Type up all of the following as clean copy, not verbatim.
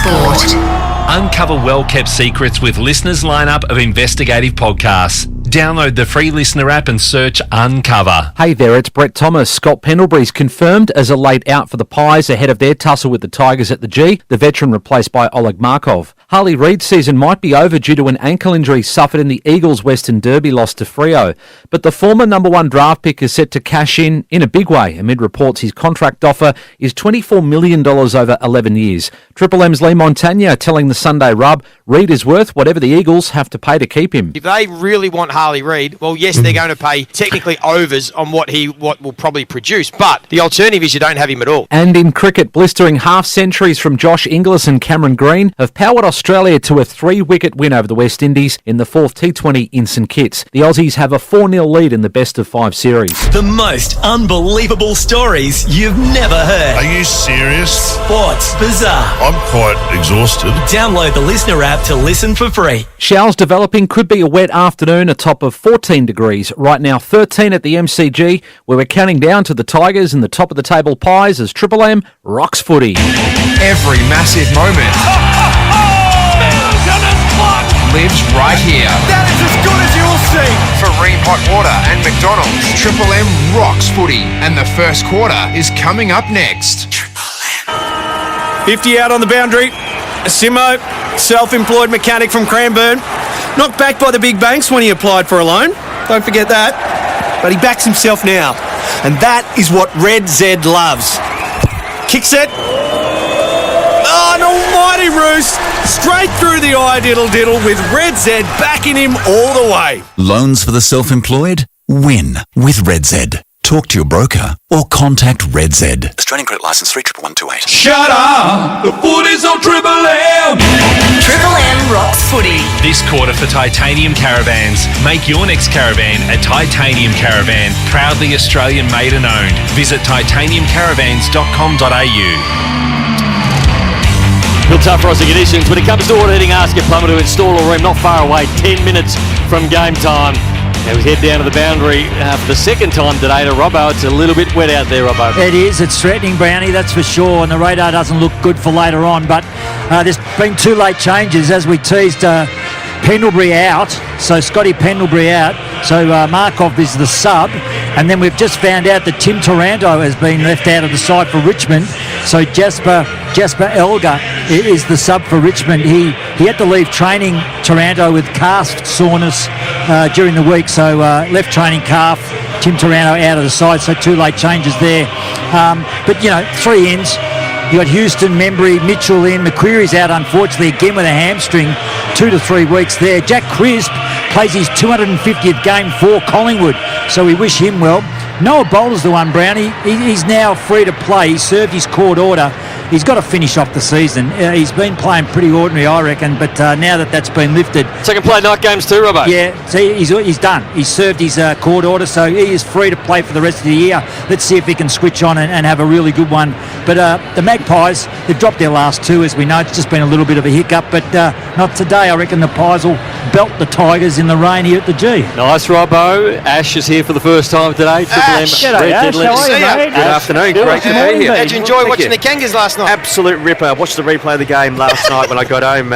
Sport. Uncover well-kept secrets with listeners' lineup of investigative podcasts. Download the free Listener app and search Uncover. Hey there, it's Brett Thomas. Scott Pendlebury's confirmed as a late out for the Pies ahead of their tussle with the Tigers at the G, the veteran replaced by Oleg Markov. Harley Reid's season might be over due to an ankle injury suffered in the Eagles' Western Derby loss to Freo. But the former number one draft pick is set to cash in a big way amid reports his contract offer is $24 million over 11 years. Triple M's Lee Montagna telling the Sunday Rub, Reid is worth whatever the Eagles have to pay to keep him. If they really want Harley Reid, well, yes, they're going to pay technically overs on what will probably produce, but the alternative is you don't have him at all. And in cricket, blistering half-centuries from Josh Inglis and Cameron Green have powered Australia to a 3-wicket win over the West Indies in the 4th T20 in St Kitts. The Aussies have a 4-0 lead in the best-of-5 series. The most unbelievable stories you've never heard. Are you serious? Sports Bizarre. I'm quite exhausted. Download the Listener app to listen for free. Showers developing, could be a wet afternoon, a top of 14 degrees. Right now 13 at the MCG, where we're counting down to the Tigers and the top of the table Pies as Triple M rocks footy. Every massive moment lives right here. That is as good as you'll see. For Ream Hot Water and McDonald's, Triple M rocks footy, and the first quarter is coming up next. 50 out on the boundary. Simo, self-employed mechanic from Cranbourne. Knocked back by the big banks when he applied for a loan. Don't forget that. But he backs himself now. And that is what Red Z loves. Kicks it. Oh, an almighty roost. Straight through the eye diddle with Red Z backing him all the way. Loans for the self-employed? Win with Red Z. Talk to your broker or contact Red Z. Australian Credit Licence 31128. Shut up! The footy's on Triple M! Triple M rocks footy. This quarter for Titanium Caravans. Make your next caravan a Titanium Caravan. Proudly Australian made and owned. Visit titaniumcaravans.com.au. Real tough rosy conditions. When it comes to water heating, ask your plumber to install a room not far away, 10 minutes from game time. Now we head down to the boundary for the second time today to Robbo. It's a little bit wet out there, Robbo. It is. It's threatening, Brownie, that's for sure. And the radar doesn't look good for later on. But there's been 2 late changes, as we teased. Pendlebury out, so Scotty Pendlebury out. So Markov is the sub. And then we've just found out that Tim Taranto has been left out of the side for Richmond. So Jasper Elgar is the sub for Richmond. He had to leave training, Taranto, with calf soreness during the week. So left training calf, Tim Taranto out of the side. So 2 late changes there. But, 3 ins. You got Houston, Membry, Mitchell in. McQuarrie's out, unfortunately, again with a hamstring. 2 to 3 weeks there. Jack Crisp plays his 250th game for Collingwood, so we wish him well. Noah Boulder's the one, Brownie. He's now free to play. He served his court order. He's got to finish off the season. He's been playing pretty ordinary, I reckon, but now that's been lifted. So he can play night games too, Robbo? Yeah, see, he's done. He's served his court order, so he is free to play for the rest of the year. Let's see if he can switch on and have a really good one. But the Magpies, they've dropped their last 2, as we know. It's just been a little bit of a hiccup, but not today. I reckon the Pies will belt the Tigers in the rain here at the G. Nice, Robbo. Ash is here for the first time today. Ash! G'day, Ash. How are you, mate? Good afternoon. Great to be here. How'd you enjoy watching the Kangas last night? Absolute ripper. I watched the replay of the game last night when I got home,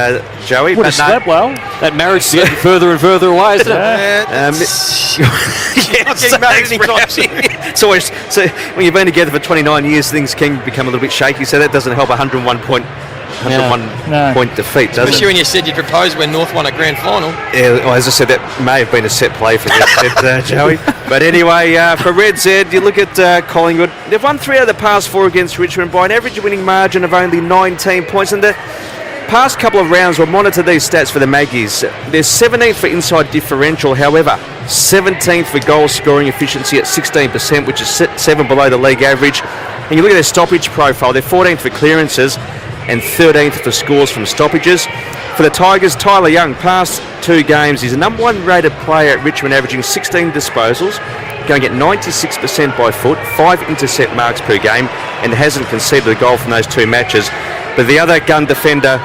Joey. Would have slept well. That marriage is getting further and further away, isn't it? It's always, so when you've been together for 29 years, things can become a little bit shaky, so that doesn't help 101 point defeat, does it? Especially when you said you proposed when North won a grand final. Yeah, well, as I said, that may have been a set play for Red Z, Joey. But anyway, for Red Z, you look at Collingwood. They've won 3 out of the past 4 against Richmond by an average winning margin of only 19 points. And the past couple of rounds, we'll monitor these stats for the Maggies. They're 17th for inside differential, however, 17th for goal scoring efficiency at 16%, which is 7 below the league average. And you look at their stoppage profile, they're 14th for clearances and 13th for scores from stoppages. For the Tigers, Tyler Young, past 2 games, he's the number 1 rated player at Richmond, averaging 16 disposals, going at 96% by foot, 5 intercept marks per game, and hasn't conceded a goal from those 2 matches. But the other gun defender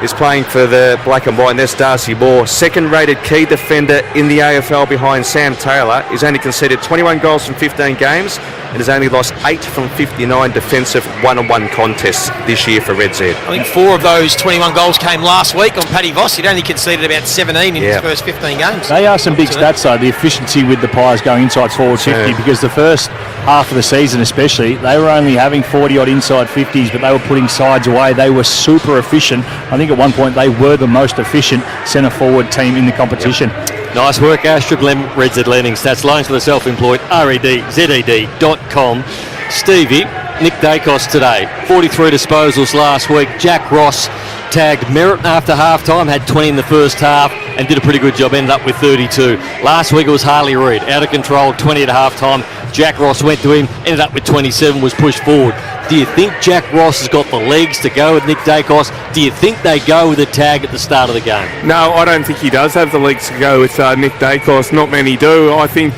is playing for the Black and White, and that's Darcy Moore, 2nd rated key defender in the AFL behind Sam Taylor. He's only conceded 21 goals from 15 games, and has only lost 8 from 59 defensive one-on-one contests this year for Red Z. I think 4 of those 21 goals came last week on Paddy Voss. He'd only conceded about 17 in his first 15 games. They are some big stats though, the efficiency with the Pies going inside forward 50, because the first half of the season especially, they were only having 40-odd inside 50s, but they were putting sides away. They were super efficient. I think at one point they were the most efficient centre-forward team in the competition. Nice work, Ash. Triple M Red Z Lending Stats. Loans for the self-employed, REDZED.com. Stevie, Nick Dacos today, 43 disposals last week. Jack Ross tagged Merritt after half-time, had 20 in the first half and did a pretty good job, ended up with 32. Last week it was Harley Reid, out of control, 20 at half-time. Jack Ross went to him, ended up with 27, was pushed forward. Do you think Jack Ross has got the legs to go with Nick Dacos? Do you think they go with a tag at the start of the game? No, I don't think he does have the legs to go with Nick Dacos. Not many do. I think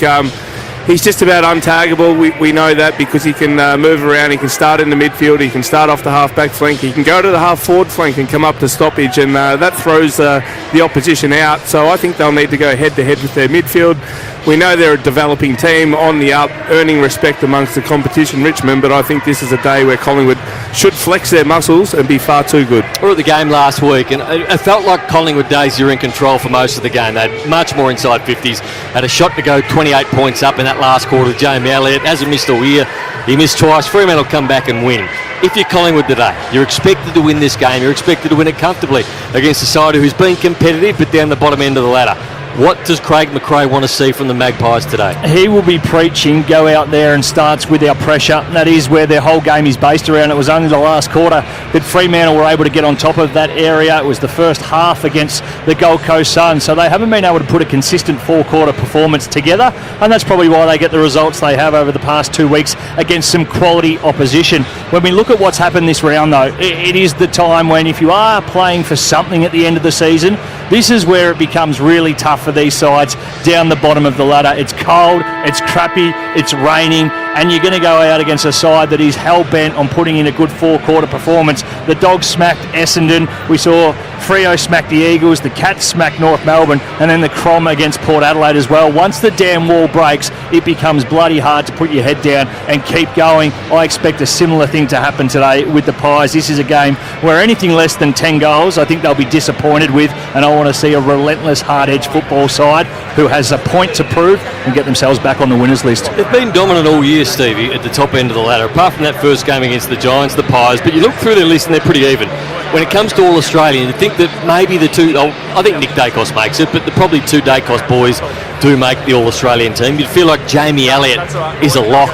he's just about untaggable. We know that because he can move around. He can start in the midfield. He can start off the half-back flank. He can go to the half-forward flank and come up to stoppage, and that throws the opposition out. So I think they'll need to go head-to-head with their midfield. We know they're a developing team on the up, earning respect amongst the competition, Richmond, but I think this is a day where Collingwood should flex their muscles and be far too good. We were at the game last week, and it felt like Collingwood days you were in control for most of the game. They had much more inside 50s, had a shot to go 28 points up in that last quarter. Jamie Elliott hasn't missed all year. He missed twice. Fremantle will come back and win. If you're Collingwood today, you're expected to win this game. You're expected to win it comfortably against a side who's been competitive but down the bottom end of the ladder. What does Craig McRae want to see from the Magpies today? He will be preaching, go out there and starts with our pressure. That is where their whole game is based around. It was only the last quarter that Fremantle were able to get on top of that area. It was the first half against the Gold Coast Suns. So they haven't been able to put a consistent 4-quarter performance together, and that's probably why they get the results they have over the past 2 weeks against some quality opposition. When we look at what's happened this round though, it is the time when if you are playing for something at the end of the season, this is where it becomes really tough for these sides down the bottom of the ladder. It's cold, it's crappy, it's raining, and you're going to go out against a side that is hell-bent on putting in a good 4-quarter performance. The Dogs smacked Essendon, we saw Freo smack the Eagles, the Cats smack North Melbourne, and then the Crom against Port Adelaide as well. Once the damn wall breaks, it becomes bloody hard to put your head down and keep going. I expect a similar thing to happen today with the Pies. This is a game where anything less than 10 goals, I think they'll be disappointed with, and I want to see a relentless, hard-edged football side who has a point to prove and get themselves back on the winners list. They've been dominant all year, Stevie, at the top end of the ladder, apart from that first game against the Giants, the Pies, but you look through their list and they're pretty even. When it comes to All-Australian, you think that maybe the two, I think Nick Dacos makes it, but the probably two Dacos boys do make the All-Australian team. You'd feel like Jamie Elliott is a lock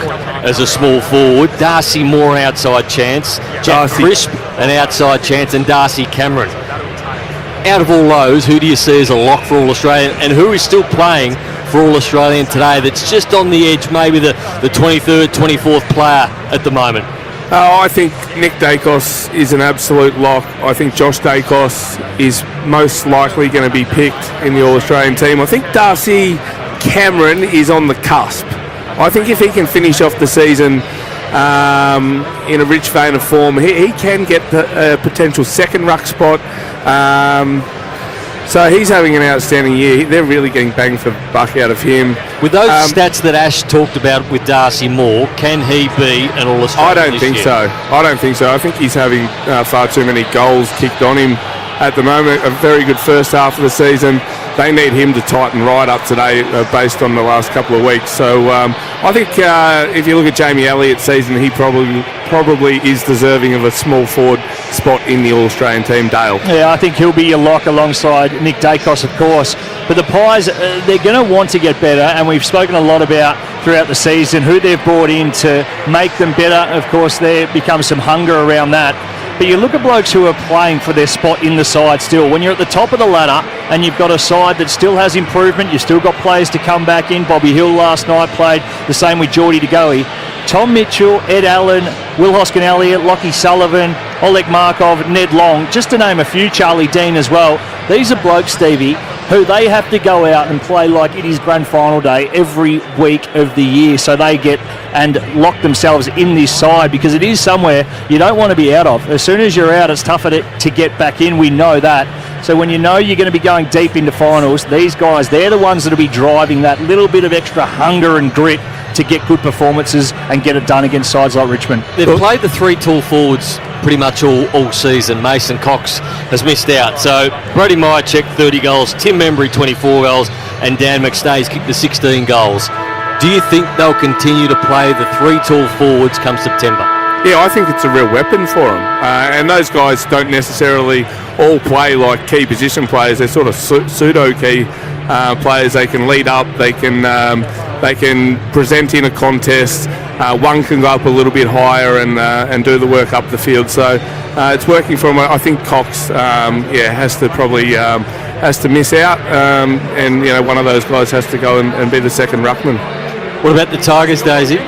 as a small forward, Darcy Moore outside chance, Jack Crisp an outside chance, and Darcy Cameron. Out of all those, who do you see as a lock for All-Australian, and who is still playing for All-Australian today that's just on the edge, maybe the 23rd, 24th player at the moment? I think Nick Dacos is an absolute lock. I think Josh Dacos is most likely going to be picked in the All-Australian team. I think Darcy Cameron is on the cusp. I think if he can finish off the season in a rich vein of form, he can get the potential second ruck spot. So he's having an outstanding year. They're really getting bang for buck out of him. With those stats that Ash talked about with Darcy Moore, can he be an All-Australian? I don't think so. I think he's having far too many goals kicked on him at the moment. A very good first half of the season. They need him to tighten right up today based on the last couple of weeks. So I think if you look at Jamie Elliott's season, he probably is deserving of a small forward spot in the All-Australian team, Dale. Yeah, I think he'll be a lock alongside Nick Dacos, of course. But the Pies, they're going to want to get better, and we've spoken a lot about throughout the season who they've brought in to make them better. Of course, there becomes some hunger around that. But you look at blokes who are playing for their spot in the side still. When you're at the top of the ladder and you've got a side that still has improvement, you've still got players to come back in. Bobby Hill last night played the same with Geordie De Goey. Tom Mitchell, Ed Allen, Will Hoskin-Elliott, Lockie Sullivan, Oleg Markov, Ned Long, just to name a few, Charlie Dean as well. These are blokes, Stevie, who they have to go out and play like it is grand final day every week of the year, so they get and lock themselves in this side, because it is somewhere you don't want to be out of. As soon as you're out, it's tougher to get back in. We know that. So when you know you're going to be going deep into finals, these guys, they're the ones that will be driving that little bit of extra hunger and grit to get good performances and get it done against sides like Richmond. They've played the three tall forwards pretty much all season. Mason Cox has missed out. So Brody Myercheck, 30 goals, Tim Membry, 24 goals, and Dan McStay's kicked the 16 goals. Do you think they'll continue to play the three tall forwards come September? Yeah, I think it's a real weapon for them. And those guys don't necessarily all play like key position players. They're sort of pseudo-key players. They can lead up. They can present in a contest. One can go up a little bit higher and do the work up the field. So it's working for them. I think Cox, has to miss out, and one of those guys has to go and be the second ruckman. What about the Tigers, Daisy?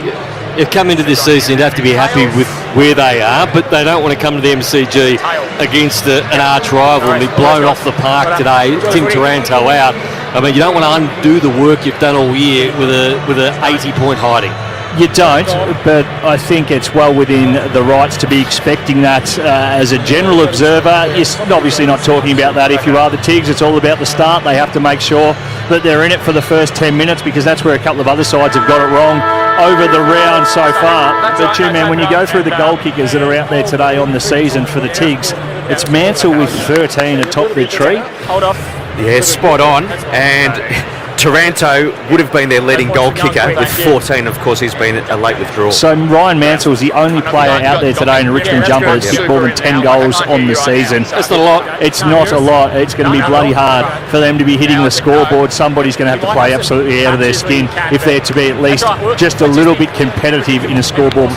You've come into this season, you'd have to be happy with where they are, but they don't want to come to the MCG against an arch rival and be blown off the park today. Tim Taranto out. I mean, you don't want to undo the work you've done all year with a 80-point hiding. You don't, but I think it's well within the rights to be expecting that as a general observer. You're obviously not talking about that if you are the Tigs. It's all about the start. They have to make sure that they're in it for the first 10 minutes, because that's where a couple of other sides have got it wrong over the round so far. But, man, when you go through the goal kickers that are out there today on the season for the Tigs, it's Mansell with 13 atop the tree. Hold off. Yeah, spot on. And Taranto would have been their leading goal kicker with 14. Of course, he's been a late withdrawal. So Ryan Mansell is the only player out there today in a Richmond jumper that's kicked more than 10 goals on the season. That's not a lot. It's not a lot. It's going to be bloody hard for them to be hitting the scoreboard. Somebody's going to have to play absolutely out of their skin if they're to be at least just a little bit competitive in a scoreboard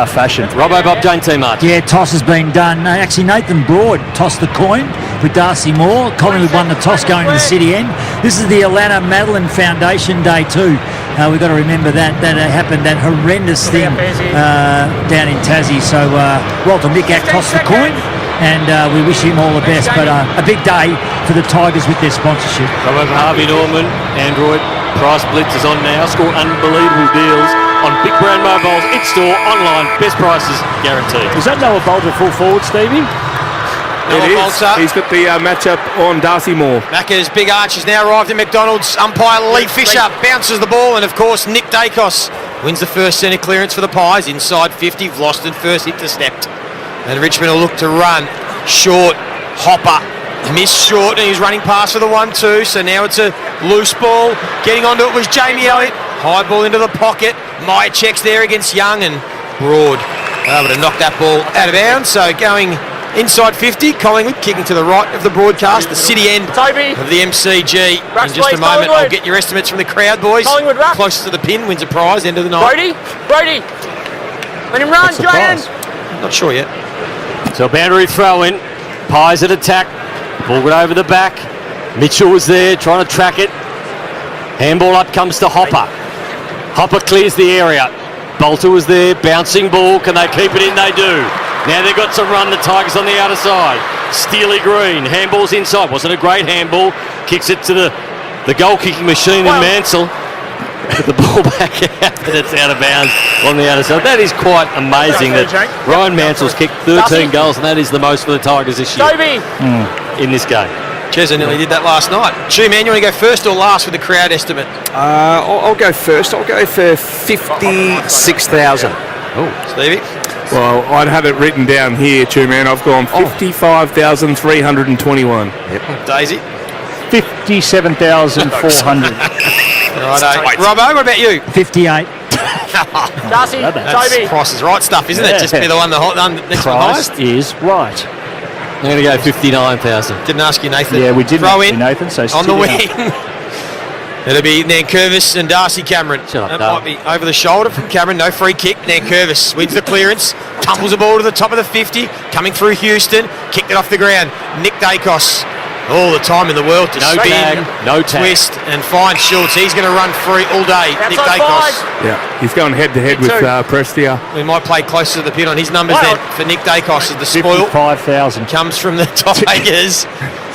fashion. Robbo, Bob, Jane T. Martin. Yeah, toss has been done. Actually, Nathan Broad tossed the coin with Darcy Moore. Collingwood won the toss going to the city end. This is the Alana Madeline Foundation Day too. We've got to remember that happened, that horrendous thing down in Tassie. So Walter Micak tossed the coin, and we wish him all the best. But a big day for the Tigers with their sponsorship. From over Harvey Norman, Android Price Blitz is on now. Score unbelievable deals on Big Brand Mobiles, in-store, online, best prices guaranteed. Is that Noah Bolter full forward, Stevie? It is. He's got the matchup on Darcy Moore. Macca's big arch has now arrived at McDonald's. Umpire Lee Fisher bounces the ball, and of course Nick Dacos wins the first centre clearance for the Pies. Inside 50, Vlosten first intercept. And Richmond will look to run. Short, Hopper missed short, and he's running past for the 1-2. So now it's a loose ball. Getting onto it was Jamie Elliott. High ball into the pocket. Myercheck's there against Young, and Broad able to knock that ball out of bounds. So going inside 50, Collingwood kicking to the right of the broadcast, the city end of the MCG. In just a moment, I'll get your estimates from the crowd, boys. Closest to the pin wins a prize, end of the night. Brody, let him run, Jordan. Not sure yet. So boundary throw in, Pies at attack, ball went over the back. Mitchell was there trying to track it. Handball up comes to Hopper. Hopper clears the area. Bolter was there, bouncing ball. Can they keep it in? They do. Now they've got some run, the Tigers on the outer side. Steely Green, handball's inside. Wasn't a great handball. Kicks it to the goal-kicking machine in Mansell. Put the ball back out, and it's out of bounds on the outer side. That is quite amazing that Ryan Mansell's kicked 13 goals, and that is the most for the Tigers this year in this game. Chesa nearly did that last night. Chew, man, you want to go first or last with the crowd estimate? I'll go first. I'll go for 56,000. Oh, Stevie? Well, I'd have it written down here, Chew, man. I've gone 55,321. Yep. Daisy? 57,400. Righto. Robbo, what about you? 58. Darcy, that's Price is Right stuff, isn't it? Just be the one the next one highest. Price is right. I'm going to go 59,000. Didn't ask you, Nathan. Yeah, we didn't throw ask in you, Nathan. So on the wing. It'll be Nankervis and Darcy Cameron. That might be over the shoulder from Cameron. No free kick. Nankervis wins the clearance. Tumbles the ball to the top of the 50. Coming through Houston. Kicked it off the ground. Nick Dacos. All the time in the world to spin, twist, and find Schultz. He's going to run free all day. Nick Dacos. Yeah, he's going head-to-head with Prestia. We might play closer to the pin on his numbers then for Nick Dacos as the spoil. 55,000. Comes from the Tigers.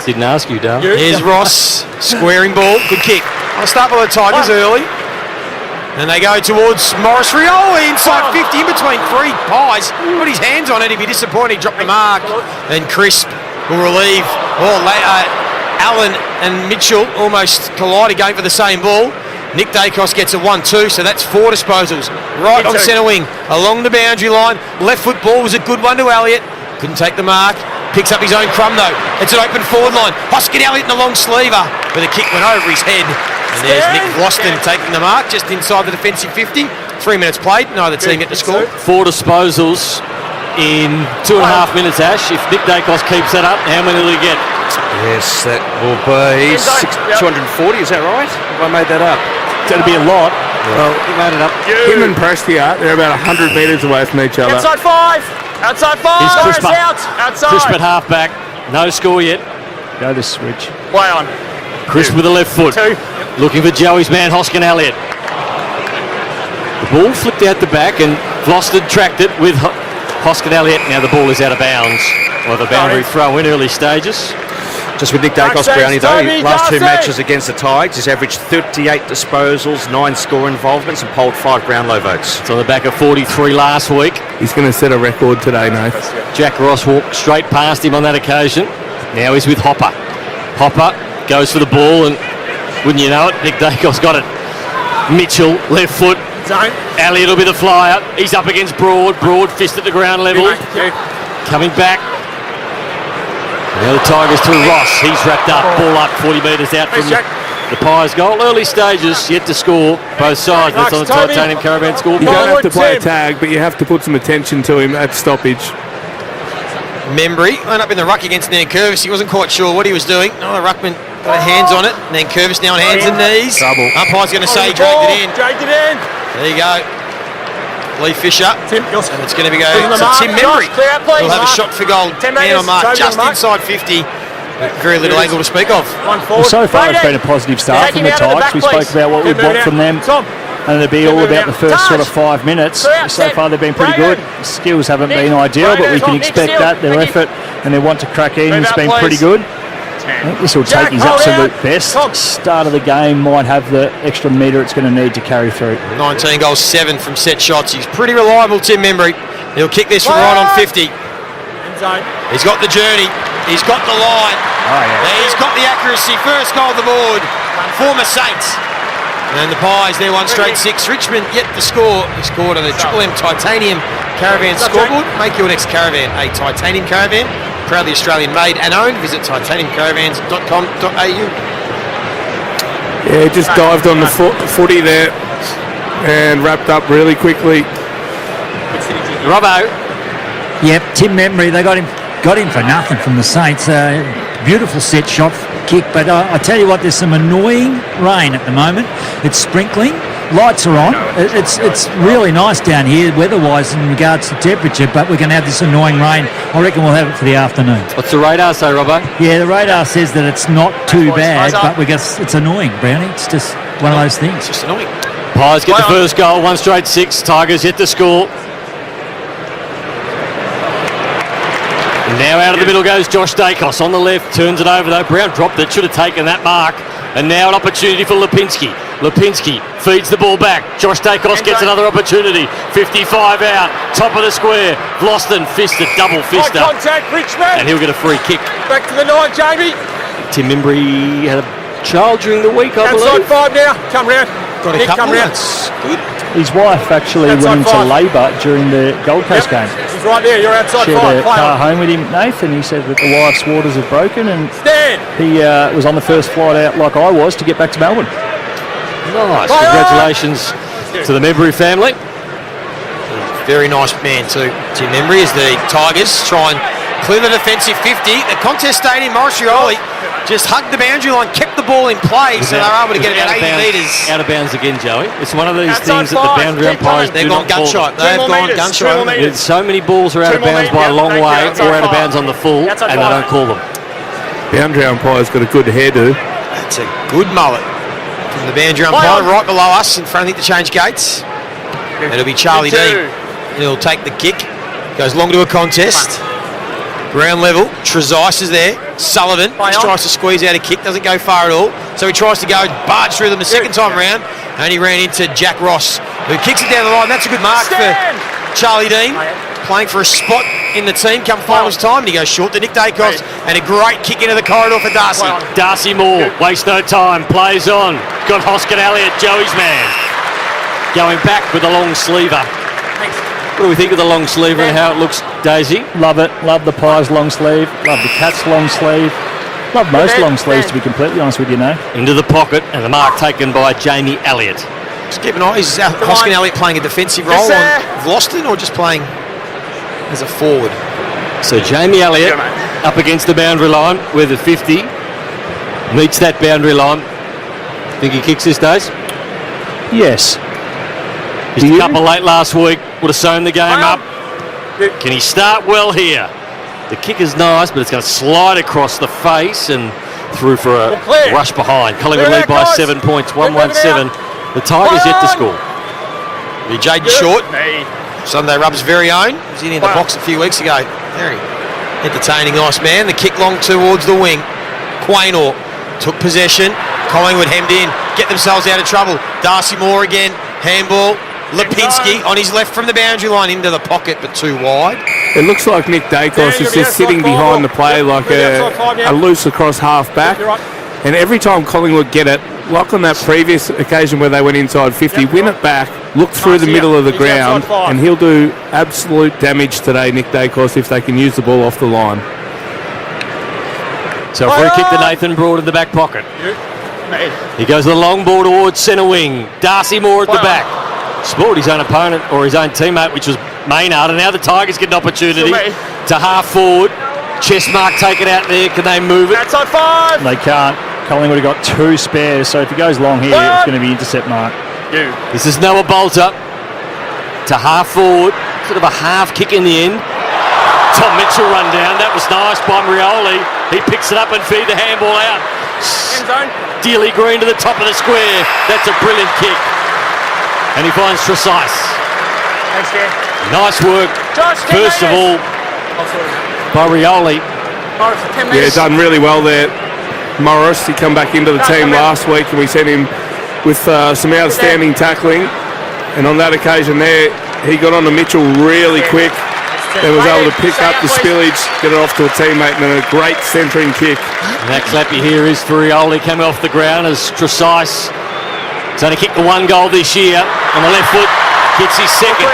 Didn't ask you, Dale. Here's Ross, squaring ball, good kick. I'll start by the Tigers early. And they go towards Morris Rioli inside 50, in between three Pies. Put his hands on it, he'd be disappointed, he dropped the mark. And Crisp will relieve. Allen and Mitchell almost collided, going for the same ball. Nick Dacos gets a 1-2, so that's 4 disposals. Right on centre wing, along the boundary line. Left foot ball was a good one to Elliott. Couldn't take the mark. Picks up his own crumb though. It's an open forward line. Hoskin Elliott in the long sleever, but the kick went over his head. And there's Nick Vlosten taking the mark just inside the defensive 50. 3 minutes played, neither team yet to score. 4 disposals in 2.5 minutes, Ash. If Nick Dacos keeps that up, how many will he get? Yes, that will be 240, is that right? Have I made that up? That'll be a lot. Well, he made it up. Him and Prestia, they're about 100 metres away from each other. Outside 5. Outside 5. Here's Crisp Out. Outside. Crisp at half-back. No score yet. Go the switch. Play on. Crisp with the left foot. 2. Looking for Joey's man, Hoskin Elliott. The ball flipped out the back and Vlosten tracked it with Hoskin Elliott. Now the ball is out of bounds. Well, the boundary throw in early stages. Just with Nick Dacos, Brownie, though, last 2 matches against the Tigers, he's averaged 38 disposals, 9 score involvements, and polled 5 Brownlow votes. It's on the back of 43 last week. He's going to set a record today, Nath. Jack Ross walked straight past him on that occasion. Now he's with Hopper. Hopper goes for the ball, and wouldn't you know it, Nick Dacos got it. Mitchell, left foot. Elliott will be the flyer. He's up against Broad. Broad fist at the ground level. Coming back. Now the Tigers to Ross. He's wrapped up. Ball up 40 metres out from the Pies goal. Early stages, yet to score. Both sides. That's on the Titanium Caravan scoreboard. You don't have to play a tag, but you have to put some attention to him at stoppage. Membry went up in the ruck against Nankervis. He wasn't quite sure what he was doing. No, the ruckman got hands on it. Nankervis now on hands and knees. Trouble. Umpire's going to say he dragged it in. Dragged it in. There you go. Lee Fisher. Tim, and it's going to be going to Tim Membry. He'll have a shot for goal. 10 man on mark, metres, just inside 50. Very little angle to speak of. Well, so far it's been a positive start from the Tigers. We spoke about what we'd want from them, and it'll be all about the first sort of 5 minutes. So far they've been pretty good. Skills haven't been ideal, but we can expect that. Their effort and their want to crack in has been pretty good. I think this will take his absolute best. Start of the game might have the extra metre it's going to need to carry through. 19 goals, 7 from set shots. He's pretty reliable, Tim Membry. He'll kick this from right on 50. He's got the journey. He's got the line. He's got the accuracy. First goal of the board. Former Saints. And the Pies, they're 1 straight 6. Richmond yet to score. He scored on the Triple M Titanium Caravan scoreboard. Make your next caravan a Titanium Caravan. Proudly Australian made and owned. Visit titaniumcaravans.com.au. Yeah, just dived on the footy there and wrapped up really quickly. Robbo. Yep, Tim Membry, they got him for nothing from the Saints. Beautiful set shot kick, but I tell you what, there's some annoying rain at the moment. It's sprinkling. Lights are on. It's really nice down here weather-wise in regards to temperature, but we're going to have this annoying rain. I reckon we'll have it for the afternoon. What's the radar say, Robbo? Yeah, the radar says that it's not too bad, but it's annoying, Brownie. It's just one of those things. It's just annoying. Pies get the first goal, 1 straight 6. Tigers yet to score. And now out of the middle goes Josh Dacos on the left, turns it over though. Brown dropped it, should have taken that mark. And now an opportunity for Lipinski. Lipinski feeds the ball back. Josh Dacos gets another opportunity. 55 out, top of the square. Vlosten fisted, double fist up. Contact, Richmond. And he'll get a free kick. Back to the 9, Jamie. Tim Membry had a child during the week, I believe. Outside 5 now. Come round. Got a Nick, couple. come round. That's good. His wife actually went into labour during the Gold Coast game. He's right there. You're outside 5. Shared a car home with him, Nathan. He said that the wife's waters have broken, and he was on the first flight out like I was to get back to Melbourne. Nice. Congratulations to the Membry family. Very nice man too, Tim Membry, as the Tigers try and clear the defensive 50. The contest stayed in. Morris Rioli just hugged the boundary line, kept the ball in play, so they were able to get about 80 metres. Out of bounds again, Joey. It's one of these things that the boundary umpires They've gone gunshot. They've gone gunshot. So many balls are out of bounds by a long way, or out of bounds on the full, and they don't call them. Boundary umpire's got a good hairdo. That's a good mullet from the boundary umpire right below us in front of the change gates. It'll be Charlie Dean. He'll take the kick. Goes long to a contest. Ground level, Trezise is there. Sullivan just tries to squeeze out a kick, doesn't go far at all. So he tries to go barge through them the second time round, and he ran into Jack Ross, who kicks it down the line. That's a good mark for Charlie Dean, playing for a spot in the team come finals time, and he goes short to Nick Dacos, and a great kick into the corridor for Darcy. Darcy Moore, waste no time, plays on. Got Hoskin Elliott, Joey's man. Going back with a long sleever. What do we think of the long sleever and how it looks, Daisy? Love it. Love the Pies long sleeve. Love the Cats long sleeve. Love most long sleeves, to be completely honest with you, now. Into the pocket, and the mark taken by Jamie Elliott. Just keep an eye. Is Hoskin Elliott playing a defensive role on Vlosten, or just playing as a forward? So Jamie Elliott up against the boundary line with a 50. Meets that boundary line. Think he kicks this, Days? Yes. Just a couple late last week. Would have sewn the game up. Can he start well here? The kick is nice, but it's going to slide across the face and through for a rush behind. Collingwood lead by 7 points, 1-1-7. The Tigers yet to score. Jaden Short, Sunday Rub's very own. Was in the box a few weeks ago. Very entertaining, nice man. The kick long towards the wing. Quaynor took possession. Collingwood hemmed in, get themselves out of trouble. Darcy Moore again, handball. Lipinski on his left from the boundary line into the pocket, but too wide. It looks like Nick Dacos is just sitting behind the play like a loose across half back. And every time Collingwood get it, like on that previous occasion where they went inside 50, win it back, look through the middle of the ground, and he'll do absolute damage today, Nick Dacos, if they can use the ball off the line. So a free kick to Nathan Broad in the back pocket. He goes the long ball towards centre wing. Darcy Moore at the back. Spoiled his own opponent or his own teammate, which was Maynard, and now the Tigers get an opportunity to half forward. Chest mark taken out there. Can they move it? That's on 5. They can't. Collingwood have got 2 spares, so if he goes long here, it's going to be intercept mark. This is Noah Bolter to half forward. Sort of a half kick in the end. Tom Mitchell run down. That was nice by Morioli. He picks it up and feed the handball out. Dealey Green to the top of the square. That's a brilliant kick. And he finds Trezise. Thanks, Dan. Nice work, first of all, by Rioli. Yeah, done really well there. Morris, he come back into the team last week, and we sent him with some outstanding tackling. And on that occasion there, he got on to Mitchell really quick and was able to pick up the spillage, get it off to a teammate, and then a great centering kick. And that clappy here is for Rioli coming off the ground as Trezise. He's only kicked the 1 goal this year on the left foot. Gets his second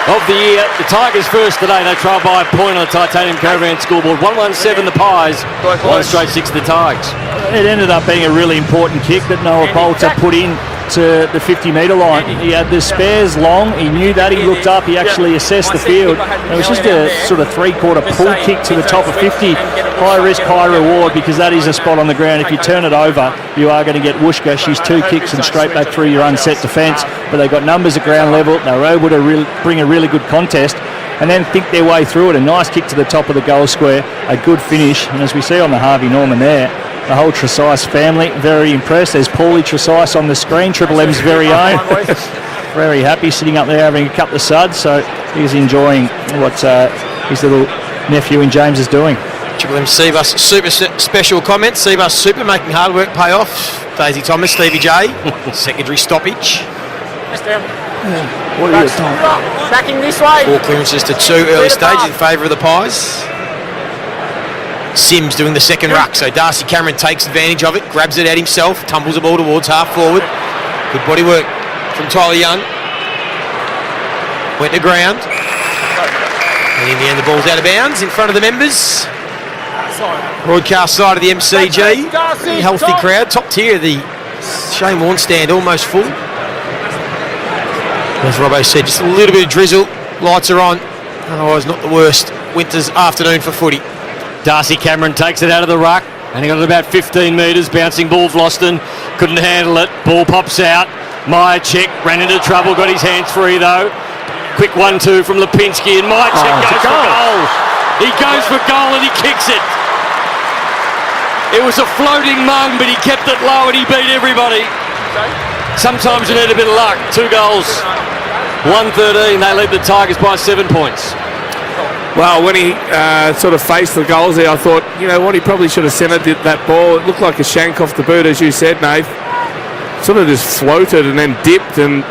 of the year. The Tigers first today. They trail by a point on the Titanium Caravan scoreboard. 1-1-7 the Pies. 1 straight 6 the Tigers. It ended up being a really important kick that Noah Bolter put in to the 50-metre line. He had the spares long. He knew that. He looked up. He actually assessed the field. It was just a sort of 3-quarter pull kick to the top of 50. High risk, high reward, because that is a spot on the ground. If you turn it over, you are going to get Wooshka. She's 2 kicks and straight back through your unset defence. But they got numbers at ground level. They were able to bring a really good contest and then think their way through it. A nice kick to the top of the goal square. A good finish. And as we see on the Harvey Norman there, the whole Trezise family, very impressed. There's Paulie Trezise on the screen, Triple M's very own. Very happy, sitting up there having a couple of suds, so he's enjoying what his little nephew and James is doing. Triple M Seabus Super special comments. Seabus Super making hard work pay off. Daisy Thomas, Stevie J, secondary stoppage. What are you doing? Backing this way. 4 clearances to 2 early stage in favour of the Pies. Sims doing the second ruck, so Darcy Cameron takes advantage of it, grabs it at himself, tumbles the ball towards half forward. Good body work from Tyler Young. Went to ground. And in the end, the ball's out of bounds in front of the members. Broadcast side of the MCG. Healthy crowd, top tier. The Shane Warne stand almost full. As Robbo said, just a little bit of drizzle. Lights are on. Otherwise, not the worst winter's afternoon for footy. Darcy Cameron takes it out of the ruck, and he got it about 15 metres. Bouncing ball, Vlosten couldn't handle it. Ball pops out. Myercheck ran into trouble, got his hands free though. Quick 1-2 from Lipinski, and Myercheck goes for goal. He goes for goal and he kicks it. It was a floating mung, but he kept it low and he beat everybody. Sometimes you need a bit of luck. 2 goals, 1-13. They lead the Tigers by 7 points. Well, when he sort of faced the goals there, I thought, you know what, he probably should have centred that ball. It looked like a shank off the boot, as you said, Nate. Sort of just floated and then dipped, and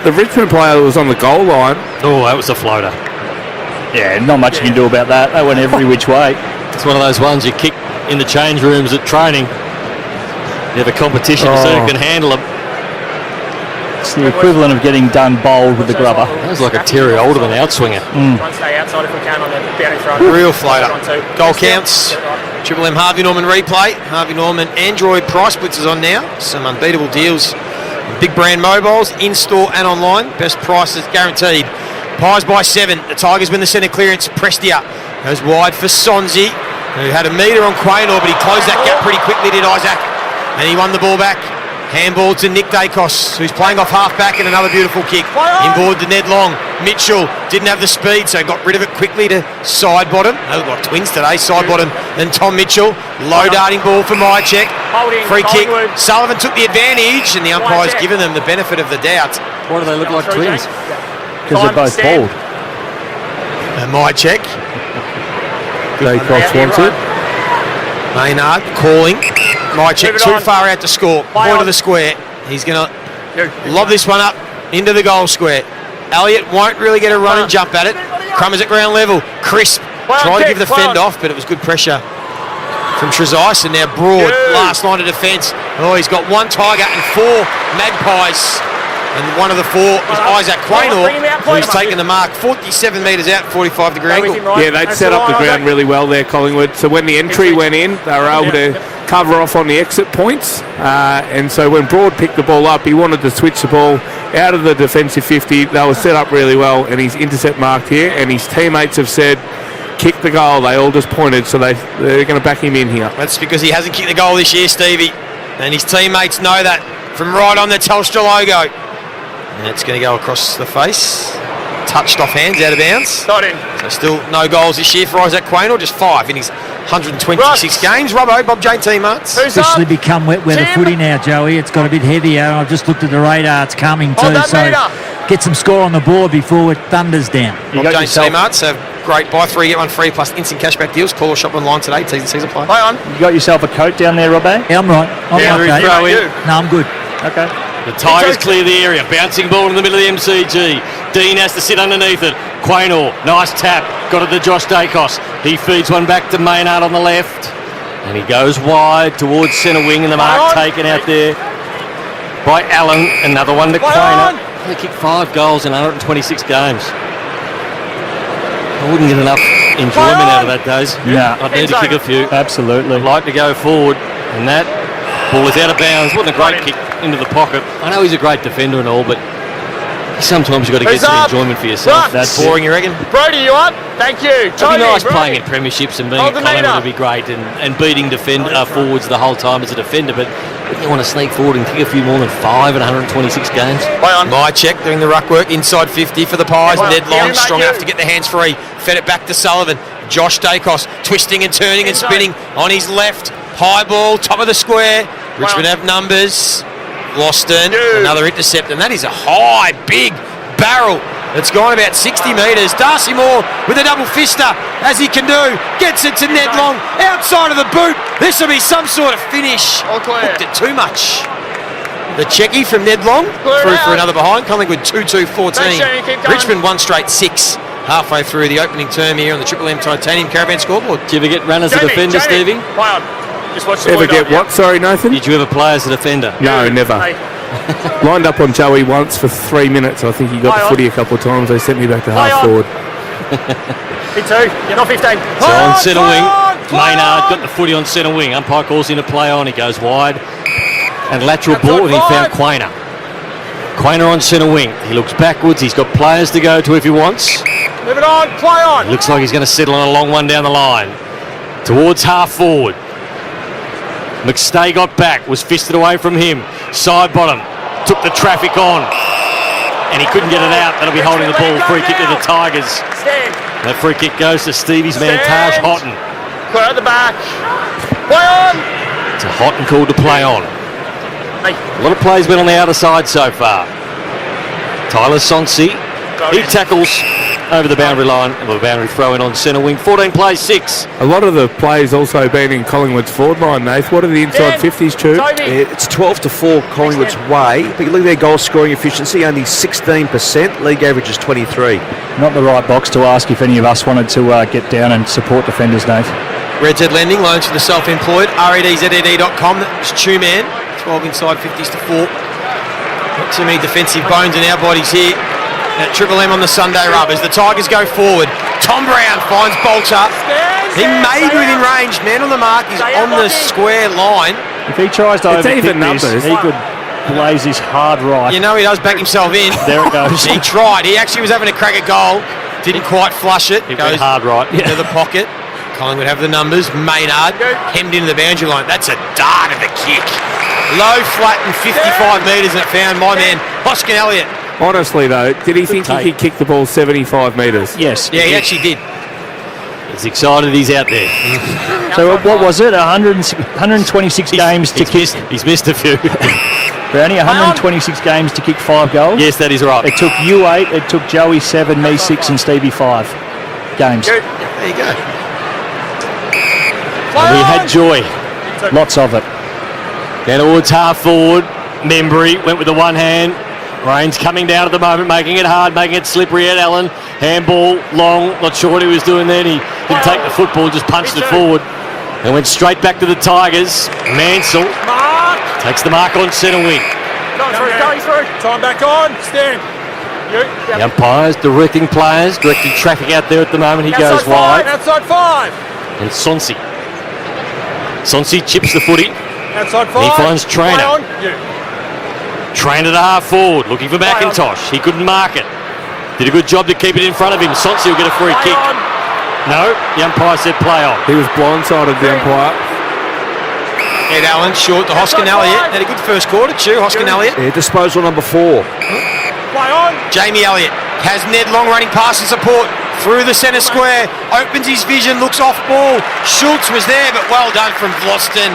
the Richmond player was on the goal line. Oh, that was a floater. Yeah, not much you can do about that. They went every which way. It's one of those ones you kick in the change rooms at training. You have a competition to see who can handle them. It's the equivalent of getting done bowled with the grubber. That was like a Terry Alderman outswinger. One stay outside if we can on the boundary front. Real floater. Goal counts. Triple M Harvey Norman replay. Harvey Norman Android price splits is on now. Some unbeatable deals. Big brand mobiles, in-store and online. Best prices guaranteed. Pies by 7. The Tigers win the centre clearance. Prestia goes wide for Sonzi, who had a metre on Quaynor, but he closed that gap pretty quickly, did Isaac. And he won the ball back. Handball to Nick Dacos, who's playing off half-back, and another beautiful kick. Inboard to Ned Long. Mitchell didn't have the speed, so got rid of it quickly to side bottom. They look like twins today, side bottom. Then Tom Mitchell. Low darting ball for Mychek. Free kick. Sullivan took the advantage, and the umpire's given them the benefit of the doubt. Why do they look like twins? Because they're both bald. And Mychek. Dacos wants it. Maynard calling. Mychek too far out to score. Point of the square. He's going to lob this one up into the goal square. Elliott won't really get a run and jump at it. Crummers at ground level. Crisp. Tried to give the fend off, but it was good pressure from Trezise. And now Broad, last line of defence. Oh, he's got 1 Tiger and 4 Magpies. And one of the 4 is Isaac Quaynor, who's taken the mark 47 metres out, 45-degree angle. Yeah, they'd set up the ground really well there, Collingwood. So when the entry went in, they were able to cover off on the exit points. And so when Broad picked the ball up, he wanted to switch the ball out of the defensive 50. They were set up really well, and he's intercept marked here. And his teammates have said, kick the goal. They all just pointed, so they're going to back him in here. That's because he hasn't kicked the goal this year, Stevie. And his teammates know that from right on the Telstra logo. And it's going to go across the face. Touched off hands, out of bounds. Not in. So still no goals this year for Isaac Quaynor, just 5 in his 126 games. Robbo, Bob Jane teammates. Especially become wet weather footy now, Joey. It's got a bit heavier. I've just looked at the radar. It's coming too. So get some score on the board before it thunders down. Bob Jane teammates have great buy 3, get 1 free plus instant cashback deals. Call or shop online today. T's and C's apply. Play on. You got yourself a coat down there, Robbo? Yeah, I'm right. I'm okay. No, I'm good. Okay. The Tigers clear the area. Bouncing ball in the middle of the MCG. Dean has to sit underneath it. Quaynor, nice tap. Got it to Josh Dacos. He feeds one back to Maynard on the left. And he goes wide towards centre wing, and the mark taken out there by Allen. Another one to Quaynor. They kicked 5 goals in 126 games. I wouldn't get enough enjoyment out of that, days. Yeah. I'd need to kick a few. Absolutely. I'd like to go forward. And that ball is out of bounds. Wasn't a great kick into the pocket. I know he's a great defender and all, but sometimes you've got to get some enjoyment for yourself. That's boring, you reckon? Brody, you up? Thank you. It'd be nice playing in premierships and being at Collingwood would be great, and beating forwards the whole time as a defender, but you want to sneak forward and kick a few more than 5 in 126 games. Mychek doing the ruck work inside 50 for the Pies. Ned Long strong enough to get the hands free. Fed it back to Sullivan. Josh Dacos twisting and turning and spinning on his left. High ball, top of the square. Richmond have numbers. Loston, another intercept, and that is a high, big barrel. It's gone about 60 metres. Darcy Moore with a double fister, as he can do. Gets it to Ned Long, outside of the boot. This will be some sort of finish. Hooked it too much. The checkie from Ned Long, through for another behind. Collingwood 2-2-14. Richmond 1 straight 6. Halfway through the opening term here on the Triple M Titanium Caravan scoreboard. Did you ever get run as a defender, Stevie? Ever get what? Sorry, Nathan? Did you ever play as a defender? No, never. Lined up on Joey once for 3 minutes. I think he got the footy a couple of times. They sent me back to half forward. Me too. You're not 15. So on centre wing, Maynard got the footy on centre wing. Umpire calls in a play on. He goes wide. And lateral ball, and he found Quaynor. Quaynor on centre wing. He looks backwards. He's got players to go to if he wants. Move it on. Play on. It looks like he's going to settle on a long one down the line. Towards half forward. McStay got back, was fisted away from him. Side bottom, took the traffic on, and he couldn't get it out. That'll be holding the ball. Free kick to the Tigers. That free kick goes to Stevie's man, Taj Houghton. Clear at the back. Play on. It's a Houghton call to play on. A lot of plays been on the outer side so far. Tyler Sonsi, he tackles over the boundary line. Well, boundary throw in on centre wing. 14 plays 6. A lot of the plays also been in Collingwood's forward line, Nath. What are the inside 50s, Stu? It's 12-4 Collingwood's way, but you look at their goal scoring efficiency, only 16%. League average is 23. Not the right box to ask if any of us wanted to get down and support defenders, Nath. Red Z Lending, loans for the self-employed. REDZED.com. That's Chew Man. 12 inside 50s to 4. Not too many defensive bones in our bodies here. At Triple M on the Sunday rub as the Tigers go forward. Tom Brown finds Bolter. He may be within range. Man on the mark. He's on the square line. If he tries to overkick this, he could blaze his hard right. You know he does back himself in. There it goes. He tried. He actually was having a crack at goal. Didn't quite flush it. It goes hard right. Into the pocket. Collingwood have the numbers. Maynard hemmed into the boundary line. That's a dart of a kick. Low, flat, and 55 metres, and it found my man, Hoskin Elliott. Honestly, though, did he think he could kick the ball 75 metres? Yes. Yeah, he actually did. He's excited he's out there. So what was it? 126 games to kick. He's missed a few. Brownie, 126 games to kick 5 goals. Yes, that is right. It took you 8, it took Joey 7, me 6, and Stevie 5 games. There you go. And we had joy. Lots of it. Down towards half forward. Membry went with the one hand. Rains coming down at the moment, making it hard, making it slippery at Allen. Handball, long, not sure what he was doing then. He didn't take the football, just punched it forward. And went straight back to the Tigers. Mansell takes the mark on centre wing. Going through. Time back on. Stand. The umpires directing players, directing traffic out there at the moment. He goes wide. Outside 5. And Sonsi chips the footy. Outside 5. He finds Trainer. Trainer to half forward, looking for McIntosh. He couldn't mark it. Did a good job to keep it in front of him. Sonsi will get a free kick. No, the umpire said play on. He was blindsided, the umpire. Ed Allen short to Hoskin Elliott. Had a good first quarter, too. Hoskin Elliott. Yeah, disposal number 4. Play on. Jamie Elliott has Ned Long running past and support through the centre square. Opens his vision, looks off ball. Schultz was there, but well done from Vlosten.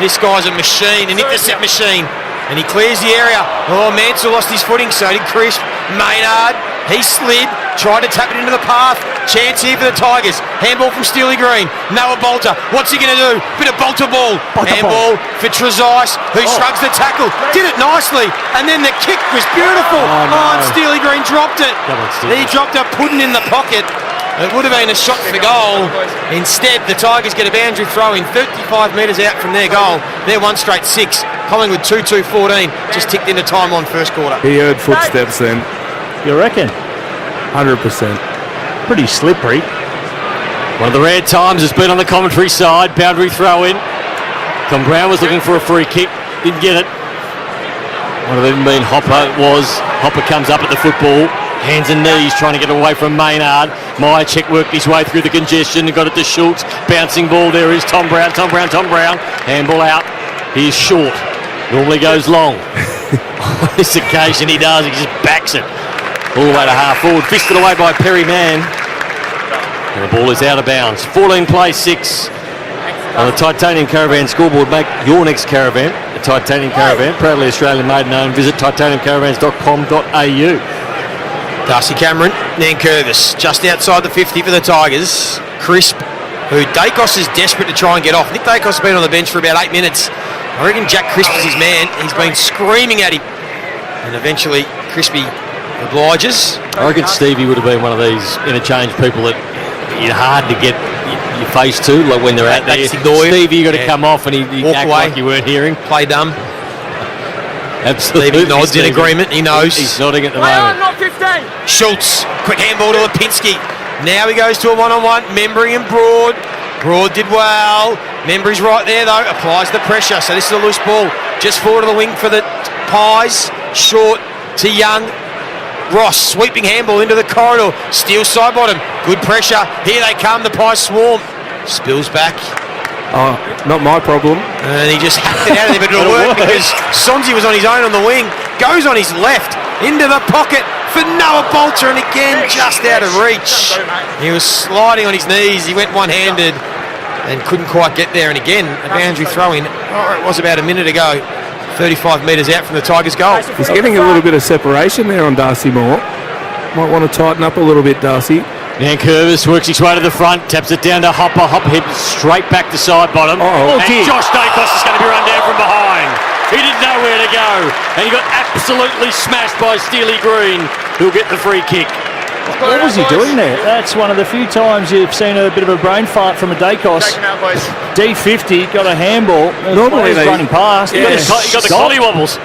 This guy's a machine, an intercept machine. And he clears the area. Oh, Mansell lost his footing, so did Crisp. Maynard, he slid, tried to tap it into the path. Chance here for the Tigers. Handball from Steely Green. Noah Bolter, what's he going to do? Bit of Bolter ball. Handball for Trezise, who shrugs the tackle. Did it nicely, and then the kick was beautiful. And Steely Green dropped it. He dropped a pudding in the pocket. It would have been a shot for goal. Instead, the Tigers get a boundary throw in 35 metres out from their goal. They're one straight 6. Collingwood 2-2-14. Just ticked into time on first quarter. He heard footsteps then. You reckon? 100%. Pretty slippery. One of the rare times it's been on the commentary side. Boundary throw in. Tom Brown was looking for a free kick. Didn't get it. One of them being Hopper was. Hopper comes up at the football. Hands and knees trying to get away from Maynard. Myercheck worked his way through the congestion and got it to Schultz. Bouncing ball, there is Tom Brown. Handball out. He is short. Normally goes long. On this occasion he does. He just backs it all the way to half forward. Fisted away by Perry Mann. And the ball is out of bounds. 14 plays 6 on the Titanium Caravan scoreboard. Make your next caravan a Titanium Caravan. Proudly Australian made and owned. Visit titaniumcaravans.com.au. Darcy Cameron, Nankervis, just outside the 50 for the Tigers. Crisp, who Dacos is desperate to try and get off. Nick Dacos has been on the bench for about 8 minutes. I reckon Jack Crisp is his man. He's been screaming at him. And eventually, Crispy obliges. I reckon Stevie would have been one of these interchange people that you're hard to get your face to, like when they're out there. Stevie, you got to come off and he'd act away like you weren't hearing. Play dumb. Absolutely. Stevie nods in agreement. He knows. He's nodding at the moment. Not 15. Schultz, quick handball to Lipinski. Now he goes to a one-on-one. Membry and Broad. Broad did well. Membry's right there though. Applies the pressure. So this is a loose ball. Just forward of the wing for the Pies. Short to Young. Ross, sweeping handball into the corridor. Steele side bottom. Good pressure. Here they come. The Pies swarm. Spills back. Oh, not my problem. And he just hacked it out of there, but it'll work because Sonsi was on his own on the wing. Goes on his left. Into the pocket for Noah Bolter, and again just out of reach. He was sliding on his knees. He went one-handed and couldn't quite get there. And again, a boundary throw-in. Oh, it was about a minute ago. 35 metres out from the Tigers' goal. He's getting a little bit of separation there on Darcy Moore. Might want to tighten up a little bit, Darcy. Van Curvis works his way to the front, taps it down to Hopper. Hopper heads straight back to side bottom. Oh, and Josh Dacos is going to be run down from behind. He didn't know where to go, and he got absolutely smashed by Steely Green, who'll get the free kick. What was he doing there? That's one of the few times you've seen a bit of a brain fart from a Dacos. D50 got a handball. Normally he's running past. He got the collie wobbles.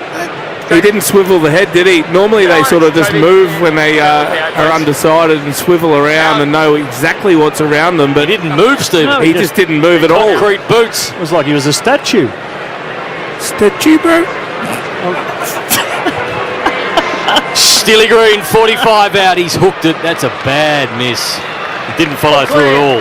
He didn't swivel the head, did he? Normally they sort of just move when they are undecided and swivel around and know exactly what's around them. But he didn't move, Steve. No, he just didn't move at all. Concrete boots. It was like he was a statue. Statue, bro? Steely Green, 45 out. He's hooked it. That's a bad miss. He didn't follow through at all.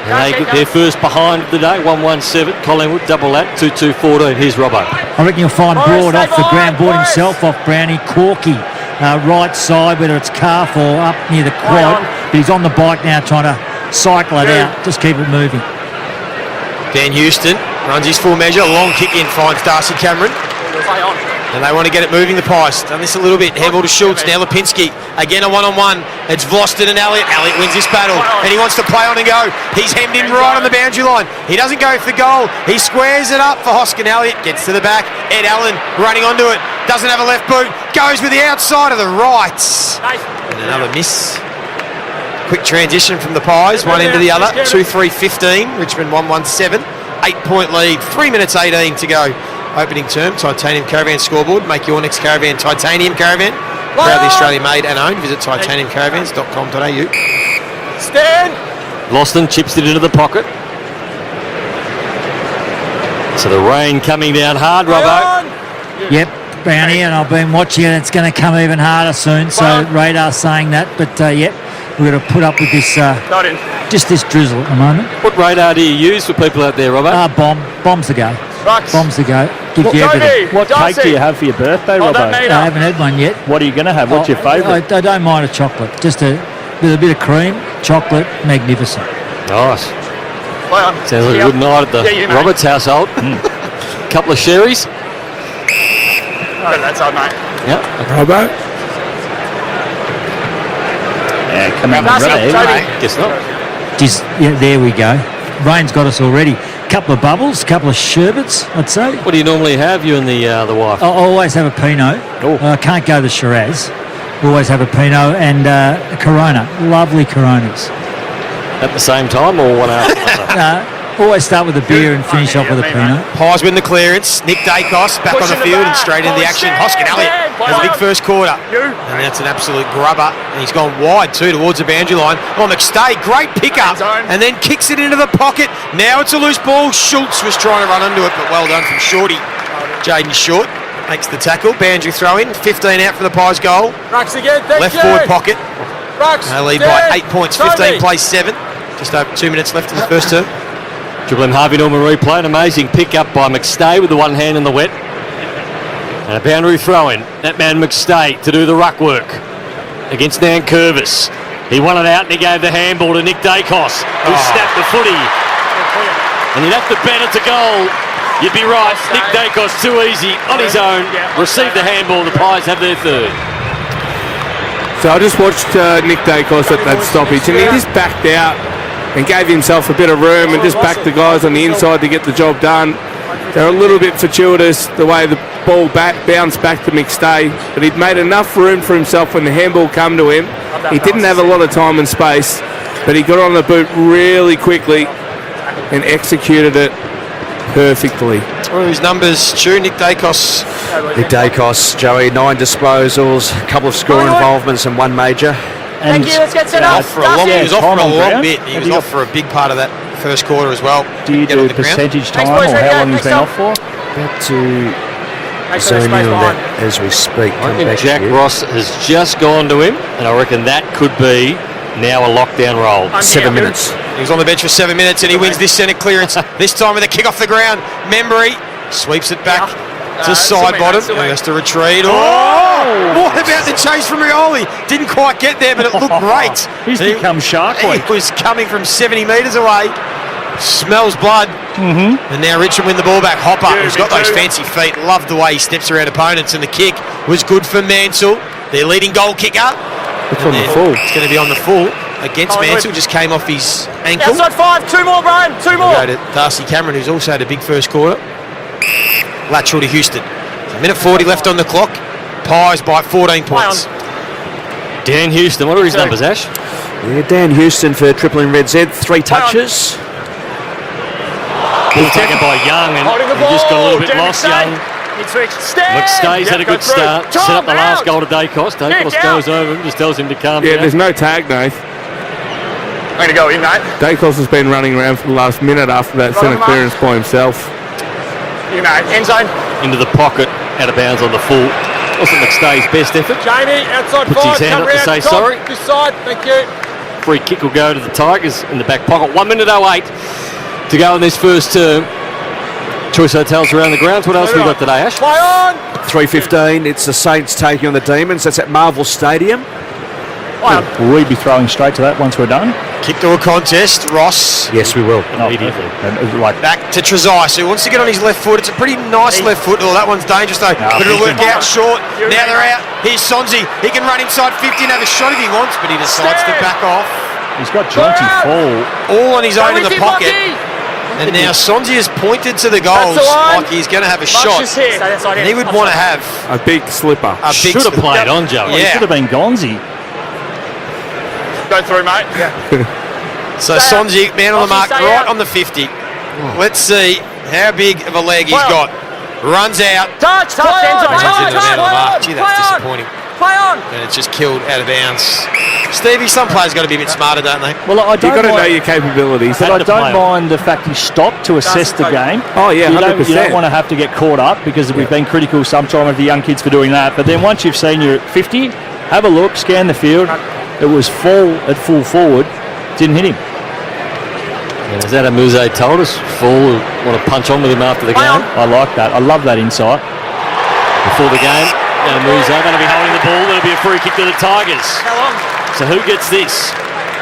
And they get their first behind of the day, 117. Collingwood, double that, 2-2-14. Here's Robbo. I reckon you'll find Broad off the ground, brought himself off Brownie. Corky, right side, whether it's calf or up near the quad. But he's on the bike now trying to cycle it out. Just keep it moving. Dan Houston runs his full measure. Long kick in, finds Darcy Cameron. And they want to get it moving, the Pies. Done this a little bit. Handball to Schultz. Now Lipinski. Again a one-on-one. It's Vlosten and Elliott. Elliott wins this battle. And he wants to play on and go. He's hemmed in right on the boundary line. He doesn't go for goal. He squares it up for Hoskin. Elliott gets to the back. Ed Allen running onto it. Doesn't have a left boot. Goes with the outside of the right. And another miss. Quick transition from the Pies. One end to the other. 2-3-15. Richmond 1-1-7. 8-point lead. 3 minutes 18 to go. Opening term, Titanium Caravan scoreboard. Make your next caravan Titanium Caravan. Proudly Australian made and owned. Visit titaniumcaravans.com.au. Stand! Loston chips it into the pocket. So the rain coming down hard, Robbo. Yep, Brownie, and I've been watching it. It's going to come even harder soon. So Radar's saying that, but yep, we're going to put up with this, just this drizzle at the moment. What radar do you use for people out there, Robbo? Bombs to go. Rocks. Bombs to go. Gives you everything. What cake do you have for your birthday, Robbo? I haven't had one yet. What are you going to have? What's your favourite? I don't mind a chocolate. Just with a bit of cream, chocolate, magnificent. Nice. Sounds like a good night at the Roberts household. Couple of sherries. That's all, mate. Yep. Robbo? Yeah, come on, Guess not. Just, yeah, there we go. Rain's got us already. Couple of bubbles, couple of sherbets, I'd say. What do you normally have, you and the wife? I always have a Pinot. I can't go the Shiraz. Always have a Pinot and a Corona. Lovely Coronas. At the same time or one after? Always start with a beer and finish off with a Pinot. Pies win the clearance. Nick Dacos back on the field and straight into the action. Hoskin Elliott has a big first quarter. And that's an absolute grubber. And he's gone wide too towards the boundary line. Oh, McStay, great pickup. And then kicks it into the pocket. Now it's a loose ball. Schultz was trying to run under it, but well done from Shorty. Jaden Short makes the tackle. Boundary throw in. 15 out for the Pies goal. Rocks again, Left forward pocket. Rocks. They lead by 8 points. 15 plays 7. Just over 2 minutes left in the first term. Dribble and Harvey Norman replay. An amazing pick up by McStay with the one hand in the wet. And a boundary throw in. That man McStay to do the ruck work against Nan Curvis. He won it out and he gave the handball to Nick Dacos, who snapped the footy. And you'd have to bet it's a goal. You'd be right. Nick Dacos too easy on his own. Received the handball. The Pies have their third. So I just watched Nick Dacos at that stoppage and he just backed out and gave himself a bit of room and just backed the guys on the inside to get the job done. They're a little bit fortuitous the way the ball bounced back to McStay, but he'd made enough room for himself when the handball come to him. He didn't have a lot of time and space, but he got on the boot really quickly and executed it perfectly. What are his numbers, Stu? Nick Dacos. Nick Dacos, Joey, 9 disposals, a couple of score involvements and 1 major. Thank you, let's get set up. He was off for a long bit. He was off for a big part of that first quarter as well. Do you do percentage time or how long he's been off for? About to zone in on that as we speak. I reckon Jack Ross has just gone to him, and I reckon that could be now a lockdown roll. 7 minutes. He was on the bench for 7 minutes and he wins this centre clearance. This time with a kick off the ground. Membry sweeps it back to side bottom. He has to retreat. What about the chase from Rioli? Didn't quite get there, but it looked great. He's become shark. He was coming from 70 metres away. Smells blood. And now Richmond win the ball back. Hopper, who's got those fancy feet. Loved the way he steps around opponents, and the kick was good for Mansell, their leading goal kicker. It's on the full. It's going to be on the full against Mansell. Just came off his ankle. Outside 5, 2 more, Brian, 2 more. We'll go to Darcy Cameron, who's also had a big first quarter. Lateral to Houston. So 1:40 left on the clock. Pies by 14 points. Dan Houston, what are his numbers, Ash? Yeah, Dan Houston for Triple M Red Z, 3 touches. Ball taken by Young, and he just got a little bit lost, Young. McStay's had a good start. Set up the last goal to Dacos. Dacos goes over him, just tells him to calm down. Yeah, there's no tag, Nath. I'm going to go in, mate. Dacos has been running around for the last minute after that centre clearance by himself. You mate, end zone. Into the pocket, out of bounds on the full. Wasn't McStay's best effort. Jamie, outside Puts 5. his hand up to say sorry. This side, thank you. Free kick will go to the Tigers in the back pocket. 1:08 to go in this first term. Choice Hotels around the grounds. What else we got today, Ash? Play on. 3:15, it's the Saints taking on the Demons. That's at Marvel Stadium. Will we be throwing straight to that once we're done? Kick to a contest. Ross. Yes, we will. Immediately. Back to Trezise, who wants to get on his left foot. It's a pretty nice left foot. Oh, that one's dangerous though. But it'll work out short. Now they're out. Here's Sonzi. He can run inside 50 and have a shot if he wants, but he decides to back off. He's got jaunty fall. All on his own in the pocket. And now Sonzi has pointed to the goals like he's going to have a shot. And he would want to have a big slipper. Should have played on, Joey. He should have been Gonzi. Go through, mate. So Sonzi, man on the mark, right on the 50. Let's see how big of a leg he's got. Runs out. Touch, runs into the man on the mark. Gee, that's disappointing. Play on. And it's just killed out of bounds. Stevie, some players got to be a bit smarter, don't they? Well, I don't. You've got to know your capabilities. But I don't mind the fact he stopped to assess the game. Oh yeah, 100%. You don't want to have to get caught up because we've been critical sometime of the young kids for doing that. But then once you've seen you're at 50, have a look, scan the field. It was full at full forward. Didn't hit him. As Adam Muse told us, Full want to punch on with him after the game. I like that. I love that insight. Before the game, Adam Muse going to be holding the ball. There'll be a free kick to the Tigers. So who gets this?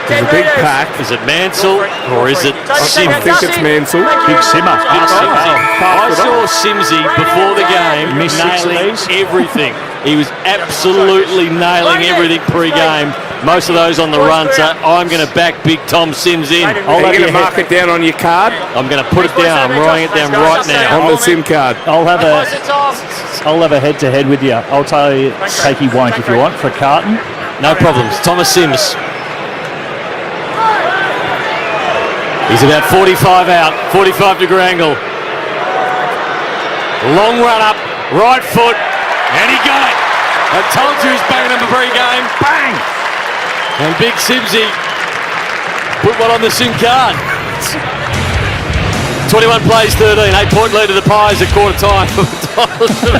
There's a big pack. Is it Mansell or is it Sims? I think it's Mansell. Big Simmer. I saw Simsy before the game nailing everything. He was absolutely nailing everything pre-game. Most of those on the run, so I'm going to back Big Tom Sims in. Are you going to mark it down on your card? I'm going to put it down. I'm writing it down right now. On the SIM card. I'll have a head-to-head with you. I'll tell you, take he won't if you want, for a carton. No problems. Thomas Sims. He's about 45 out, 45-degree angle. Long run up, right foot, and he got it. I told you he's banging him the pre-game. Bang! And Big Simsy put one on the SIM card. 21 plays 13, 8-point lead to the Pies at quarter time.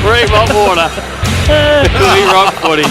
Very hot water. Really rock footy.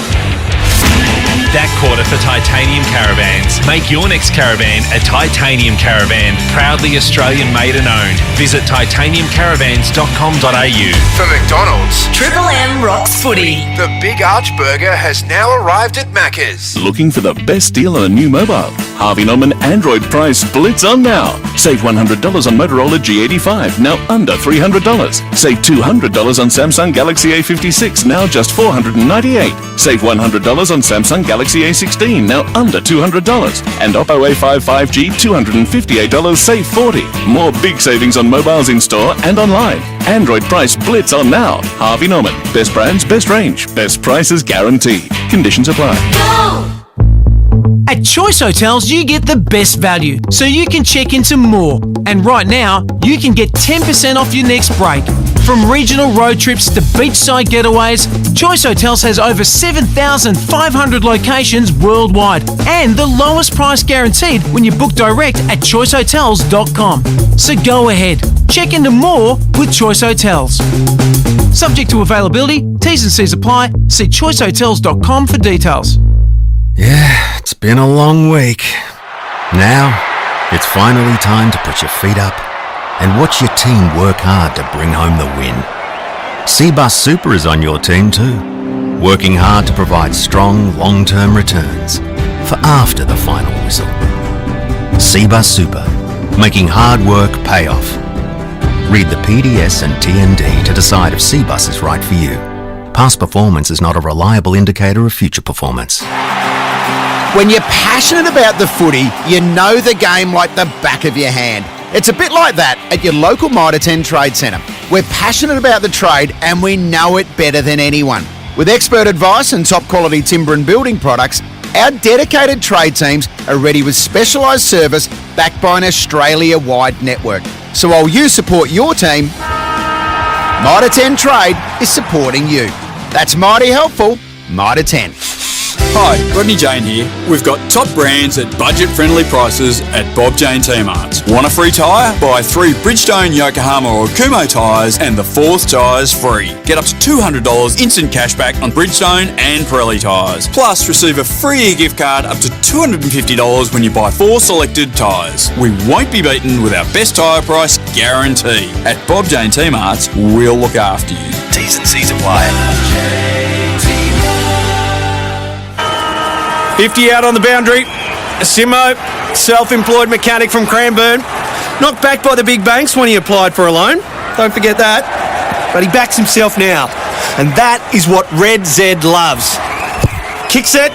That quarter for Titanium Caravans. Make your next caravan a Titanium Caravan, proudly Australian made and owned. Visit titaniumcaravans.com.au. For McDonald's, Triple M rocks footy. the Big Arch Burger has now arrived at Macca's. Looking for the best deal on a new mobile? Harvey Norman Android price splits on now. Save $100 on Motorola G85, now under $300. Save $200 on Samsung Galaxy A56, now just $498. Save $100 on Samsung Galaxy A16, now under $200. And Oppo A5 5G, $258, save $40. More big savings on mobiles in store and online. Android price blitz on now. Harvey Norman. Best brands, best range, best prices guaranteed. Conditions apply. At Choice Hotels, you get the best value, so you can check into more. And right now, you can get 10% off your next break. From regional road trips to beachside getaways, Choice Hotels has over 7,500 locations worldwide and the lowest price guaranteed when you book direct at choicehotels.com. So go ahead, check into more with Choice Hotels. Subject to availability, T's and C's apply. See choicehotels.com for details. Yeah, it's been a long week. Now, it's finally time to put your feet up and watch your team work hard to bring home the win. Seabus Super is on your team too, working hard to provide strong long-term returns for after the final whistle. Seabus Super, making hard work pay off. Read the PDS and TND to decide if Seabus is right for you. Past performance is not a reliable indicator of future performance. When you're passionate about the footy, you know the game like the back of your hand. It's a bit like that at your local Mitre 10 Trade Centre. We're passionate about the trade and we know it better than anyone. With expert advice and top quality timber and building products, our dedicated trade teams are ready with specialised service backed by an Australia-wide network. So while you support your team, Mitre 10 Trade is supporting you. That's mighty helpful. Mitre 10. Hi, Rodney Jane here. We've got top brands at budget-friendly prices at Bob Jane T-Marts. Want a free tyre? Buy 3 Bridgestone, Yokohama or Kumo tyres and the 4th tyre's free. Get up to $200 instant cashback on Bridgestone and Pirelli tyres. Plus, receive a free gift card up to $250 when you buy 4 selected tyres. We won't be beaten with our best tyre price guarantee. At Bob Jane T-Marts, we'll look after you. T's and C's apply. 50 out on the boundary. Simo, self-employed mechanic from Cranbourne. Knocked back by the big banks when he applied for a loan. Don't forget that. But he backs himself now. And that is what Red Z loves. Kick set.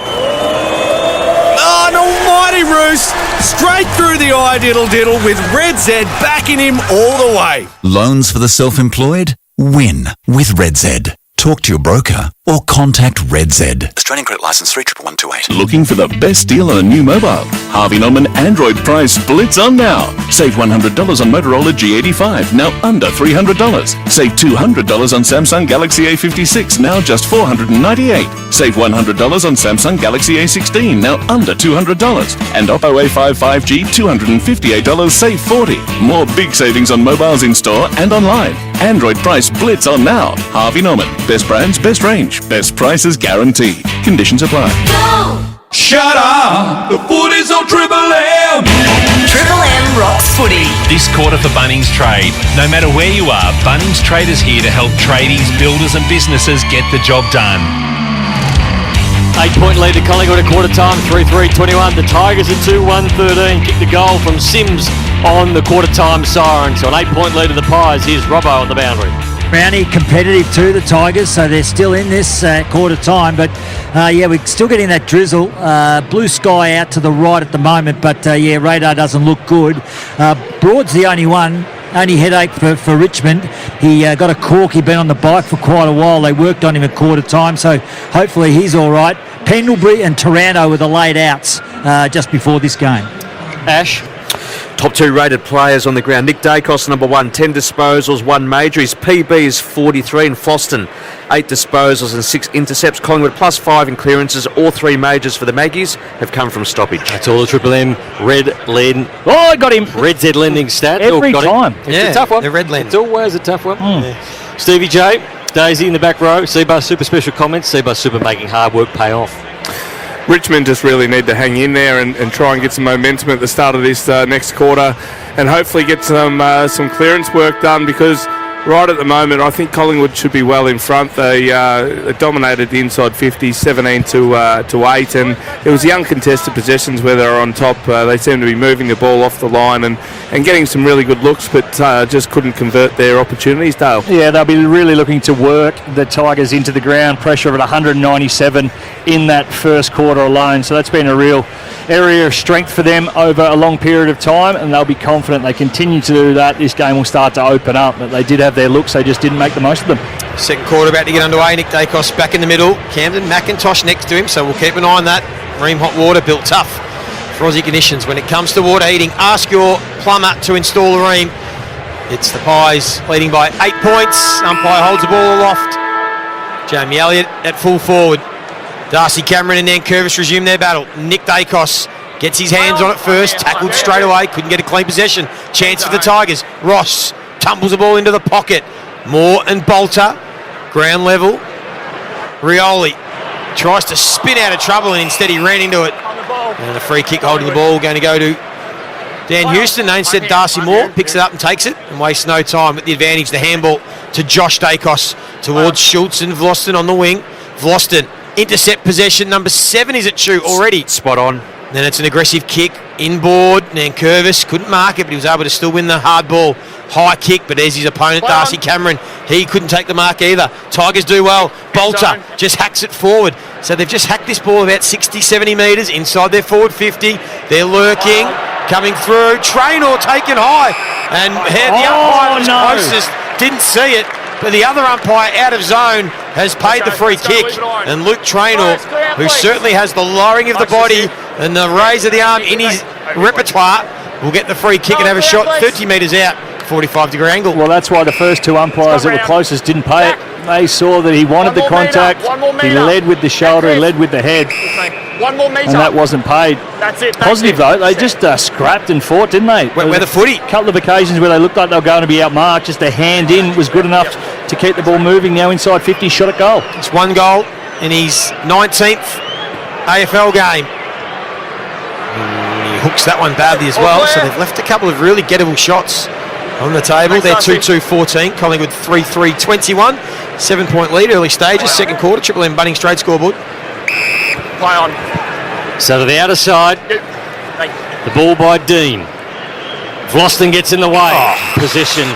Oh, an almighty roost. Straight through the eye diddle with Red Z backing him all the way. Loans for the self-employed? Win with Red Z. Talk to your broker or contact Red Z. Australian Credit Licence 311128. Looking for the best deal on a new mobile? Harvey Norman Android price splits on now. Save $100 on Motorola G85, now under $300. Save $200 on Samsung Galaxy A56, now just $498. Save $100 on Samsung Galaxy A16, now under $200. And Oppo A5 5G, $258, save $40. More big savings on mobiles in store and online. Android price blitz on now. Harvey Norman. Best brands, best range, best prices guaranteed. Conditions apply. Shut up! The footy's on Triple M! Triple M rocks footy. This quarter for Bunnings Trade. No matter where you are, Bunnings Trade is here to help tradies, builders and businesses get the job done. 8-point lead to Collingwood at quarter time, 3-3-21. The Tigers at 2-1-13. Kick the goal from Sims on the quarter time siren. So an 8-point lead to the Pies. Here's Robbo on the boundary. Brownie competitive too, the Tigers, so they're still in this quarter time. But we're still getting that drizzle. Blue sky out to the right at the moment, but radar doesn't look good. Broad's the only one. Only headache for Richmond. He got a cork. He'd been on the bike for quite a while. They worked on him at quarter time, so hopefully he's all right. Pendlebury and Taranto were the laid outs just before this game. Ash? Top 2 rated players on the ground. Nick Dacos, number 1, 10 disposals, 1 major. His PB is 43 in Floston. 8 disposals and 6 intercepts. Collingwood plus 5 in clearances. All 3 majors for the Maggies have come from stoppage. That's all the Triple M red lend. Oh, I got him. Red Z lending stat. Every time. It's a tough one. The red lend. It's always a tough one. Yeah. Stevie J, Daisy in the back row. Seabus Super special comments. Seabus Super making hard work pay off. Richmond just really need to hang in there and try and get some momentum at the start of this next quarter and hopefully get some clearance work done, because right at the moment I think Collingwood should be well in front. They dominated the inside 50, 17 to 8, and it was the uncontested possessions where they were on top. They seemed to be moving the ball off the line and getting some really good looks, but just couldn't convert their opportunities, Dale. Yeah, they'll be really looking to work the Tigers into the ground. Pressure at 197 in that first quarter alone, so that's been a real area of strength for them over a long period of time, and they'll be confident they continue to do that. This game will start to open up, but they did have their looks, they just didn't make the most of them. Second quarter about to get underway. Nick Dacos back in the middle. Camden McIntosh next to him, so we'll keep an eye on that. Ream hot water built tough for Aussie conditions. When it comes to water heating, ask your plumber to install a Ream. It's the Pies leading by 8 points. Umpire holds the ball aloft. Jamie Elliott at full forward. Darcy Cameron and Nankervis resume their battle. Nick Dacos gets his hands on it first, tackled straight away, couldn't get a clean possession. Chance for the Tigers. Ross tumbles the ball into the pocket. Moore and Bolter, ground level. Rioli tries to spin out of trouble and instead he ran into it. And a free kick holding the ball going to go to Dan Houston. No, instead Darcy Moore picks it up and takes it and wastes no time at the advantage. The handball to Josh Dacos towards Schultz and Vlosten on the wing. Vlosten intercept possession. Number 7 is at shoot already. Spot on. Then it's an aggressive kick inboard. Nankervis couldn't mark it, but he was able to still win the hard ball. High kick, but there's his opponent, Darcy Cameron. He couldn't take the mark either. Tigers do well. Bolter just hacks it forward. So they've just hacked this ball about 60, 70 metres inside their forward 50. They're lurking, coming through. Traynor taken high. And the umpire was closest didn't see it. But the other umpire out of zone has paid the free kick. And Luke Traynor, who certainly has the lowering of the body and the raise of the arm in his repertoire, will get the free kick and have a shot 30 metres out, 45-degree angle. Well, that's why the first two umpires that were closest didn't pay it. They saw that he wanted the contact. He led with the shoulder, he led with the head. 1 more metre. And that wasn't paid. That's it. Positive though, they just scrapped and fought, didn't they? Where the footy? A couple of occasions where they looked like they were going to be outmarked. Just a hand in was good enough to keep the ball moving. Now inside 50, shot at goal. It's 1 goal in his 19th AFL game. He hooks that one badly as well. So they've left a couple of really gettable shots on the table. They're 2-2-14. Collingwood 3-3-21. 7-point lead, early stages, second quarter. Triple M Bunnings straight scoreboard. Play on. So to the outer side, the ball by Dean. Vlosten gets in the way. Possession.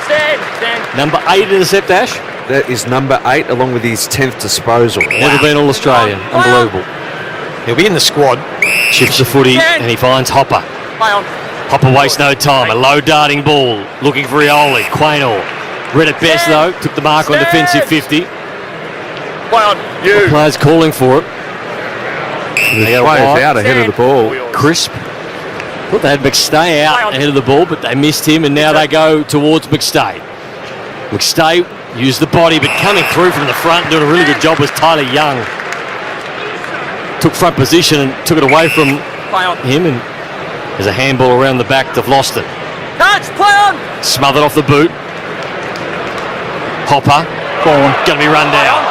Stand. Number 8 intercept, Ash. That is number 8, along with his 10th disposal. Never been All-Australian. Unbelievable. He'll be in the squad. Shifts the footy and he finds Hopper. Play on. Hopper wastes no time. A low darting ball. Looking for Rioli. Quaynor. Read it best though. Took the mark on defensive 50. Play on. The players calling for it. They got players out ahead of the ball. Crisp. Thought they had McStay out ahead of the ball, but they missed him, and now they go towards McStay. McStay used the body, but coming through from the front, doing a really good job was Tyler Young. Took front position and took it away from him, and there's a handball around the back to Vlosten. Touch, play on. Smothered off the boot. Hopper. Going to be run down.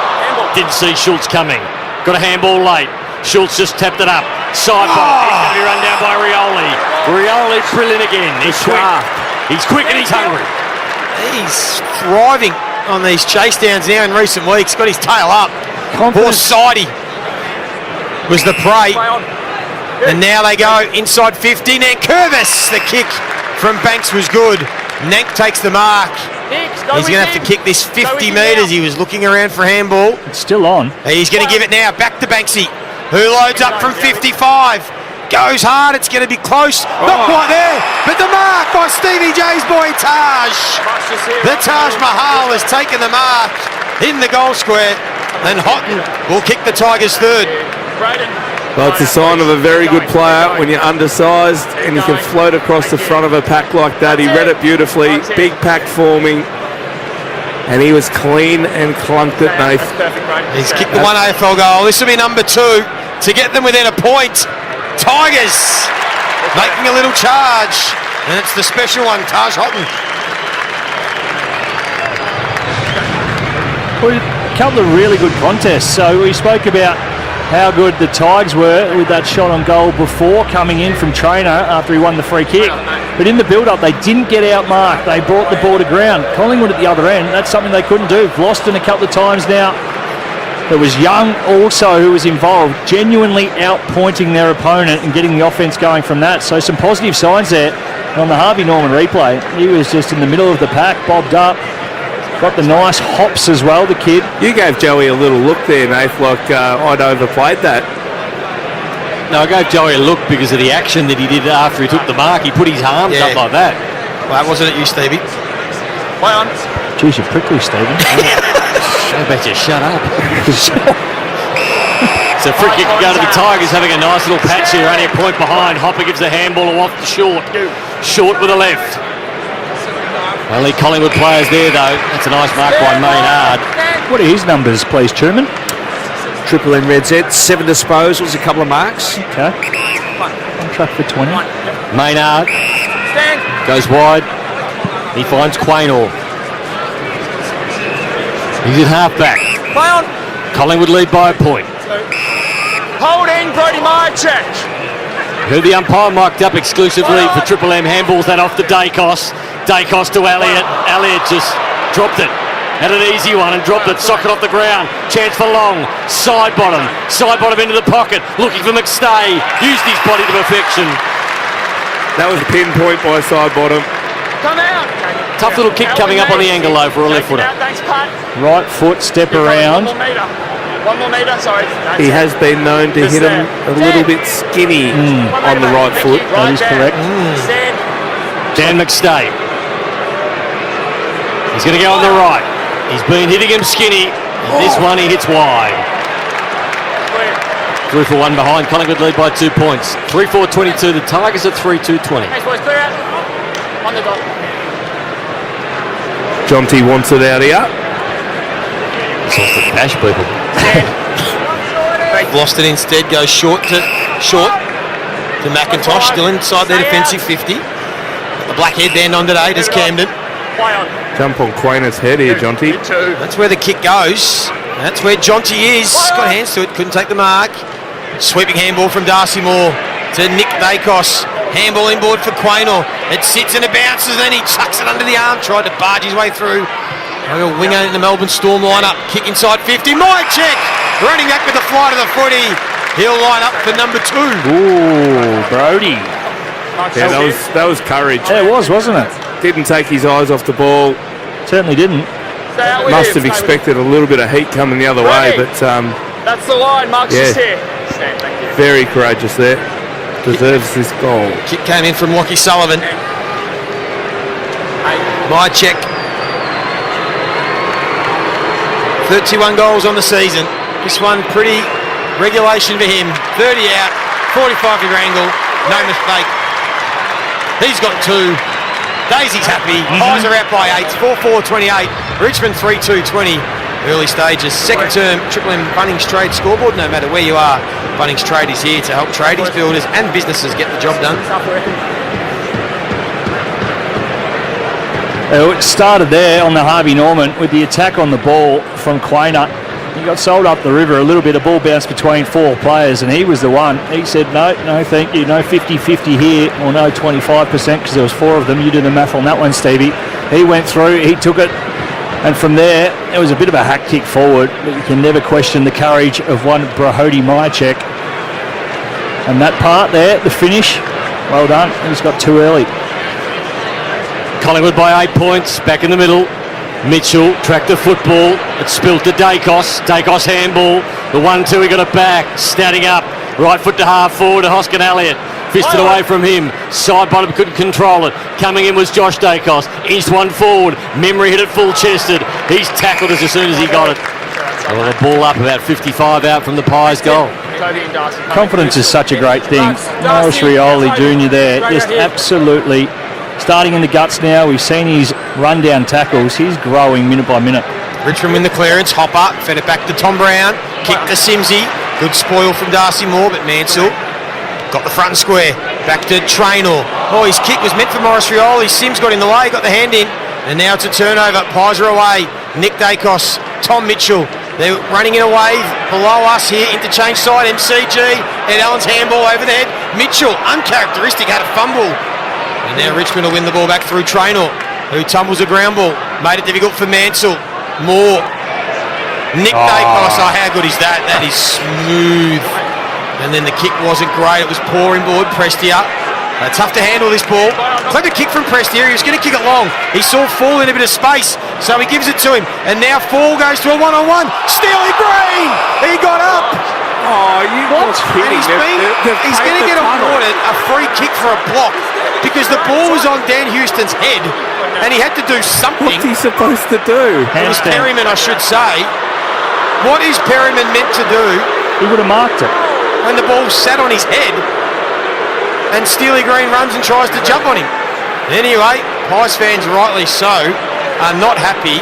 Didn't see Schultz coming. Got a handball late. Schultz just tapped it up. Side ball. He's going to be run down by Rioli. Rioli brilliant again. He's quick. He's quick and he's hungry. He's thriving on these chase downs now in recent weeks. Got his tail up. Poor Sidey was the prey. And now they go inside 50. Nankervis, the kick from Banks was good. Nank takes the mark. He's going to have to kick this 50 metres. He was looking around for handball. It's still on. He's going to give it now back to Banksy, who loads up from 55. Goes hard. It's going to be close. Not quite there. But the mark by Stevie J's boy Taj. The Taj Mahal has taken the mark in the goal square. And Houghton will kick the Tigers third. Well, it's a sign of a very good player when you're undersized and you can float across the front of a pack like that. He read it beautifully. Big pack forming. And he was clean and clunked it, Nath. He's kicked the 1 AFL goal. This will be number 2 to get them within a point. Tigers making a little charge. And it's the special one, Taj Houghton. Well, a couple of really good contests. So we spoke about how good the Tigers were with that shot on goal before coming in from Traynor after he won the free kick. But in the build-up, they didn't get outmarked. They brought the ball to ground. Collingwood at the other end, that's something they couldn't do. Vlosten a couple of times now. There was Young also who was involved, genuinely outpointing their opponent and getting the offence going from that. So some positive signs there. On the Harvey Norman replay, he was just in the middle of the pack, bobbed up. Got the nice hops as well, the kid. You gave Joey a little look there, Nath, like I'd overplayed that. No, I gave Joey a look because of the action that he did after he took the mark. He put his arms up like that. Well, that wasn't at you, Stevie. Play on. Jeez, you're prickly, Stephen. I bet you shut up. So free kick can go to the Tigers, having a nice little patch here, only a point behind. Hopper gives the handball off to Short. Short with the left. Only Collingwood players there, though. That's a nice mark by Maynard. What are his numbers, please, Truman? Triple M Red Z, 7 disposals, a couple of marks. Okay. On track for 20. Maynard goes wide. He finds Quaynor. He's at half-back. Play on. Collingwood lead by a point. Holding, Brody Myercheck. Who the umpire mic'd up exclusively for Triple M, handballs that off to Dacos. Dacos to Elliott. Elliott just dropped it. Had an easy one and dropped it. Socket off the ground. Chance for Long. Side bottom. Side bottom into the pocket. Looking for McStay. Used his body to perfection. That was a pinpoint by side bottom. Come out. Tough little kick coming up on the angle though for a left footer. Thanks, Pat. Right foot, step around. 1 more metre, sorry. That's He it. has been known to hit him a little bit skinny on the right foot. That is correct. Dan McStay. He's going to go on the right. He's been hitting him skinny. And this one he hits wide. 3 for 1 behind. Collingwood lead by 2 points. 3-4-22. The Tigers at 3-2-20. Thanks, boys. Clear out. On the dot. Jonty wants it out here. He wants to bash people. Lost it instead, goes short to McIntosh, still inside their defensive 50. The black headband on today, does Camden. Jump on Quainer's head here, Jonty. That's where the kick goes. That's where Jonty is. Got hands to it, couldn't take the mark. Sweeping handball from Darcy Moore to Nick Dacos. Handball inboard for Quaynor. It sits and it bounces, then he chucks it under the arm, tried to barge his way through. A winger in the Melbourne Storm lineup. Kick inside 50. Mychek running back with the fly to the footy. He'll line up for number 2. Ooh, Brody. Yeah, that was courage. Yeah, it was, wasn't it? Didn't take his eyes off the ball. Certainly didn't. Must have expected a little bit of heat coming the other way, but That's the line, Mark's yeah. just here. Stand, thank you. Very courageous there. Deserves this goal. Kick came in from Lockie Sullivan. Mychek. 31 goals on the season. This one pretty regulation for him. 30 out, 45 for Wrangle. No mistake. He's got 2. Daisy's happy. Pies are out by 8. 4-4-28. Richmond 3-2-20. Early stages. Second term Triple M Bunnings Trade scoreboard. No matter where you are, Bunnings Trade is here to help tradies, builders and businesses get the job done. It started there on the Harvey Norman with the attack on the ball from Quainer. He got sold up the river a little bit. A ball bounced between 4 players and he was the one. He said, no thank you, no 50-50 here, or no 25% because there was 4 of them. You do the math on that one, Stevie. He went through, he took it, and from there, it was a bit of a hack kick forward, but you can never question the courage of one Brahody Mychek. And that part there, the finish, well done. He's got too early. Collingwood by 8 points, back in the middle. Mitchell tracked the football. It spilled to Dacos. Dacos handball. The 1-2, he got it back. Standing up. Right foot to half forward to Hoskin Elliott. Fisted away from him. Side bottom couldn't control it. Coming in was Josh Dacos. Inched one forward. Memory hit it full chested. He's tackled as soon as he got it. Well, the ball up about 55 out from the Pies goal. Confidence is such a great thing. Morris Rioli Jr. there, just absolutely starting in the guts now. We've seen his run-down tackles. He's growing minute by minute. Richmond win the clearance. Hopper fed it back to Tom Brown. Kick to Simsy. Good spoil from Darcy Moore, but Mansell got the front and square. Back to Traynor. Oh, his kick was meant for Morris Rioli. Sims got in the way, got the hand in. And now it's a turnover. Pies are away. Nick Dacos, Tom Mitchell. They're running in a wave below us here. Interchange side, MCG. Ed Allen's handball over the head. Mitchell, uncharacteristic, had a fumble. And now Richmond will win the ball back through Traynor, who tumbles a ground ball. Made it difficult for Mansell. Moore. Nick Dacos, how good is that? That is smooth. And then the kick wasn't great. It was poor inboard. Prestia. Tough to handle this ball. Clever kick from Prestia. He was going to kick it long. He saw Fall in a bit of space, so he gives it to him. And now Fall goes to a one-on-one. Steely Green! He got up! Oh, you what? And he's going to get awarded a free kick for a block because the ball was on Dan Houston's head and he had to do something. What's he supposed to do? It was Perryman, I should say. What is Perryman meant to do? He would have marked it. When the ball sat on his head and Steely Green runs and tries to jump on him. Anyway, Pies fans, rightly so, are not happy.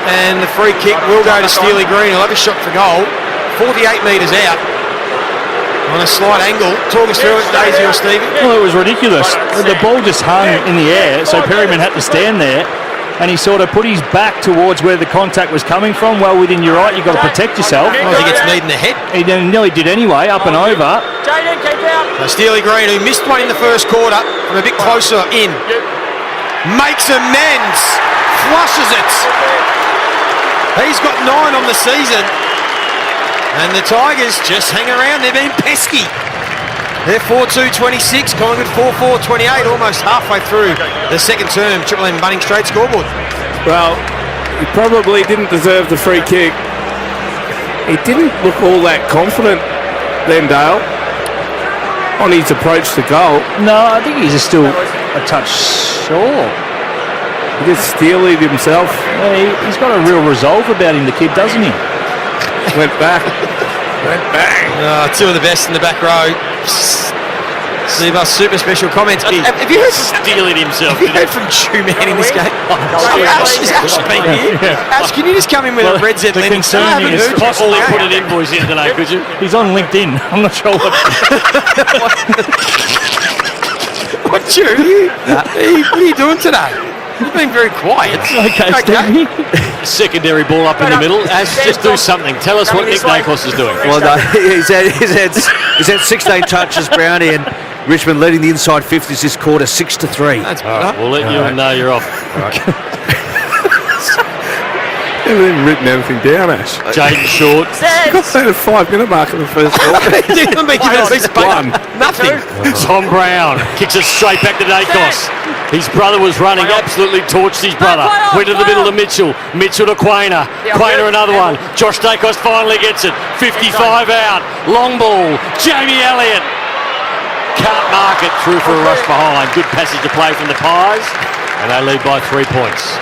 And the free kick will go to Steely Green. He'll have a shot for goal. 48 metres out. On a slight angle. Talk us through it, Daisy or Stevie. Well, it was ridiculous. The ball just hung in the air, so Perryman had to stand there, and he sort of put his back towards where the contact was coming from. Well, within your right, you've got to protect yourself. As long as he gets kneed in the head. He nearly did anyway, up and over. Jaden, keep out. So Steely Green, who missed one in the first quarter, from a bit closer in, makes amends, flushes it. He's got 9 on the season. And the Tigers just hang around. They're being pesky. They're 4-2-26. Collingwood 4-4-28. Almost halfway through the second term. Triple M Bunnings Trade scoreboard. Well, He probably didn't deserve the free kick. He didn't look all that confident then, Dale, on his approach to goal. No, I think he's still a touch sore. He just steeled himself. Yeah, he's got a real resolve about him, the kid, doesn't he? Went back. Went back. Two of the best in the back row. Steve, super special comments. Have you heard stealing himself? Have you heard from Jew Man in this game? Ash has been here. Ash, can you just come in with a Red Z The lending? concern is Possibly put an invoice in today, could you? He's on LinkedIn. I'm not sure what. What, Jew? What are you doing today? You've been very quiet. Okay, Stevie. Secondary ball up in the middle. Ash, just do something. Tell us what Nick Dacos is doing. Well, no, he's had 16 touches, Brownie, and Richmond leading the inside 50s this quarter, 6-3. That's right. We'll let you know you're off. He hasn't even written anything down, Ash. Jaden Short. He got that at 5-minute mark in the first quarter. He didn't make it nothing. Tom Brown kicks it straight back to Dacos. His brother was running, absolutely torched his brother. Went to the middle to Mitchell. Mitchell to Quainer. Quainer another one. Josh Dacos finally gets it. 55 out. Long ball. Jamie Elliott. Can't mark it. Through for a rush behind. Good passage to play from the Pies. And they lead by 3 points.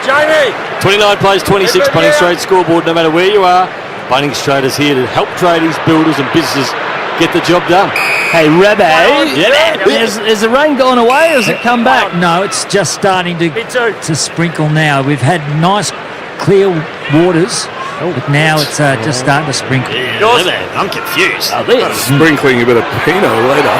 Jamie! 29 plays 26. Bunnings Trade scoreboard no matter where you are. Bunnings Trade is here to help tradies, builders and businesses get the job done. Hey, Rabbi, Yeah. has the rain gone away or has it come back? No, it's just starting to sprinkle now. We've had nice clear waters, but now it's just starting to sprinkle. I'm confused. Sprinkling a bit of Pinot later.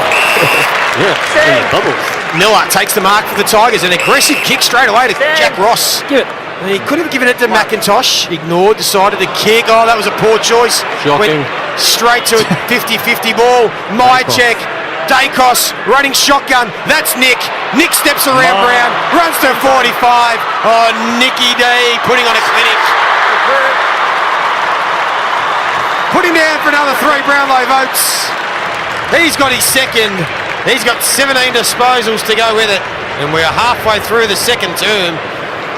Bubbles. Miller takes the mark for the Tigers. An aggressive kick straight away to Jack Ross. Give it. And he could have given it to McIntosh. Ignored, decided to kick. Oh, that was a poor choice. Shocking. Went straight to a 50-50 ball. Mychek. Dacos running shotgun. That's Nick. Nick steps around Brown. Runs to 45. Oh, Nicky D putting on a clinic. Put him down for another 3 Brownlow votes. He's got his second. He's got 17 disposals to go with it. And we're halfway through the second term.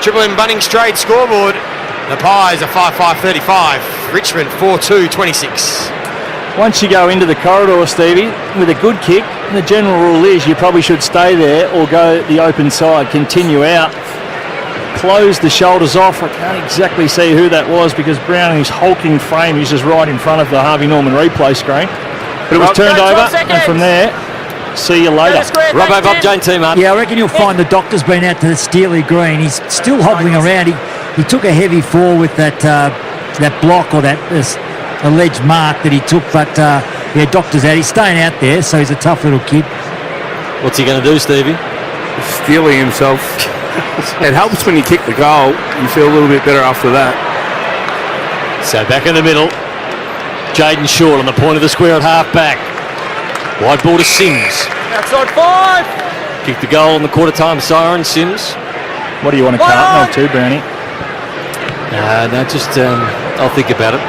Triple M Bunnings Trade scoreboard. The Pies are 5-5-35. Richmond 4-2-26. Once you go into the corridor, Stevie, with a good kick, the general rule is you probably should stay there or go the open side, continue out. Close the shoulders off. I can't exactly see who that was because Browning's hulking frame is just right in front of the Harvey Norman replay screen. But it was turned over, and from there, see you later. Robbo Bob Jane team up. Yeah, I reckon you'll find the doctor's been out to the Steely Green. He's still hobbling around. He took a heavy fall with that block or that alleged mark that he took, but doctor's out. He's staying out there, so he's a tough little kid. What's he going to do, Stevie? Stealing himself. It helps when you kick the goal. You feel a little bit better after that. So back in the middle. Jaden Short on the point of the square at half back. Wide ball to Sims. Outside 5. Kick the goal on the quarter time siren, Sims. What do you want to carton of too, Brownie? No, just I'll think about it.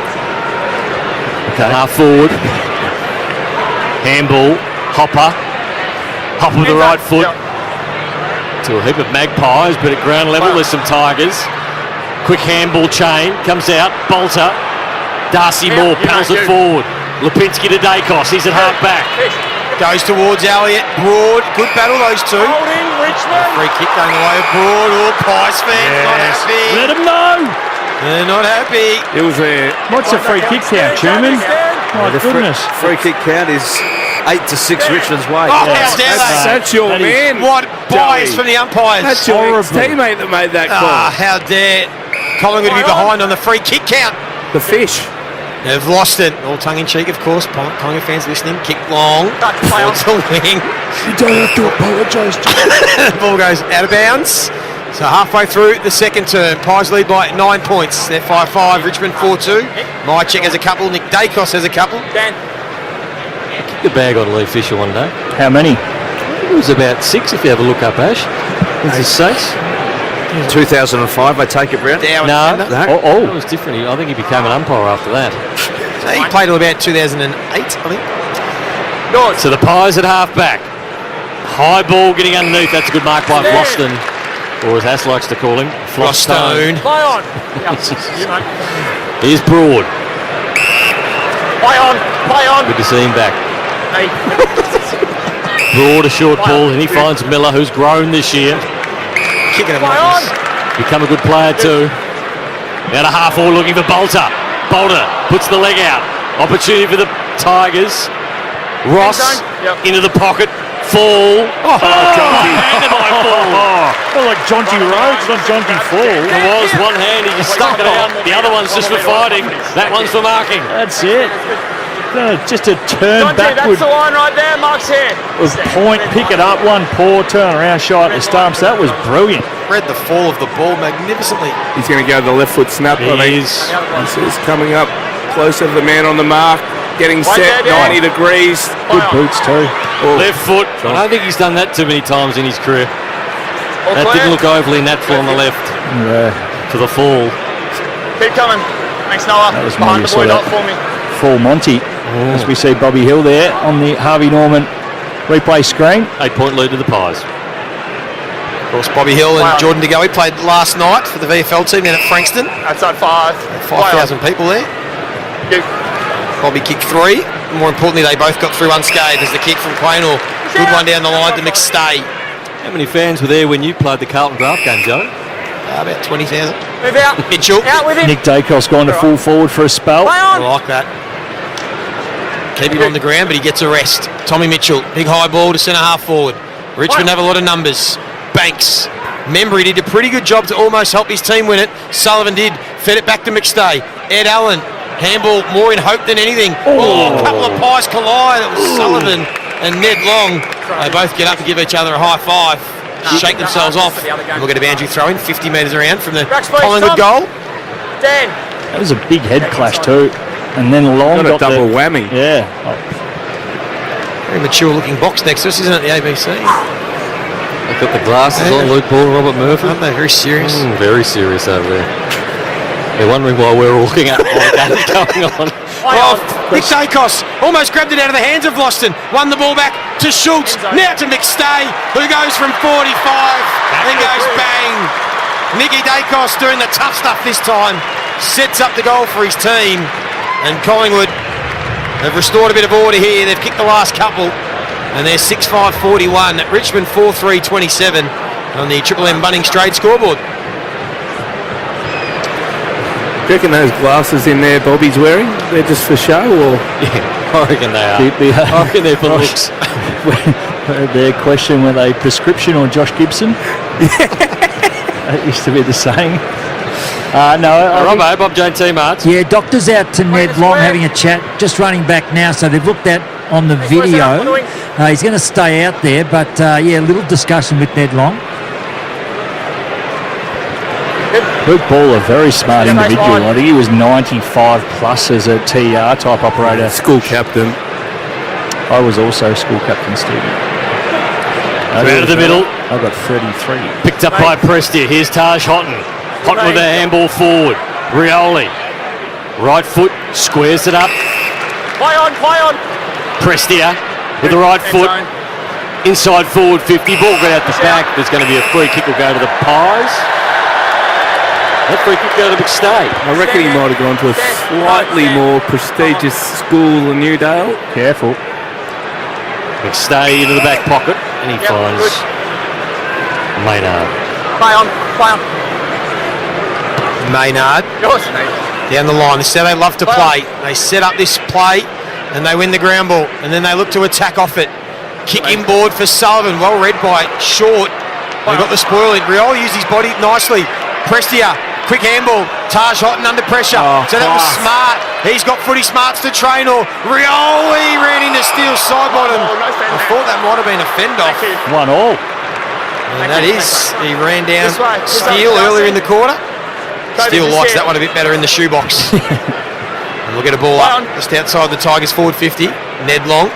Okay. Half forward. Handball. Hopper with the right foot. To a heap of Magpies, but at ground level there's some Tigers. Quick handball chain. Comes out. Bolter. Darcy Moore paddles it forward. Lipinski to Dacos. He's at half back. Goes towards Elliott. Broad. Good battle, those two. Holding Richmond. Free kick going away. Broad. Oh, Pies fans not happy. Let him know. They're not happy. It was a... What's the free kick count, Truman? My goodness. Free kick count is 8-6 Richmond's way. Oh, how dare they? That's your man. What bias from the umpires. That's your teammate that made that call. How dare Collingwood be behind on the free kick count. The fish. They've lost it. All tongue-in-cheek, of course. Collingwood fans listening. Kick long. Towards the wing. You don't have to apologise, The ball goes out of bounds. So halfway through the second term. Pies lead by 9 points. They're 5-5. Richmond 4-2. Mychek has a couple. Nick Dacos has a couple. Dan. The bag on Lee Fisher one day. How many? It was about 6 if you have a look up, Ash. Is it 6? 2005, I take it, Brown? No. That was different. I think he became an umpire after that. So he played till about 2008, I think. So the Pies at half back. High ball getting underneath. That's a good mark by Floston. or as Haas likes to call him, Flostone. Play on. Here's Broad. Play on. Play on. Good to see him back. Hey. Broad, a short ball, and he finds Miller, who's grown this year. Kicking him Play on. Become a good player too. Out of half forward looking for Bolter. Bolter puts the leg out. Opportunity for the Tigers. Ross into the pocket. Fall. Handed by Fall. Well, like Jonty Rhodes, not Jonty Fall. It was one-handed. He stuck it out. The other one's just for fighting. That one's for marking. That's it. No, just a turn Jonty, backward. that's the line right there. Mark's here. Was point, pick it up, one poor turn around shot at the stumps. That was brilliant. Read the fall of the ball magnificently. He's going to go to the left foot snap. I think. He's coming up closer to the man on the mark. Getting set, 90 degrees. Good boots too. Left foot. I don't think he's done that too many times in his career. That didn't look overly natural on the left. Yeah. To the fall. Keep coming. Thanks, Noah. That was behind the boy, not for me. Full Monty. As we see Bobby Hill there on the Harvey Norman replay screen. 8-point lead to the Pies. Of course, Bobby Hill and Jordan De Goey played last night for the VFL team down at Frankston. Outside 5. 5,000 people there. Bobby kicked 3. More importantly, they both got through unscathed as the kick from Quaynor. Good one down the line to McStay. How many fans were there when you played the Carlton draft game, Joe? About 20,000. Move out. Mitchell. Out with him. Nick Dacos going to full forward for a spell. I like that. Keep him on the ground, but he gets a rest. Tommy Mitchell, big high ball to centre half forward. Richmond have a lot of numbers. Banks. Membry did a pretty good job to almost help his team win it. Sullivan did. Fed it back to McStay. Ed Allen. Handball more in hope than anything. A couple of Pies collide. It was Sullivan and Ned Long. They both get up and give each other a high five. Shake themselves off. And we'll get a Andrew throw in 50 metres around from the Collingwood goal. Dan. That was a big head clash too. And then Long got a double whammy. Yeah. Very mature looking box next to us, isn't it, the ABC? They've got the glasses on, Luke Ball and Robert Murphy. Aren't they very serious? Very serious over there. They're wondering why we're all looking at what game's going on. Oh, Nick Dacos almost grabbed it out of the hands of Loston. Won the ball back to Schultz. Now to McStay, who goes from 45 and goes bang. Nicky Dacos doing the tough stuff this time. Sets up the goal for his team. And Collingwood have restored a bit of order here. They've kicked the last couple. And they're 6-5-41. Richmond 4-3-27 on the Triple M Bunnings trade scoreboard. Do you reckon those glasses in there Bobby's wearing, they're just for show, or? Yeah, I reckon they are. I reckon they're for looks. Their question, were they prescription or Josh Gibson? That used to be the saying. Bob Jane T-Marts. Yeah, doctor's out to Ned Long having a chat, just running back now, so they've looked at on the video. He's going to stay out there, but a little discussion with Ned Long. Luke Ball, a very smart individual. I think he was 95 plus as a TR type operator. School captain. I was also a school captain student. Out of the middle. I got 33. Picked up by Prestia. Here's Taj Houghton. Houghton with a handball forward. Rioli. Right foot. Squares it up. Play on. Prestia with the right foot. Inside forward 50. Ball got out the back. There's going to be a free kick. Will go to the Pies. That free kick go to McStay. I reckon he might have gone to a slightly more prestigious school than Newdale. Careful. McStay into the back pocket, and he finds Maynard. Play on. Maynard down the line. This is how they love to play. They set up this play and they win the ground ball, and then they look to attack off it. Kick inboard for Sullivan. Well read by Short. They got the spoil in. Rioli used his body nicely. Prestia. Quick handball. Taj Houghton under pressure. So that was smart. He's got footy smarts to train. Or Rioli ran into Steele side bottom. I thought that might have been a fend off. 1-1. And that is. He ran down Steele earlier in the quarter. Steele likes that one a bit better in the shoebox. And we'll get a ball up just outside the Tigers forward 50. Ned Long.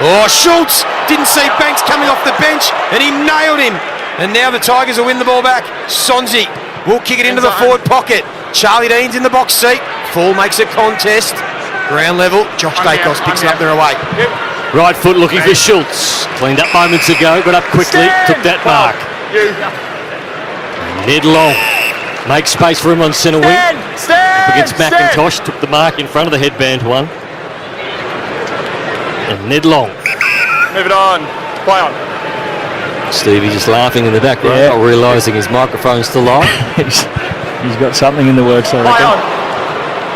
Oh, Schultz didn't see Banks coming off the bench and he nailed him. And now the Tigers will win the ball back. Sonzi will kick it into the forward pocket. Charlie Dean's in the box seat. Full makes a contest. Ground level. Josh Dacos picks it up there away. Right foot looking for Schultz. Cleaned up moments ago. Got up quickly. Took that mark. Ned Long makes space for him on centre wing. Up against McIntosh, took the mark in front of the headband one. And Ned Long. Move it on. Play on. Stevie just laughing in the background, not realising his microphone's still on. He's got something in the works, I reckon.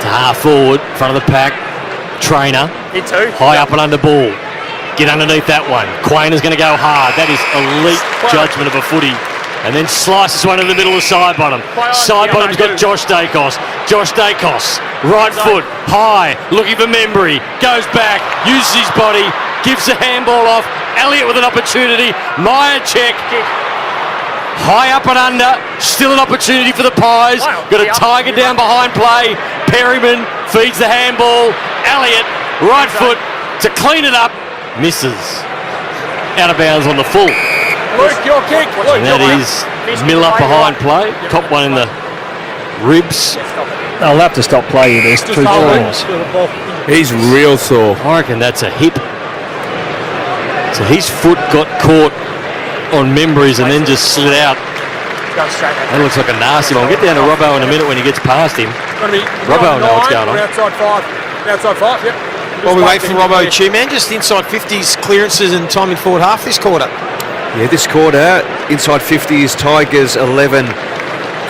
To half forward, front of the pack. Trainer. High up and under ball. Get underneath that one. Quainer's going to go hard. That is elite judgment of a footy. And then slices one in the middle of side bottom. Side bottom's got Josh Dacos. Josh Dacos, right foot, high, looking for Membry. Goes back, uses his body, gives the handball off. Elliott with an opportunity. Meyer check. High up and under. Still an opportunity for the Pies. Got a Tiger down behind play. Perryman feeds the handball. Elliott, right foot to clean it up. Misses. Out of bounds on the full. Luke, your kick. And that is Miller behind play. Top one in the ribs. They'll have to stop play here. There's 2 balls. He's real sore. I reckon that's a hip. So his foot got caught on Membry's and then just slid out. That looks like a nasty one. We'll get down to Robbo in a minute when he gets past him. Robbo will know what's going on. Outside 5. Outside 5, yep. While we wait for Robbo, Two-Man, just inside 50s clearances and time in forward half this quarter. Yeah, this quarter, inside 50s, Tigers 11,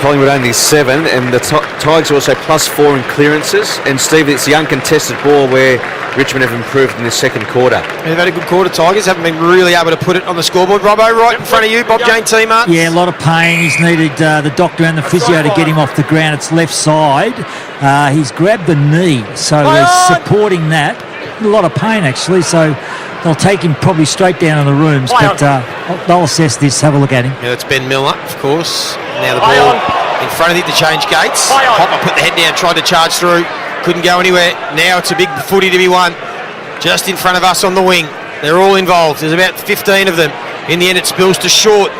Collingwood only 7, and the Tigers also +4 in clearances. And Steve, it's the uncontested ball where Richmond have improved in the second quarter. They've had a good quarter, Tigers. Haven't been really able to put it on the scoreboard. Robbo, right in front of you, Bob Jane T-Mart. Yeah, a lot of pain. He's needed the doctor and the physio to get him off the ground. It's left side. He's grabbed the knee, so they're supporting that. A lot of pain, actually, so they'll take him probably straight down in the rooms, but they'll assess this. Have a look at him. Yeah, it's Ben Milner, of course. Now the ball in front of him to change gates. Hopper put the head down, tried to charge through. Couldn't go anywhere. Now it's a big footy to be won. Just in front of us on the wing. They're all involved. There's about 15 of them. In the end, it spills to Short,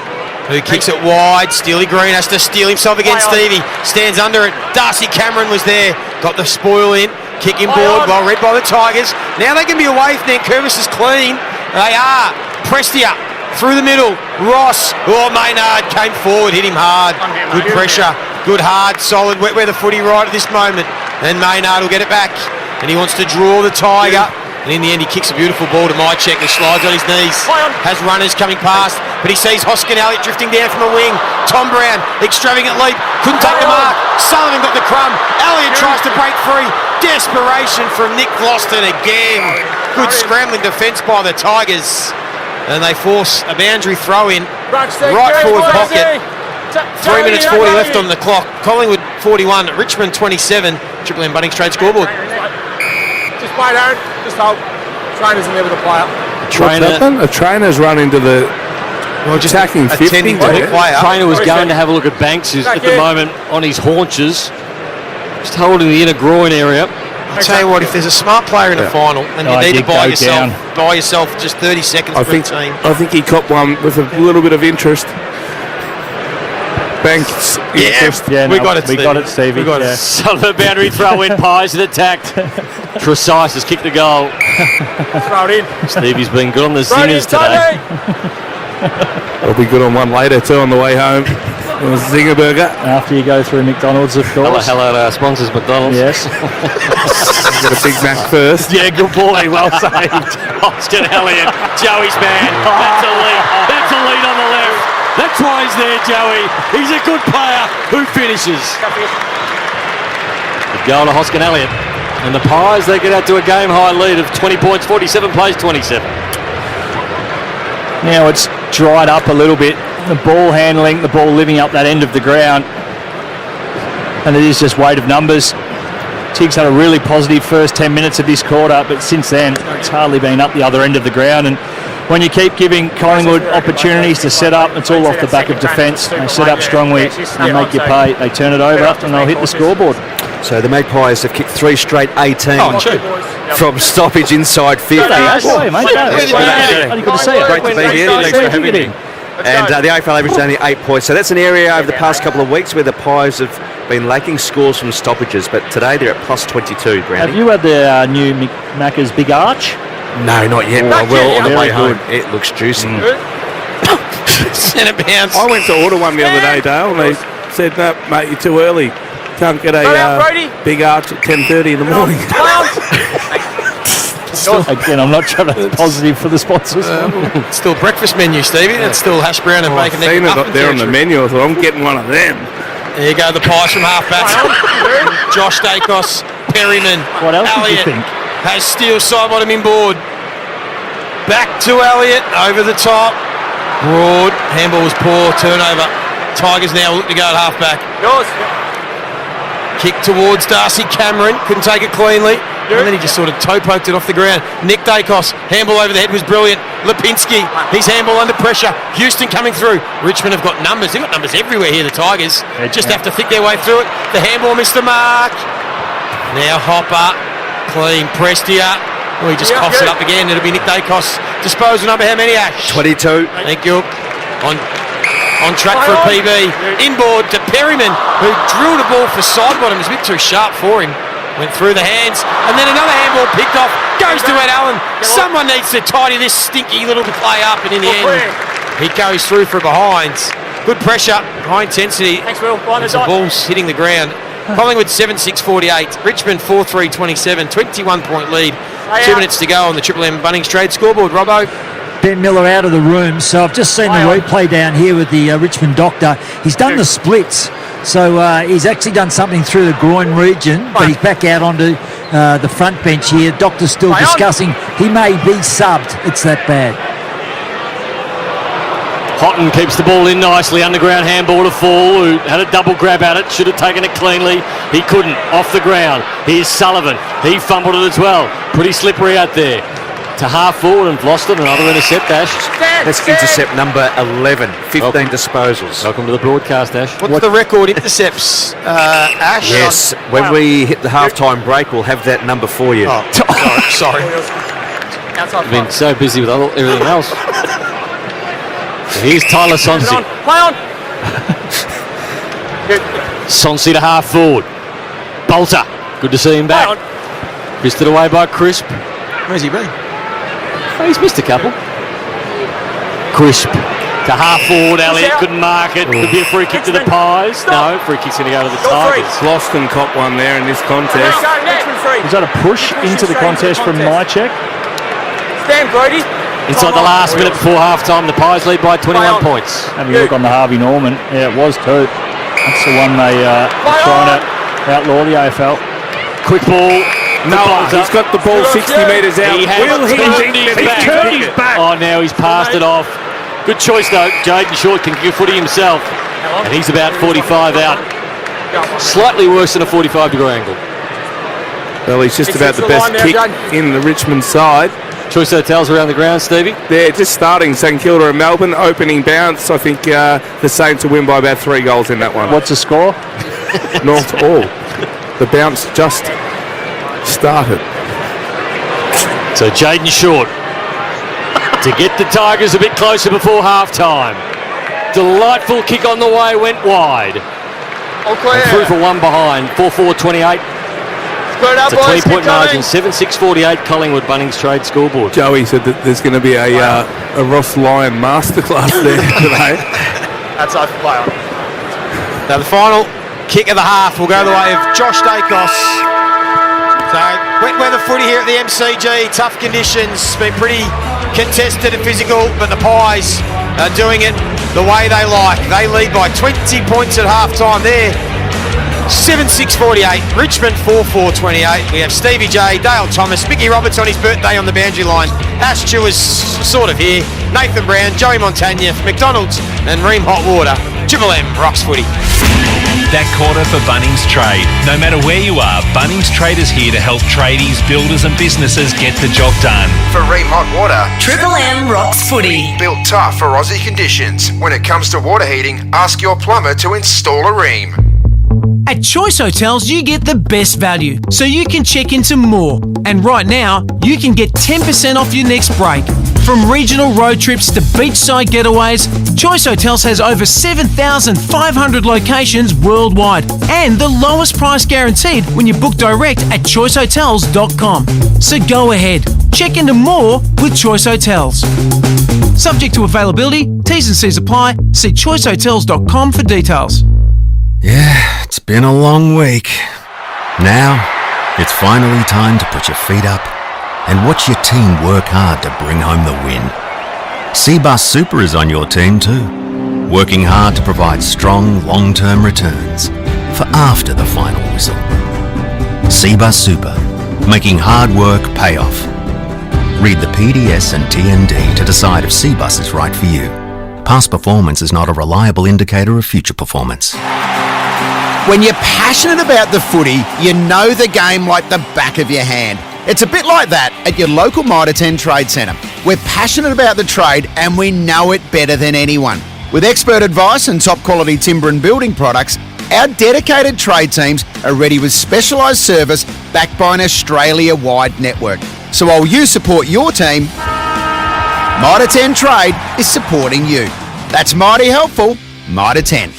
who kicks it wide. Steely Green has to steel himself against Stevie. Stands under it. Darcy Cameron was there. Got the spoil in. Kicking board, well read by the Tigers. Now they can be away if Nankervis is clean. They are. Prestia through the middle. Ross. Oh, Maynard came forward, hit him hard. Good pressure. Good, hard, solid, wet weather footy right at this moment. And Maynard will get it back. And he wants to draw the Tiger. And in the end, he kicks a beautiful ball to Mychek, who slides on his knees. Has runners coming past, but he sees Hoskin Elliott drifting down from the wing. Tom Brown, extravagant leap, couldn't take the mark. Sullivan got the crumb. Elliott tries to break free. Desperation from Nick Vlauston again. Good scrambling defence by the Tigers. And they force a boundary throw in. Right forward pocket. 3 minutes 40 left on the clock. Collingwood 41, Richmond 27. Triple M Bunnings Trade scoreboard. Just play, Darren. Just hold. Trainer's in there with a player. A trainer's run into the attacking 50 player. Trainer was going to have a look at Banks, who's at the moment on his haunches, just holding the inner groin area. I'll tell you what, if there's a smart player in the final and you need to buy yourself just 30 seconds for a team. I think he caught one with a little bit of interest. Banks. Yeah, we got it, Stevie. We got it. Son of a boundary throw in, Pies had attacked. Precise has kicked the goal. Throw it in. Stevie's been good on the zingers today. It'll be good on one later too on the way home. A zinger burger. After you go through McDonald's, of course. Hello to our sponsors, McDonald's. Yes. Get a Big Mac first. Yeah, good boy. Well saved. Hoskin Elliott, Joey's man. That's a lead. That's a lead on the left. That's why he's there, Joey. He's a good player who finishes. The goal to Hoskin Elliott. And the Pies, they get out to a game-high lead of 20 points, 47 plays 27. Now it's dried up a little bit. The ball handling, the ball living up that end of the ground. And it is just weight of numbers. Tiggs had a really positive first 10 minutes of this quarter, but since then, it's hardly been up the other end of the ground. And when you keep giving Collingwood opportunities to set up, it's all off the back of defence. They set up strongly, they make you pay, they turn it over, and they'll hit the scoreboard. So the Magpies have kicked 3 straight 18 from stoppage inside 50. Good to see you. Great to be here. Thanks for having me. And the AFL averaged only 8 points. So that's an area over the past couple of weeks where the Pies have been lacking scores from stoppages. But today they're at +22, Brownie. Have you had the new Macca's Big Arch? No, not yet. But I will on the way home. It looks juicy. Centre bounce. I went to order one the other day, Dale, and they said, no, mate, you're too early. Can't get a big arch at 10:30 in the morning. Again, I'm not trying to be positive for the sponsors. Still breakfast menu, Stevie. That's still hash brown and bacon. I've seen it up there on the menu. I thought, I'm getting one of them. There you go, the pies from half-back. Josh Dacos, Perryman. What else Elliott did you think? has Steele side bottom inboard. Back to Elliott, over the top. Broad, handball was poor, turnover. Tigers now look to go at half-back. Yours. Kick towards Darcy Cameron, couldn't take it cleanly. And then he just sort of toe-poked it off the ground. Nick Dacos, handball over the head was brilliant. Lipinski, his handball under pressure. Houston coming through. Richmond have got numbers. They've got numbers everywhere here, the Tigers. Just have to think their way through it. The handball missed the mark. Now Hopper, clean, Prestia. Oh, he just coughs it up again. It'll be Nick Dacos. Disposal number, how many, Ash? 22. Thank you. On track for a PB. Inboard to Perryman, who drilled a ball for side bottom. It was a bit too sharp for him. Went through the hands, and then another handball picked off. Goes to Ed Allen. Someone needs to tidy this stinky little play up, and in the end, he goes through for behinds. Good pressure, high intensity. Thanks, Will. The ball's hitting the ground. Collingwood 7-6-48. Richmond 4-3-27. 21-point lead. 2 minutes to go on the Triple M Bunnings Trade scoreboard. Robbo. Ben Miller out of the room, so I've just seen the replay down here with the Richmond doctor. He's done the splits, so he's actually done something through the groin region, but he's back out onto the front bench here. Doctor's still discussing. He may be subbed. It's that bad. Houghton keeps the ball in nicely. Underground handball to Fall, who had a double grab at it. Should have taken it cleanly. He couldn't. Off the ground. Here's Sullivan. He fumbled it as well. Pretty slippery out there. To half forward and lost it. Another intercept, Ash. That's intercept number 11. 15 disposals. Welcome to the broadcast, Ash. What's the record intercepts, Ash? Yes, when we hit the halftime break, we'll have that number for you. Oh, sorry. I've been so busy with everything else. So here's Tyler Sonsi. Play on. Sonsi to half forward. Bolter. Good to see him back. Missed it away by Crisp. Where's he been? Oh, he's missed a couple. Crisp to half forward. Elliott couldn't mark it. Could be a free kick to the Pies. No, free kick's going to go to the Tigers. Lost and cop one there in this contest. Was that a push into the contest from my check? Stand, Brody. Inside the last minute before half-time, the Pies lead by 21 points. Having a look on the Harvey Norman. Yeah, it was too. That's the one they are trying to outlaw the AFL. Quick ball. No, he's got the ball 60 metres out. He has turned his back. Oh, now he's passed it off. Good choice, though. Jaden Short can kick a footy himself. And he's about 45 out. Slightly worse than a 45-degree angle. Well, he's just about the best kick in the Richmond side. Choice hotels around the ground, Stevie? They're just starting. St Kilda and Melbourne. Opening bounce. I think the Saints will win by about 3 goals in that one. What's the score? Not all. The bounce just started. So Jaden Short to get the Tigers a bit closer before half-time. Delightful kick on the way, went wide. And through for one behind, 4-4-28. It's a 20-point margin, 7-6-48 Collingwood Bunnings Trade scoreboard. Joey said that there's going to be a Ross Lyon masterclass there today. That's off play on. Now the final kick of the half will go the way of Josh Dacos. So, wet weather footy here at the MCG, tough conditions, been pretty contested and physical, but the Pies are doing it the way they like. They lead by 20 points at half-time there. 7-6-48, Richmond 4-4-28. We have Stevie J, Dale Thomas, Mickey Roberts on his birthday on the boundary line. Ash Chewer's sort of here. Nathan Brown, Joey Montagna, McDonald's and Ream Hotwater. Triple M rocks footy. That quarter for Bunnings Trade. No matter where you are, Bunnings Trade is here to help tradies, builders and businesses get the job done. For Ream Hot Water, Triple M rocks footy. built tough for Aussie conditions. When it comes to water heating, ask your plumber to install a Ream. At Choice Hotels, you get the best value, so you can check into more. And right now, you can get 10% off your next break. From regional road trips to beachside getaways, Choice Hotels has over 7,500 locations worldwide and the lowest price guaranteed when you book direct at choicehotels.com. So go ahead, check into more with Choice Hotels. Subject to availability, T's and C's apply. See choicehotels.com for details. Yeah, it's been a long week. Now, it's finally time to put your feet up and watch your team work hard to bring home the win. Seabus Super is on your team too, working hard to provide strong long-term returns for after the final whistle. Seabus Super, making hard work pay off. Read the PDS and TND to decide if Seabus is right for you. Past performance is not a reliable indicator of future performance. When you're passionate about the footy, you know the game like the back of your hand. It's a bit like that at your local Mitre 10 Trade Centre. We're passionate about the trade and we know it better than anyone. With expert advice and top quality timber and building products, our dedicated trade teams are ready with specialised service backed by an Australia-wide network. So while you support your team, Mitre 10 Trade is supporting you. That's mighty helpful. Mitre 10.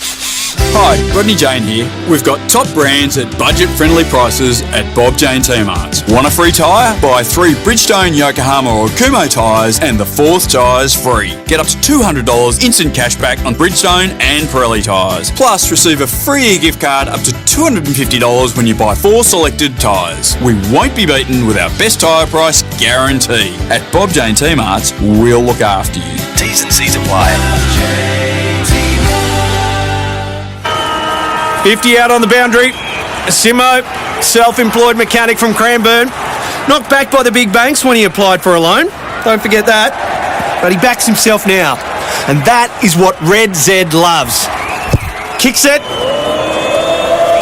Hi, Rodney Jane here. We've got top brands at budget-friendly prices at Bob Jane T-Marts. Want a free tyre? Buy 3 Bridgestone, Yokohama or Kumho tyres and the 4th tyre's free. Get up to $200 instant cash back on Bridgestone and Pirelli tyres. Plus, receive a free gift card up to $250 when you buy 4 selected tyres. We won't be beaten with our best tyre price guarantee. At Bob Jane T-Marts, we'll look after you. T's and C's apply. 50 out on the boundary. Simo, self-employed mechanic from Cranbourne. Knocked back by the big banks when he applied for a loan. Don't forget that. But he backs himself now. And that is what Red Z loves. Kicks it.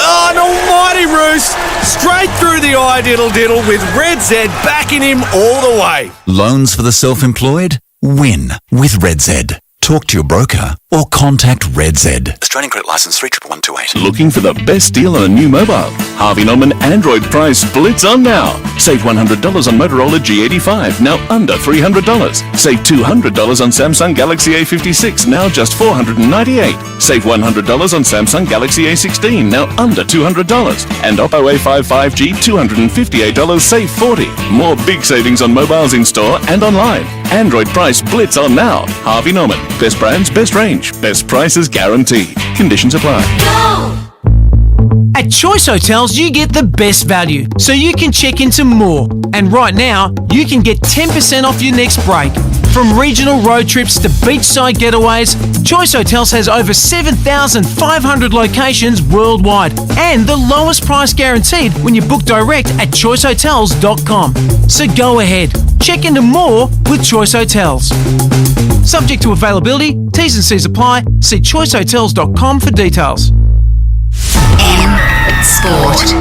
Oh, an almighty roost. Straight through the eye diddle with Red Z backing him all the way. Loans for the self-employed? Win with Red Z. Talk to your broker or contact Red Z. Australian Credit Licence 31128. Looking for the best deal on a new mobile? Harvey Norman Android price splits on now. Save $100 on Motorola G85, now under $300. Save $200 on Samsung Galaxy A56, now just $498. Save $100 on Samsung Galaxy A16, now under $200. And Oppo A5 5G, $258, save $40. More big savings on mobiles in store and online. Android price splits on now. Harvey Norman. Best brands, best range, best prices guaranteed. Conditions apply. At Choice Hotels, you get the best value, so you can check into more. And right now, you can get 10% off your next break. From regional road trips to beachside getaways, Choice Hotels has over 7,500 locations worldwide and the lowest price guaranteed when you book direct at choicehotels.com. So go ahead, check into more with Choice Hotels. Subject to availability, T's and C's apply. See choicehotels.com for details. Sport.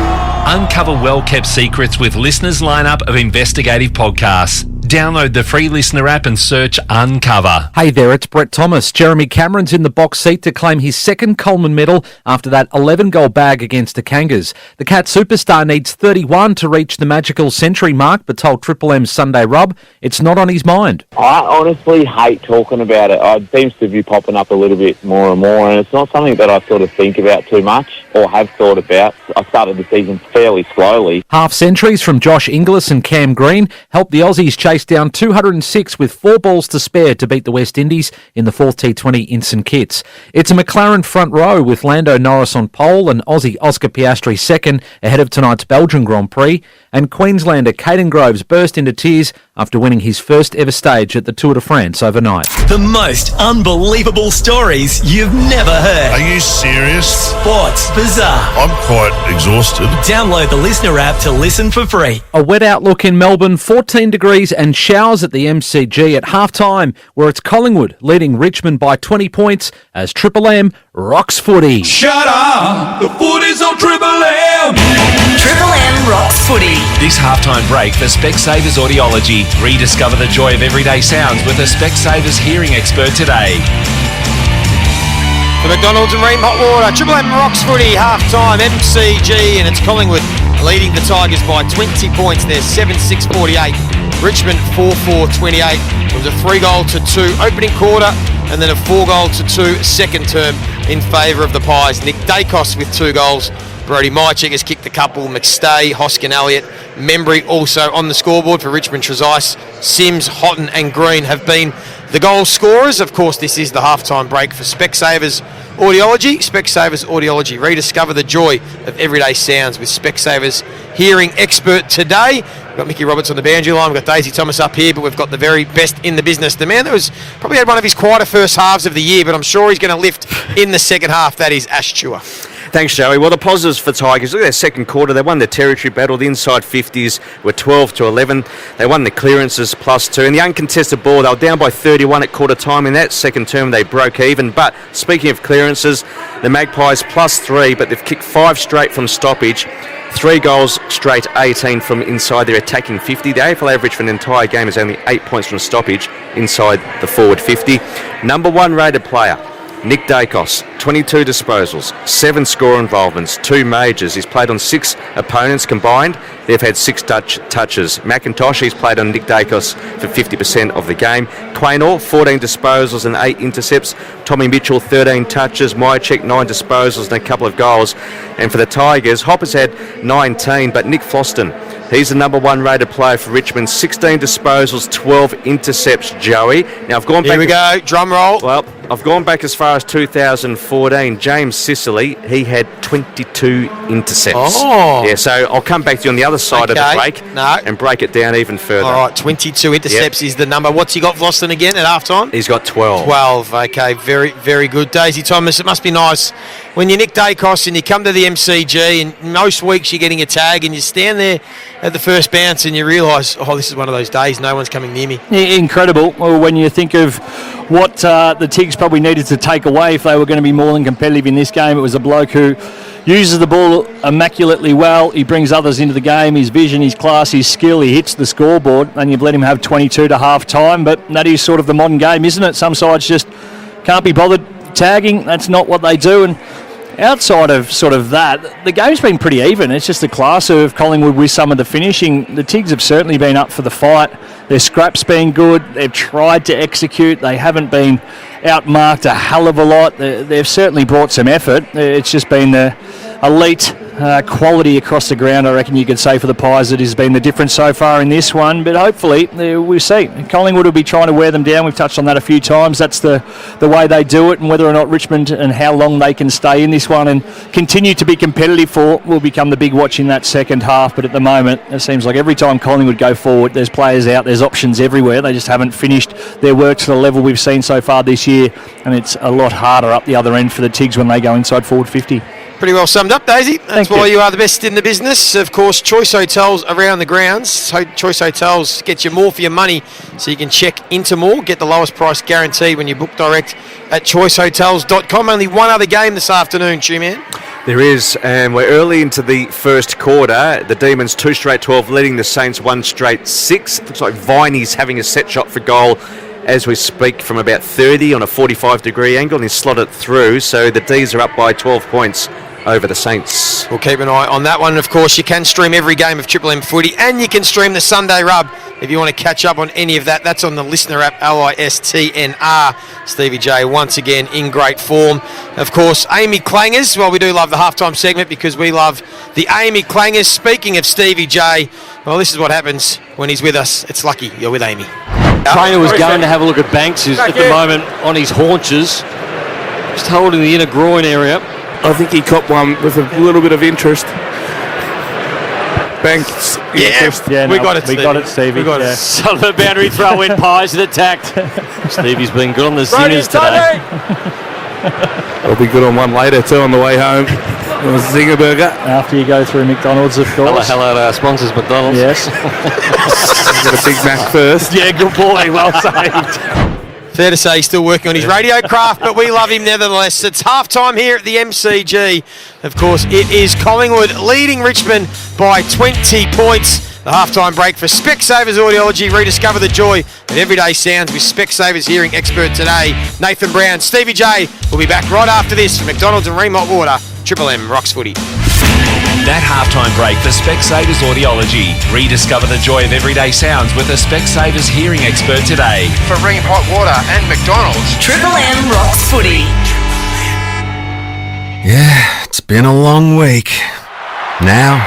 Uncover well-kept secrets with listeners' lineup of investigative podcasts. Download the free listener app and search Uncover. Hey there, it's Brett Thomas. Jeremy Cameron's in the box seat to claim his second Coleman medal after that 11-goal bag against the Kangas. The Cat superstar needs 31 to reach the magical century mark, but told Triple M's Sunday Rub it's not on his mind. I honestly hate talking about it. It seems to be popping up a little bit more and more, and it's not something that I sort of think about too much or have thought about. I started the season fairly slowly. Half centuries from Josh Inglis and Cam Green helped the Aussies chase down 206 with 4 balls to spare to beat the West Indies in the 4th T20 in St Kitts. It's a McLaren front row with Lando Norris on pole and Aussie Oscar Piastri second ahead of tonight's Belgian Grand Prix, and Queenslander Caden Groves burst into tears after winning his first ever stage at the Tour de France overnight. The most unbelievable stories you've never heard. Are you serious? Sports Bizarre. I'm quite exhausted. Download the listener app to listen for free. A wet outlook in Melbourne, 14 degrees and showers at the MCG at half-time, where it's Collingwood leading Richmond by 20 points as Triple M rocks footy. Shut up! The footy's on Triple M! Triple M rocks footy. This halftime break for Specsavers Audiology. Rediscover the joy of everyday sounds with a Specsavers hearing expert today. The McDonald's and Ream Hot Water. Triple M Rocks Footy, half-time, MCG, and it's Collingwood leading the Tigers by 20 points. They're 7-6-48. Richmond 4-4-28. It was a 3-2 opening quarter and then a 4-2 second term in favour of the Pies. Nick Dacos with 2 goals. Brody Mychik has kicked a couple. McStay, Hoskin, Elliott, Membry also on the scoreboard for Richmond. Trezise, Sims, Houghton and Green have been the goal scorers. Of course, this is the halftime break for Specsavers Audiology. Specsavers Audiology. Rediscover the joy of everyday sounds with Specsavers Hearing Expert today. We've got Mickey Roberts on the boundary line. We've got Daisy Thomas up here, but we've got the very best in the business. The man that was probably had one of his quieter first halves of the year, but I'm sure he's going to lift in the second half. That is Ash Chua. Thanks, Joey. Well, the positives for Tigers, look at their second quarter. They won their territory battle. The inside 50s were 12-11. They won the clearances +2. And the uncontested ball, they were down by 31 at quarter time. In that second term, they broke even. But speaking of clearances, the Magpies +3, but they've kicked 5 straight from stoppage. 3 goals straight, 18 from inside their attacking 50. The AFL average for an entire game is only 8 points from stoppage inside the forward 50. Number 1 rated player, Nick Dacos, 22 disposals, 7 score involvements, 2 majors. He's played on 6 opponents combined. They've had 6 touches. McIntosh, he's played on Nick Dacos for 50% of the game. Quaynor, 14 disposals and 8 intercepts. Tommy Mitchell, 13 touches. Mychik, 9 disposals and a couple of goals. And for the Tigers, Hopper's had 19, but Nick Floston, he's the number 1 rated player for Richmond. 16 disposals, 12 intercepts, Joey. Now, I've gone back... Here we go, drum roll. Well, I've gone back as far as 2014. James Sicily, he had 22 intercepts. Oh. Yeah, so I'll come back to you on the other side of the break and break it down even further. All right, 22 intercepts is the number. What's he got, Vlosten, again at half-time? He's got 12. 12, okay, very, very good. Daisy Thomas, it must be nice when you Nick Dacos and you come to the MCG and most weeks you're getting a tag and you stand there at the first bounce and you realise, oh, this is one of those days, no one's coming near me. Incredible. Well, when you think of what the Tigs probably needed to take away if they were going to be more than competitive in this game, it was a bloke who uses the ball immaculately well. He brings others into the game. His vision, his class, his skill. He hits the scoreboard, and you've let him have 22 to half time. But that is sort of the modern game, isn't it? Some sides just can't be bothered tagging. That's not what they do. And outside of sort of that, the game's been pretty even. It's just the class of Collingwood with some of the finishing. The Tigs have certainly been up for the fight. Their scrap's been good. They've tried to execute. They haven't been outmarked a hell of a lot. They've certainly brought some effort. It's just been the elite quality across the ground, I reckon you could say, for the Pies that has been the difference so far in this one. But hopefully, we'll see. Collingwood will be trying to wear them down. We've touched on that a few times. That's the way they do it, and whether or not Richmond and how long they can stay in this one and continue to be competitive for will become the big watch in that second half. But at the moment, it seems like every time Collingwood go forward, there's players out, there's options everywhere. They just haven't finished their work to the level we've seen so far this year, and it's a lot harder up the other end for the Tigs when they go inside forward 50. Pretty well summed up, Daisy. That's why you are the best in the business. Of course, Choice Hotels around the grounds. So Choice Hotels gets you more for your money, so you can check into more. Get the lowest price guarantee when you book direct at choicehotels.com. Only one other game this afternoon, Two-Man. There is, and we're early into the first quarter. The Demons 2 straight 12, leading the Saints 1 straight 6. Looks like Viney's having a set shot for goal as we speak from about 30 on a 45-degree angle, and he's slotted through. So the D's are up by 12 points over the Saints. We'll keep an eye on that one. And of course, you can stream every game of Triple M footy, and you can stream the Sunday Rub if you want to catch up on any of that. That's on the listener app, LISTNR. Stevie J once again in great form. Of course, Amy Clangers. Well, we do love the halftime segment because we love the Amy Clangers. Speaking of Stevie J, well, this is what happens when he's with us. It's lucky you're with Amy. Trainer was going to have a look at Banks, who's at the moment on his haunches, just holding the inner groin area. I think he copped one with a little bit of interest. Banks. Yeah, we got it, Stevie. We got it. Son of a boundary throw in, Pies, and attacked. Stevie's been good on the zingers today. I'll be good on one later too on the way home. A zinger burger. After you go through McDonald's, of course. Hello to our sponsors, McDonald's. Yes. Get a Big Mac first. Yeah, good boy. Well saved. Fair to say he's still working on his radio craft, but we love him nevertheless. It's half-time here at the MCG. Of course, it is Collingwood leading Richmond by 20 points. The half-time break for Specsavers Audiology. Rediscover the joy of everyday sounds with Specsavers hearing expert today, Nathan Brown. Stevie J will be back right after this from McDonald's and Remont Water. Triple M rocks footy. That halftime break for Specsavers Audiology. Rediscover the joy of everyday sounds with a Specsavers hearing expert today. For Remont Water and McDonald's. Triple M rocks footy. Yeah, it's been a long week. Now,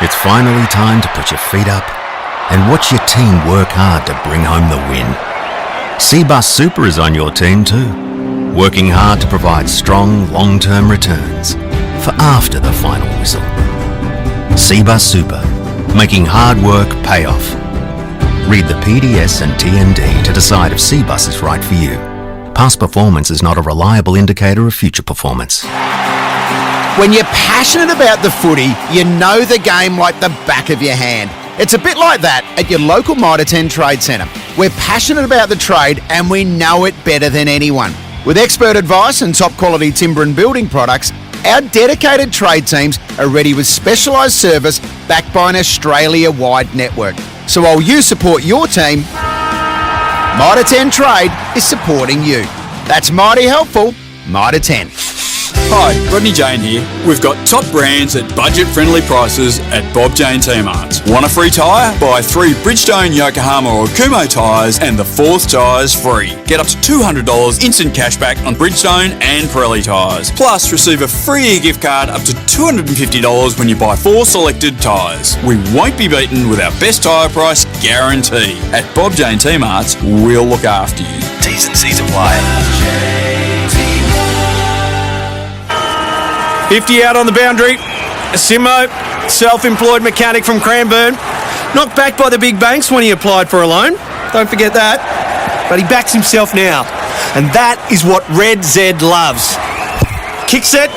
it's finally time to put your feet up and watch your team work hard to bring home the win. Cbus Super is on your team too, working hard to provide strong long-term returns for after the final whistle. Cbus Super, making hard work pay off. Read the PDS and TND to decide if Cbus is right for you. Past performance is not a reliable indicator of future performance. When you're passionate about the footy, you know the game like the back of your hand. It's a bit like that at your local Mitre 10 Trade Centre. We're passionate about the trade and we know it better than anyone. With expert advice and top quality timber and building products, our dedicated trade teams are ready with specialised service backed by an Australia-wide network. So while you support your team, Mitre 10 Trade is supporting you. That's mighty helpful. Mitre 10. Hi, Rodney Jane here. We've got top brands at budget-friendly prices at Bob Jane T-Marts. Want a free tyre? Buy 3 Bridgestone, Yokohama or Kumho tyres and the 4th tyre's free. Get up to $200 instant cashback on Bridgestone and Pirelli tyres. Plus, receive a free gift card up to $250 when you buy 4 selected tyres. We won't be beaten with our best tyre price guarantee. At Bob Jane T-Marts, we'll look after you. T's and C's apply. 50 out on the boundary. Simo, self-employed mechanic from Cranbourne. Knocked back by the big banks when he applied for a loan. Don't forget that. But he backs himself now. And that is what Red Z loves. Kick set.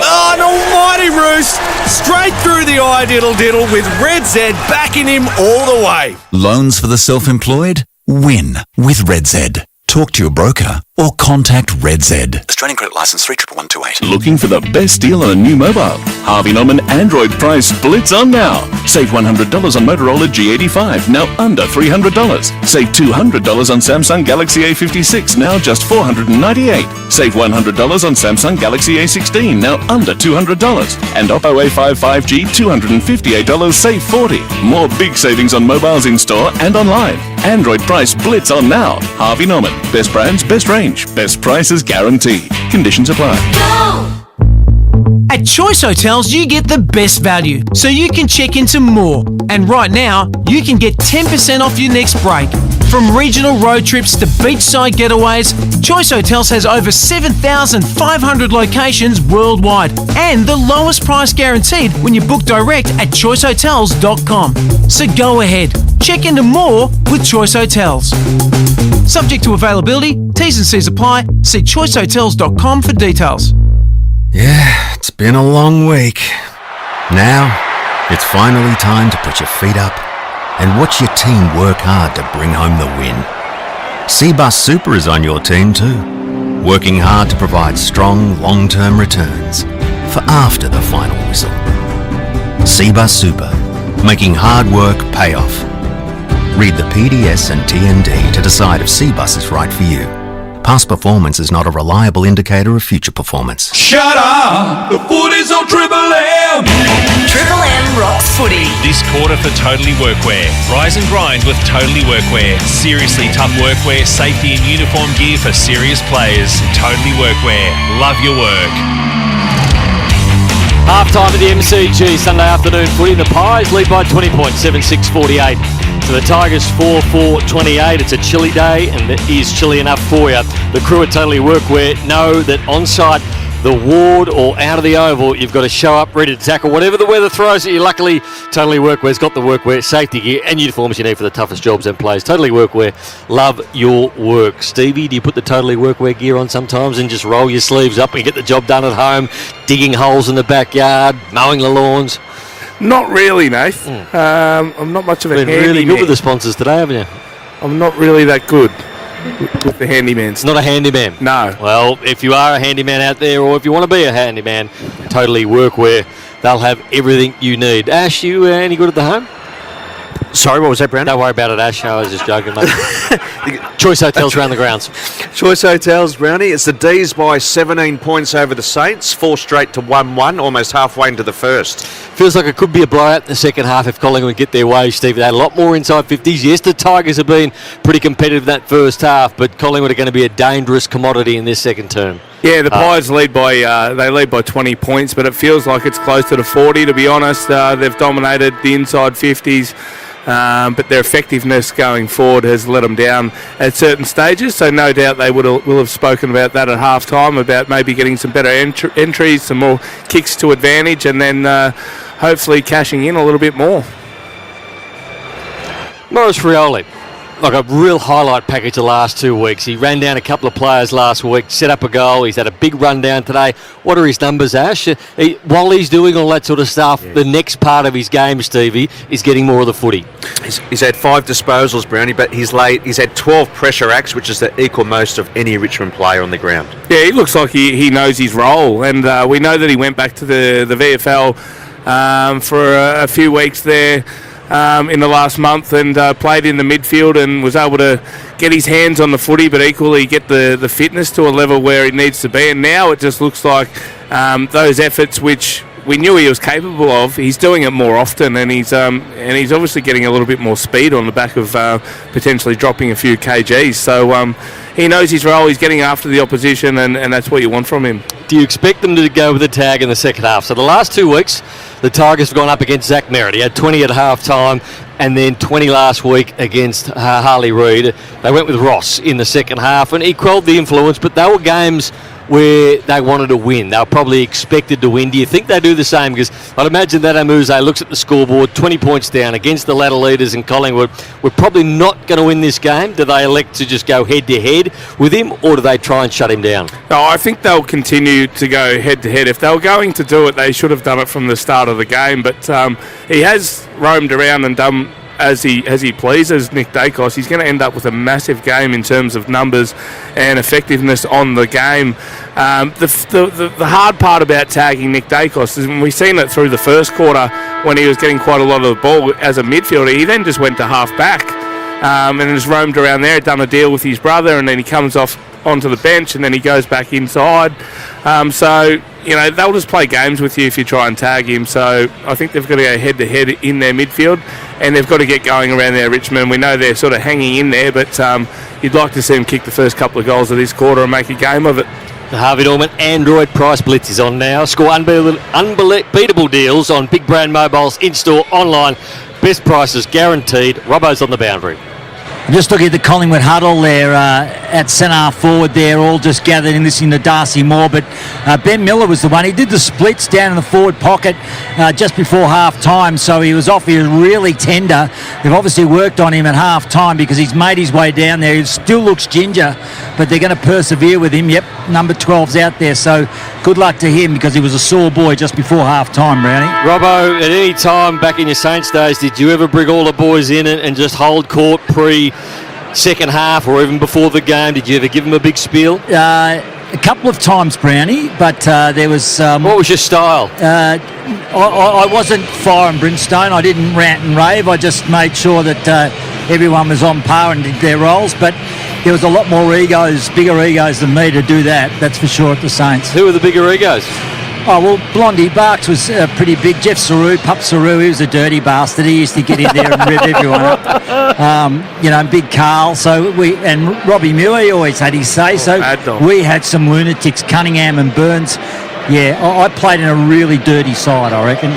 Oh, an almighty roost. Straight through the eye diddle with Red Z backing him all the way. Loans for the self-employed? Win with Red Z. Talk to your broker or contact Red Z. Australian Credit Licence 3128. Looking for the best deal on a new mobile? Harvey Norman Android price splits on now. Save $100 on Motorola G85, now under $300. Save $200 on Samsung Galaxy A56, now just $498. Save $100 on Samsung Galaxy A16, now under $200. And Oppo A5 5G, $258, save $40. More big savings on mobiles in store and online. Android price splits on now. Harvey Norman. Best brands, best range, best prices guaranteed. Conditions apply. At Choice Hotels, you get the best value, so you can check into more. And right now, you can get 10% off your next break. From regional road trips to beachside getaways, Choice Hotels has over 7,500 locations worldwide and the lowest price guaranteed when you book direct at choicehotels.com. So go ahead, check into more with Choice Hotels. Subject to availability, T's and C's apply. See choicehotels.com for details. Yeah, it's been a long week. Now, it's finally time to put your feet up and watch your team work hard to bring home the win. Cbus Super is on your team too, working hard to provide strong long-term returns for after the final whistle. Cbus Super, making hard work pay off. Read the PDS and TND to decide if Cbus is right for you. Past performance is not a reliable indicator of future performance. Shut up! The footy's on Triple M! Triple M rocks footy. This quarter for Totally Workwear. Rise and grind with Totally Workwear. Seriously tough workwear, safety and uniform gear for serious players. Totally Workwear. Love your work. Half time at the MCG, Sunday afternoon footy. The Pies lead by 20 points, 7-6-48. So the Tigers 4-4-28. It's a chilly day and it is chilly enough for you. The crew at Totally Workwear know that on site, the ward or out of the oval, you've got to show up ready to tackle whatever the weather throws at you. Luckily, Totally Workwear's got the workwear, safety gear and uniforms you need for the toughest jobs and plays. Totally Workwear, love your work. Stevie, do you put the Totally Workwear gear on sometimes and just roll your sleeves up and get the job done at home, digging holes in the backyard, mowing the lawns? Not really, Nath. I'm not much of a Been handyman. really good with the sponsors today, haven't you? I'm not really that good. with the handyman. Not a handyman? No. Well, if you are a handyman out there, or if you want to be a handyman, Totally Workwear, they'll have everything you need. Ash, you any good at the home? Sorry, what was that, Brownie? Don't worry about it, Ash. I was just joking, mate. Choice Hotels around the grounds. Choice Hotels, Brownie. It's the D's by 17 points over the Saints, 4 straight to 1-1, almost halfway into the first. Feels like it could be a blowout in the second half if Collingwood get their way, Steve. They had a lot more inside 50s. Yes, the Tigers have been pretty competitive that first half, but Collingwood are going to be a dangerous commodity in this second term. Yeah, the Pies lead by 20 points, but it feels like it's closer to 40, to be honest. They've dominated the inside 50s. But their effectiveness going forward has let them down at certain stages, so no doubt they will have spoken about that at half-time, about maybe getting some better entries, some more kicks to advantage, and then hopefully cashing in a little bit more. Maurice Rioli, like a real highlight package the last 2 weeks. He ran down a couple of players last week, set up a goal. He's had a big run down today. What are his numbers, Ash? While he's doing all that sort of stuff, the next part of his game, Stevie, is getting more of the footy. He's had 5 disposals, Brownie, but he's had 12 pressure acts, which is the equal most of any Richmond player on the ground. Yeah, he looks like he knows his role, and we know that he went back to the VFL for a few weeks there. In the last month, and played in the midfield and was able to get his hands on the footy, but equally get the fitness to a level where it needs to be. And now it just looks like those efforts which we knew he was capable of, he's doing it more often, and he's obviously getting a little bit more speed on the back of potentially dropping a few kgs. So he knows his role, he's getting after the opposition, and that's what you want from him. Do you expect them to go with the tag in the second half? So the last 2 weeks, the Tigers have gone up against Zach Merritt. He had 20 at half-time and then 20 last week against Harley Reid. They went with Ross in the second half, and he quelled the influence, but they were games where they wanted to win. They were probably expected to win. Do you think they do the same? Because I'd imagine that Amuse looks at the scoreboard, 20 points down against the ladder leaders in Collingwood. We're probably not going to win this game. Do they elect to just go head-to-head with him, or do they try and shut him down? No, I think they'll continue to go head-to-head. If they were going to do it, they should have done it from the start of the game. But he has roamed around and done as he pleases, Nick Dacos. He's going to end up with a massive game in terms of numbers and effectiveness on the game. The hard part about tagging Nick Dacos is, we've seen it through the first quarter when he was getting quite a lot of the ball as a midfielder. He then just went to half back and just roamed around there, done a deal with his brother, and then he comes off onto the bench and then he goes back inside. So, they'll just play games with you if you try and tag him. So I think they've got to go head-to-head in their midfield, and they've got to get going around there, Richmond. We know they're sort of hanging in there, but you'd like to see them kick the first couple of goals of this quarter and make a game of it. The Harvey Norman Android Price Blitz is on now. Score unbeatable deals on big brand mobiles, in-store, online. Best prices guaranteed. Robbo's on the boundary. I'm just looking at the Collingwood huddle there at centre forward there, all just gathered in listening to Darcy Moore. But Ben Miller was the one. He did the splits down in the forward pocket just before half-time, so he was off. He was really tender. They've obviously worked on him at half-time because he's made his way down there. He still looks ginger, but they're going to persevere with him. Yep, number 12's out there, so good luck to him because he was a sore boy just before half-time, Brownie. Robbo, at any time back in your Saints days, did you ever bring all the boys in and just hold court second half or even before the game? Did you ever give them a big spiel? A couple of times, Brownie, but there was... what was your style? I wasn't fire and brimstone. I didn't rant and rave. I just made sure that everyone was on par and did their roles, but there was a lot more egos, bigger egos than me to do that, that's for sure, at the Saints. Who were the bigger egos? Oh, well, Blondie Barks was pretty big. Jeff Saru, Pup Saru, he was a dirty bastard. He used to get in there and rip everyone up. Big Carl. So and Robbie Muir, he always had his say. So we had some lunatics, Cunningham and Burns. Yeah, I played in a really dirty side, I reckon.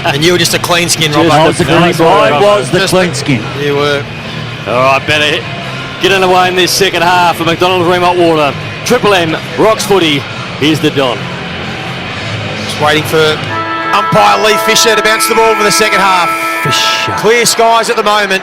And you were just a clean skin, Robbo. I was the clean skin. You were. All right, better get underway in this second half for McDonald's Remote Water. Triple M, Rocks Footy. Here's the Don. Waiting for umpire Lee Fisher to bounce the ball for the second half. Fisher. Clear skies at the moment.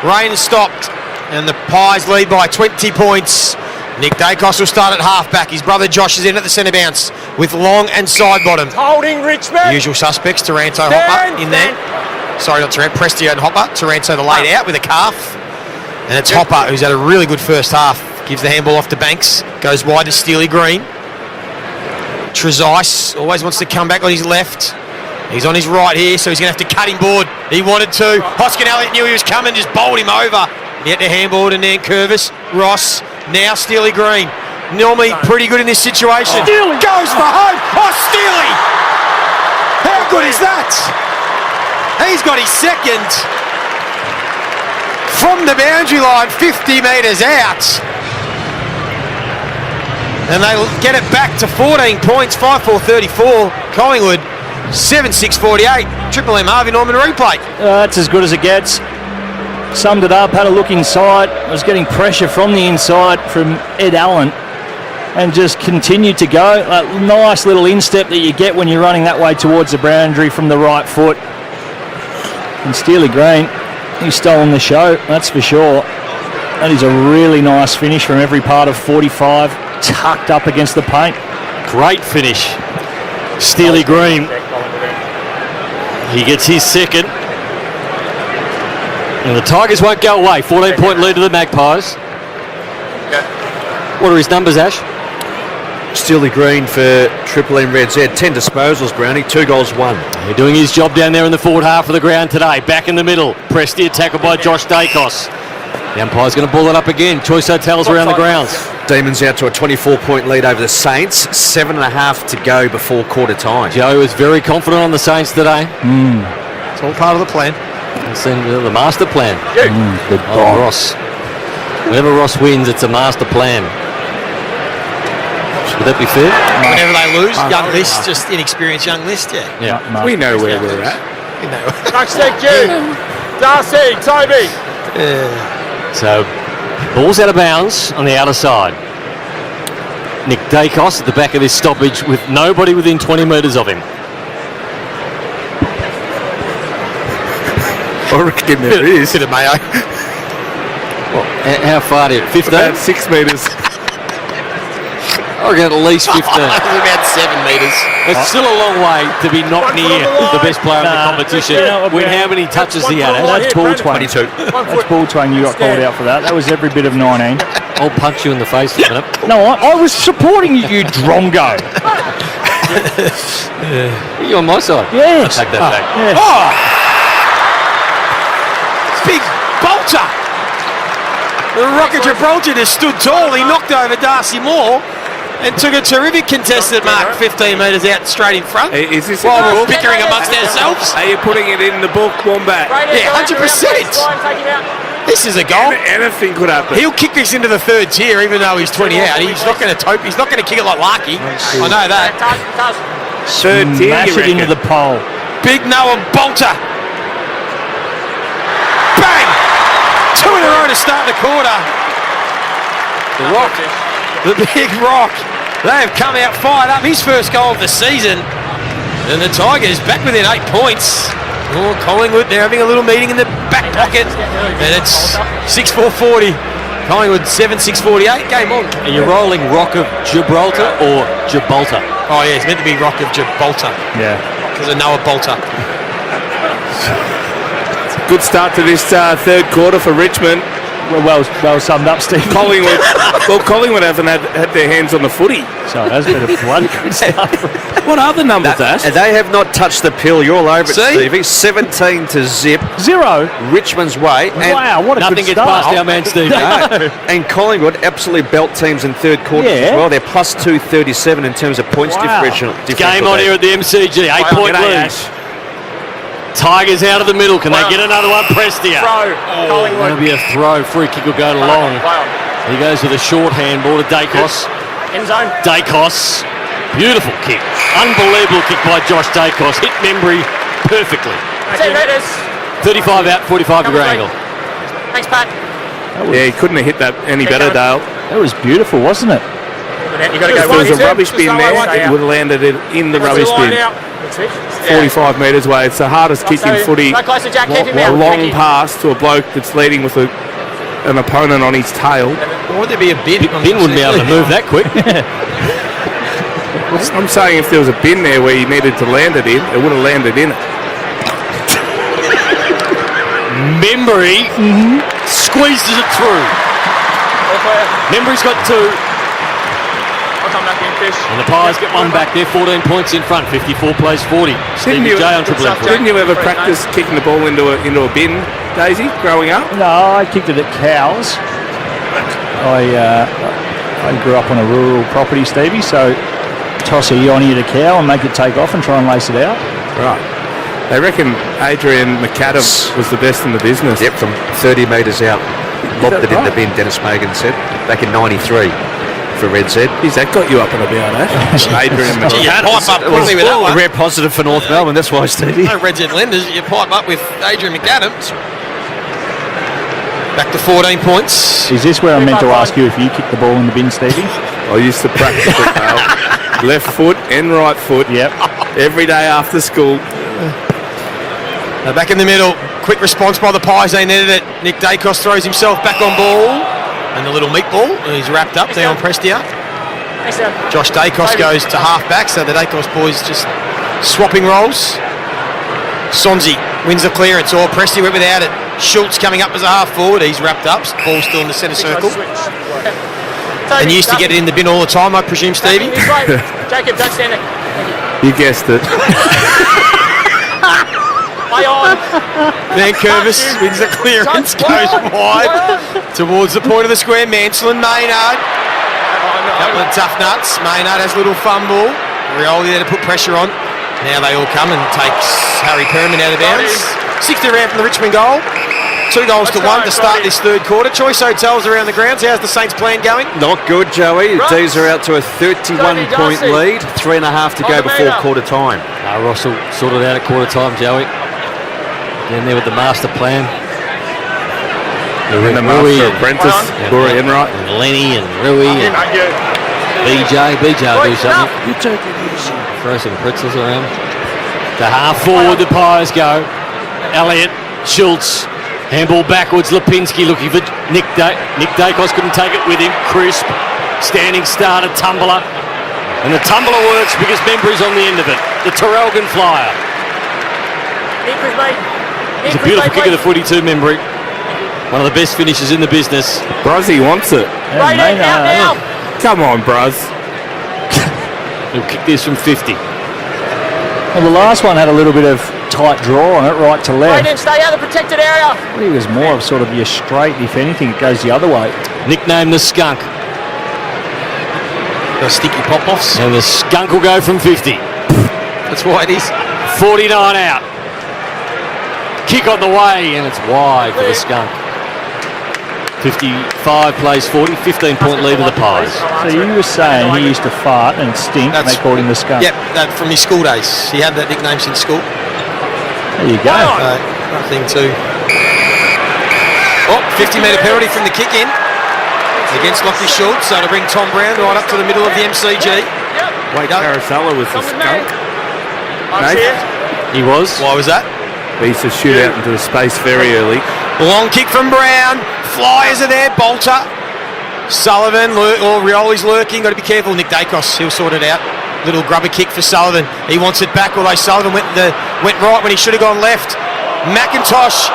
Rain stopped, and the Pies lead by 20 points. Nick Dacos will start at half-back. His brother Josh is in at the centre bounce with Long and side bottom. Holding Richmond. Usual suspects, Taranto, Hopper in there. Sorry, not Taranto, Prestio and Hopper. Taranto the laid out with a calf. And it's Hopper, who's had a really good first half. Gives the handball off to Banks. Goes wide to Steely Green. Trezise always wants to come back on his left. He's on his right here, so he's going to have to cut him board. He wanted to. Hoskin Elliott knew he was coming, just bowled him over. He had to handball to Nankervis. Ross, now Steely Green. Normally pretty good in this situation. Steely goes for home. Oh, Steely! How good is that? He's got his second from the boundary line, 50 metres out. And they get it back to 14 points, 5-4-34. Collingwood, 7-6-48. Triple M Harvey Norman replay. That's as good as it gets. Summed it up, had a look inside, was getting pressure from the inside from Ed Allen and just continued to go. A nice little instep that you get when you're running that way towards the boundary from the right foot. And Steely Green, he's stolen the show, that's for sure. That is a really nice finish from every part of 45, tucked up against the paint. Great finish. Steely Green. He gets his second. And the Tigers won't go away. 14-point lead to the Magpies. What are his numbers, Ash? Steely Green for Triple M Red Z. 10 disposals, Brownie. 2 goals, 1. They're doing his job down there in the forward half of the ground today. Back in the middle. Presti tackled by Josh Dacos. The umpire's going to ball it up again. Choice Hotels around the grounds. Demons out to a 24-point lead over the Saints. 7.5 to go before quarter time. Joe is very confident on the Saints today. It's all part of the plan. It's the master plan. Good Ross. Whenever Ross wins, it's a master plan. Would that be fair? Whenever they lose, young list, just inexperienced young list, Yeah. We know where we're at. You know. Backstep Q. Darcy, Toby. So, ball's out of bounds on the outer side. Nick Dacos at the back of this stoppage with nobody within 20 metres of him. I reckon there is. Bit of mayo. Well, how far did it? 15? About 6 metres. I reckon at least 15. About 7 metres. It's still a long way to be not near the best player in the competition. With how many touches he had. That's ball twang. 22. That's ball twang. You got called out for that. That was every bit of 19. I'll punch you in the face in a minute. No, I was supporting you, Drongo. You're on my side. Yes. Take that back. Yes. Oh! Big bolter. The Rock of Gibraltar just stood tall. He knocked over Darcy Moore and took a terrific contested mark 15 metres out straight in front. Is this while we're bickering amongst ourselves? Are you putting it in the book, Wombat? Yeah, 100%. This is a goal. Anything could happen. He'll kick this into the third tier, even though he's 20 out. He's not going to tope. He's not going to kick it like Larky. I know that. Third tier, Smash it into the pole. Big Noah Bolter. Bang! 2 in a row to start the quarter. The Rock. The Big Rock. They have come out fired up. His first goal of the season. And the Tigers back within 8 points. Oh, Collingwood, they're having a little meeting in the back pocket. And it's 6-4-40. Collingwood 7-6-48. Game on. Are you rolling Rock of Gibraltar or Gibraltar? Oh, yeah, it's meant to be Rock of Gibraltar. Yeah. Because of Noah Bolter. Good start to this third quarter for Richmond. Well summed up, Steve. Collingwood. Well, Collingwood haven't had their hands on the footy. So that's a bit of bloody good stuff. What are the numbers, Ash? They have not touched the pill. You're all over it, See? Stevie. 17 to zip. 0. Richmond's way. And Wow, what a Nothing good gets start. past our man Steve. No. And Collingwood absolutely belt teams in third quarters as well. They're plus 237 in terms of points differential. Game on here at the MCG. 8-point lead. Tigers out of the middle. Can they get another one? Prestia. That'll be a throw. Free kick will go long. He goes with a short handball to Dacos. End zone. Dacos. Beautiful kick. Unbelievable kick by Josh Dacos. Hit Membry perfectly. 10 metres. 35 out, 45 degree angle. Thanks, Pat. Yeah, he couldn't have hit that any better, Dale. That was beautiful, wasn't it? You got to If go there was a right. rubbish bin there, it would have landed it in the rubbish bin. 45 metres away. It's the hardest kick in footy. Go closer, Jack. Keep him A out. long pass to a bloke that's leading with an opponent on his tail. Or would there be a bin? Bin wouldn't be able to move that quick. I'm saying if there was a bin there where you needed to land it in, it would have landed in it. Membry Squeezes it through. Membry's got 2. I'll come back in, Fish. And the Pies get one back there, 14 points in front, 54 plays 40. Stevie J on Triple M. Didn't you ever practice kicking the ball into a bin, Daisy, growing up? No, I kicked it at cows. I grew up on a rural property, Stevie, so toss a yoni at a cow and make it take off and try and lace it out. Right. They reckon Adrian McAdam was the best in the business. Yep, from 30 metres out. Lobbed it in the bin, Dennis Magan said, back in 93 for Red Z. Geez, that got you up and about, eh? Adrian McAdam. You pipe up quickly with that A one. rare positive for North Melbourne, that's why, Stevie. No Red Z lenders, you pipe up with Adrian McAdams. Back to 14 points. Is this where I'm meant to ask you if you kicked the ball in the bin, Stevie? I used to practice it, Dale. Left foot and right foot. Yep. Every day after school. Now back in the middle. Quick response by the Pies. They needed it. Nick Dacos throws himself back on ball. And the little meatball. He's wrapped up. Theon Prestia. Josh Dacos goes to half back. So the Dacos boys just swapping roles. Sonzi wins the clearance. Or Prestia went without it. Schultz coming up as a half forward. He's wrapped up. Ball still in the centre circle. And used to get it in the bin all the time, I presume, Stevie. Jacob, don't stand there. You guessed it. Play on. Van Curvis wins the clearance, goes wide towards the point of the square. Mansell and Maynard. Couple of tough nuts. Maynard has a little fumble. Rioli there to put pressure on. Now they all come and takes Harry Perman out of bounds. 60 round from the Richmond goal. 2 goals to 1 to start this third quarter. Choice Hotels around the grounds. How's the Saints plan going? Not good, Joey. The D's are out to a 31-point lead. 3.5 to go before quarter time. Russell sorted out at quarter time, Joey. Down there with the master plan. And the master apprentice, Corey Enright. And Lenny and Rui and BJ. BJ will do something. Throw some pretzels around. To half forward the Pies go. Elliott, Schultz. Handball backwards, Lipinski looking for Nick Dacos couldn't take it with him. Crisp, standing starter, tumbler. And the tumbler works because Membry's on the end of it. The Terrelgan flyer. It's a beautiful kick of the footy too, Membry. One of the best finishes in the business. Bruzzy wants it. Right in, out now. Come on, Bruz. He'll kick this from 50. Well, the last one had a little bit of tight draw on it, right to left. Right in, stay out of the protected area. He was more of sort of your straight. If anything, it goes the other way. Nicknamed the Skunk. The sticky pop-offs. And the Skunk will go from 50. That's why it is. 49 out. Kick on the way, and it's wide for the Skunk. 55 plays 40, 15-point lead of the Pies. So you were saying he used to fart and stink, and they called him the Skunk. Yep, that from his school days. He had that nickname since school. There you go. Nothing to... Oh, 50-metre penalty from the kick-in against Lockie Schultz. So to bring Tom Brown right up to the middle of the MCG. Wait, Carousella was the Skunk. He was. Why was that? He used to shoot out into the space very early. Long kick from Brown. Flyers are there. Bolter. Sullivan. Rioli's lurking. Got to be careful. Nick Dacos. He'll sort it out. Little grubber kick for Sullivan. He wants it back, although Sullivan went right when he should have gone left. McIntosh.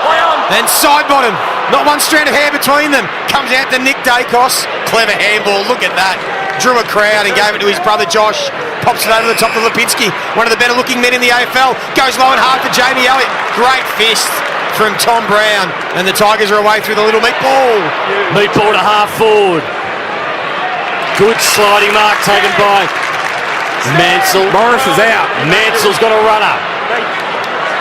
Then side bottom. Not one strand of hair between them. Comes out to Nick Dacos. Clever handball. Look at that. Drew a crowd and gave it to his brother Josh. Pops it over the top to Lipinski. One of the better looking men in the AFL. Goes low and hard for Jamie Elliott. Great fist from Tom Brown. And the Tigers are away through the little meatball. Meatball to half forward. Good sliding mark taken by Mansell. Morris is out. Mansell's got a runner.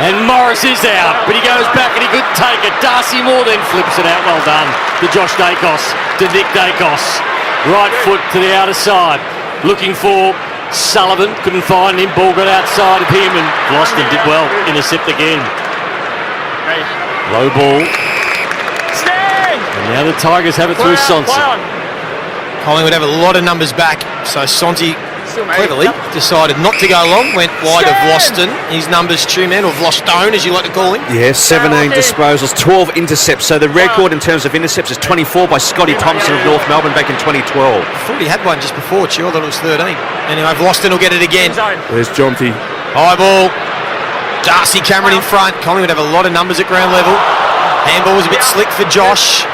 And Morris is out, but he goes back and he couldn't take it. Darcy Moore then flips it out. Well done to Josh Dacos, to Nick Dacos. Right foot to the outer side. Looking for Sullivan. Couldn't find him. Ball got outside of him and Gloston did well. Intercept again. Low ball. And now the Tigers have it through Sonsi. Collingwood have a lot of numbers back, so Sonsi cleverly decided not to go long, went wide of Vloston. His numbers two men, or Vlostone as you like to call him. Yeah, 17 disposals, 12 intercepts. So the record in terms of intercepts is 24 by Scotty Thompson of North Melbourne back in 2012. I thought he had one just before, Chill. I thought it was 13. Anyway, Vloston will get it again. There's Jonty. High ball. Darcy Cameron in front. Collingwood have a lot of numbers at ground level. Handball was a bit slick for Josh,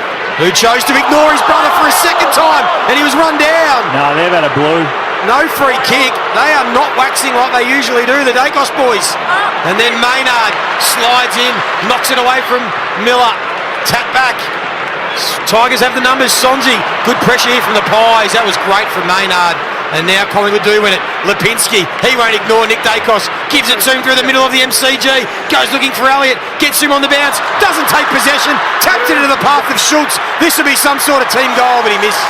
who chose to ignore his brother for a second time, and he was run down. No, they've had a blue. No free kick. They are not waxing like they usually do, the Dacos boys. And then Maynard slides in, knocks it away from Miller. Tap back. Tigers have the numbers. Sonzi, good pressure here from the Pies. That was great from Maynard. And now Collingwood do win it. Lipinski, he won't ignore Nick Dacos. Gives it to him through the middle of the MCG. Goes looking for Elliott. Gets him on the bounce. Doesn't take possession. Tapped it into the path of Schultz. This will be some sort of team goal, but he missed.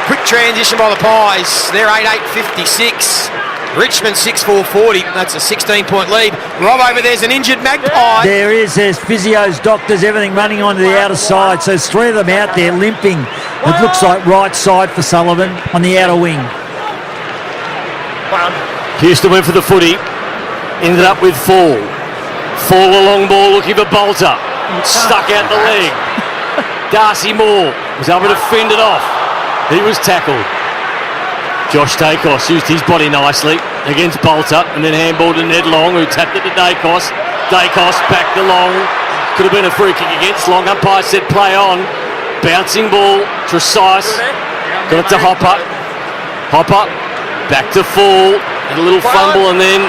Quick transition by the Pies. They're 8-8-56. Richmond 6-4-40. That's a 16-point lead. Rob, over there's an injured Magpie. There is. There's physios, doctors, everything running onto the outer side. So there's three of them out there limping. It looks like right side for Sullivan on the outer wing. Houston went for the footy. Ended up with Fall. Fall a long ball looking for Bolter. Stuck out the leg. Darcy Moore was able to fend it off. He was tackled. Josh Dacos used his body nicely against Bolter and then handballed to Ned Long, who tapped it to Dacos. Dacos back to Long. Could have been a free kick against Long. Umpire said play on. Bouncing ball, precise. Got it to Hopper. Hopper back to Fall. And a little fumble and then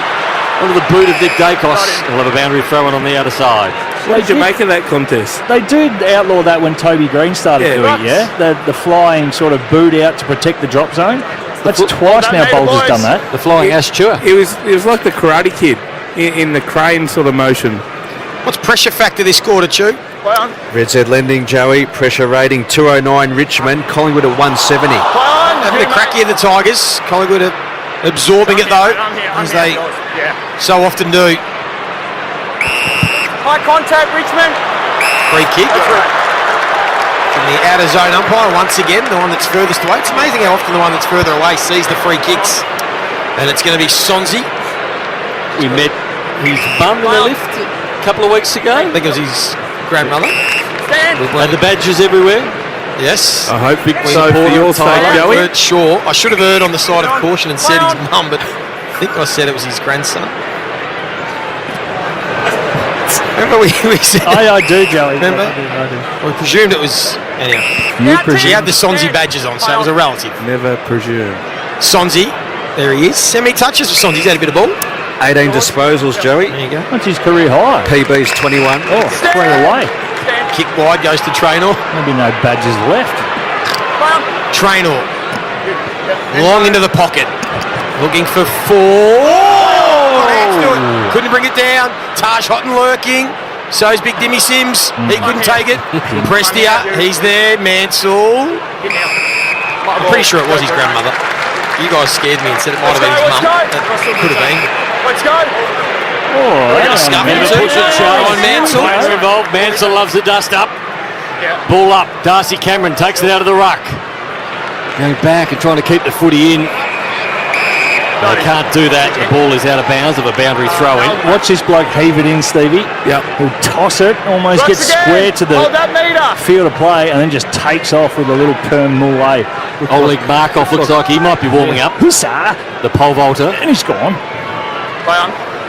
onto the boot of Nick Dacos. He'll have a boundary throw in on the outer side. What did you make of that contest? They did outlaw that when Toby Green started doing it, yeah? The flying sort of boot out to protect the drop zone. That's twice now Bolter's done that. The flying Ashtua. It was like the Karate Kid in the crane sort of motion. What's pressure factor this quarter, Chew? Red Z lending, Joey. Pressure rating 209 Richmond. Collingwood at 170. Having a crack here, the Tigers. Collingwood are absorbing it though, as they so often do. High contact, Richmond. Free kick. From the outer zone umpire, once again, the one that's furthest away. It's amazing how often the one that's further away sees the free kicks. And it's going to be Sonzi. We met his mum in the lift a couple of weeks ago. I think it was his grandmother. Had the badges everywhere. Yes. I hope so for your sake, Joey. I weren't sure. I should have erred on the side of caution and said his mum, but I think I said it was his grandson. Remember we said... I do, Joey. Remember? I do. We presumed it was... Anyhow. He had the Sonzi badges on, so it was a relative. Never presume. Sonzi. There he is. How many touches for Sonzi? He's had a bit of ball. 18 disposals, Joey. There you go. That's his career high. PB's 21. Oh, straight away. Kick wide goes to Traynor. Maybe no badges left. Traynor. Long into the pocket. Looking for four. Couldn't bring it down. Taj Houghton lurking. So's Big Dimmy Sims. He couldn't take it. Prestia, he's there. Mansell. I'm pretty sure it was his grandmother. You guys scared me and said it might have been his mum. That could have been. Let's go. Oh, that's on Mansell. Involved. Mansell loves the dust up. Ball up. Darcy Cameron takes it out of the ruck. Going back and trying to keep the footy in. They can't do that. The ball is out of bounds of a boundary throw in. Watch this bloke heave it in, Stevie. Yep. He'll toss it, almost gets square to the field of play, and then just takes off with a little perm mullet. Oleg Markov looks like he might be warming up. Hussa. The pole vaulter. And he's gone.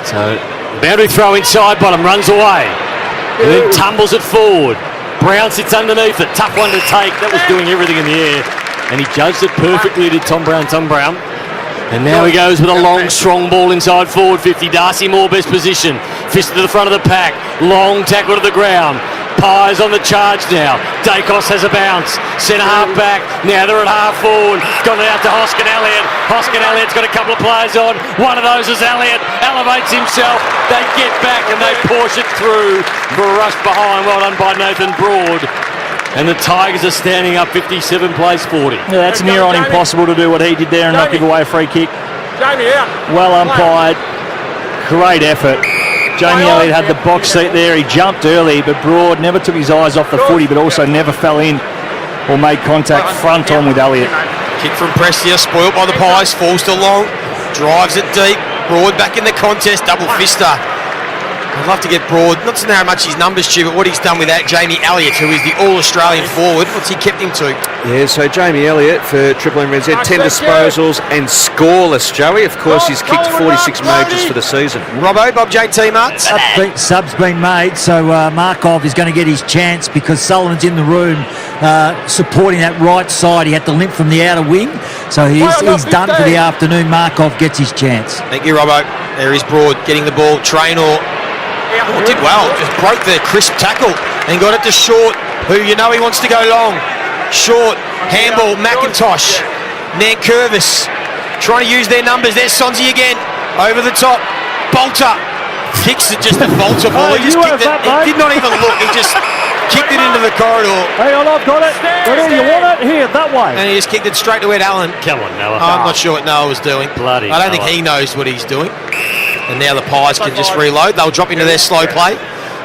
So, boundary throw inside, bottom runs away. And then tumbles it forward. Brown sits underneath it. Tough one to take. That was doing everything in the air. And he judged it perfectly, did Tom Brown. And now he goes with a long, strong ball inside forward 50. Darcy Moore, best position. Fist to the front of the pack. Long tackle to the ground. Pies on the charge now. Dacos has a bounce. Centre half back. Now they're at half forward. Got it out to Hoskin Elliott. Hoskin Elliott's got a couple of players on. One of those is Elliott. Elevates himself. They get back and they push it through. For a rush behind. Well done by Nathan Broad. And the Tigers are standing up 57 plays 40. Yeah, that's near on impossible to do what he did there and not give away a free kick. Well umpired. Great effort. Jamie Elliott had the box seat there. He jumped early, but Broad never took his eyes off the footy, but also never fell in or made contact front on with Elliott. Kick from Prestia, spoiled by the Pies, falls to long, drives it deep. Broad back in the contest, double fister. I'd love to get Broad, not to know how much his numbers, Stu, but what he's done with that Jamie Elliott, who is the All-Australian forward. What's he kept him to? Yeah, so Jamie Elliott for Triple M Red Z, 10 disposals and scoreless, Joey. Of course, he's kicked 46 majors for the season. Robbo, Bob JT Marts. Sub's been made, so Markov is going to get his chance because Sullivan's in the room supporting that right side. He had to limp from the outer wing, so he's done for the afternoon. Markov gets his chance. Thank you, Robbo. There is Broad getting the ball. Traynor did well, just broke the crisp tackle and got it to Short, who you know he wants to go long. Short, handball, McIntosh, Nankervis, trying to use their numbers. There's Sonzi again, over the top. Bolter kicks it, just a Bolter ball. He just kicked it. He did not even look. He just kicked it into the corridor. Hang on, I've got it. You want it? Here, that way. And he just kicked it straight to Ed Allen. Come on, Noah. I'm not sure what Noah was doing. Bloody I don't think he knows what he's doing. And now the Pies can just reload. They'll drop into their slow play.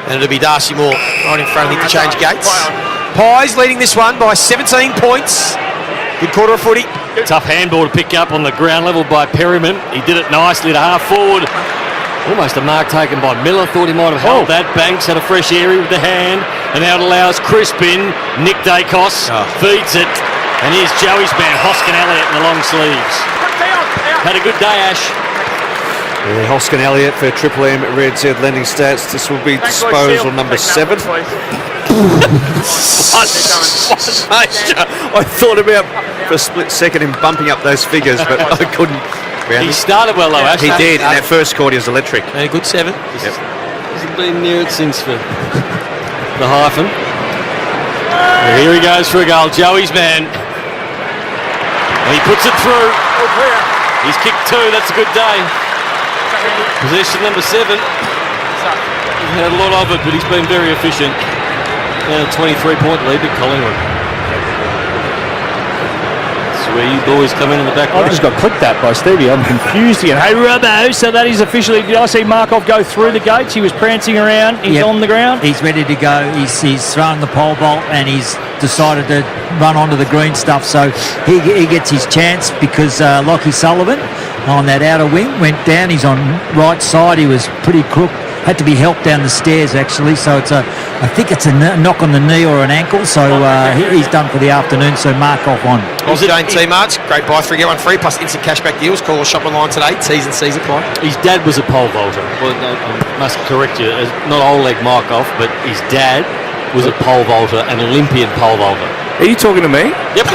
And it'll be Darcy Moore right in front of the interchange gates. Pies leading this one by 17 points. Good quarter of footy. Tough handball to pick up on the ground level by Perryman. He did it nicely to half forward. Almost a mark taken by Miller. Thought he might have held that. Banks had a fresh area with the hand. And now it allows Crispin. Nick Dacos feeds it. And here's Joey's man, Hoskin Elliott in the long sleeves. Had a good day, Ash. Yeah, Hoskin Elliott for Triple M Red Z lending stats. This will be disposal number 7. I thought about for a split second him bumping up those figures, but I couldn't. He started well though, Ash. He did. In that first quarter, he was electric. And a good 7. Yep. Hasn't been near it since for the hyphen. And here he goes for a goal. Joey's man. And he puts it through. He's kicked 2. That's a good day. Possession number 7. He's had a lot of it, but he's been very efficient. Now a 23-point lead to Collingwood. That's where you boys come in the back. I just got clicked that by Stevie. I'm confused again. Hey, Robbo, so that is officially... Did I see Markov go through the gates? He was prancing around. He's on the ground. He's ready to go. He's thrown the pole vault and he's decided to run onto the green stuff. So he gets his chance because Lockie Sullivan on that outer wing went down. He's on right side. He was pretty crook. Had to be helped down the stairs actually. So I think it's a knock on the knee or an ankle. So he's done for the afternoon. So Markov on. Also, Jane T March, great buy 3 get 1 free plus instant cashback deals. Call or shop online today. T's and C's apply. His dad was a pole vaulter. Well, I must correct you. Not Oleg Markov, but his dad was a pole vaulter, an Olympian pole vaulter. Are you talking to me? Yep.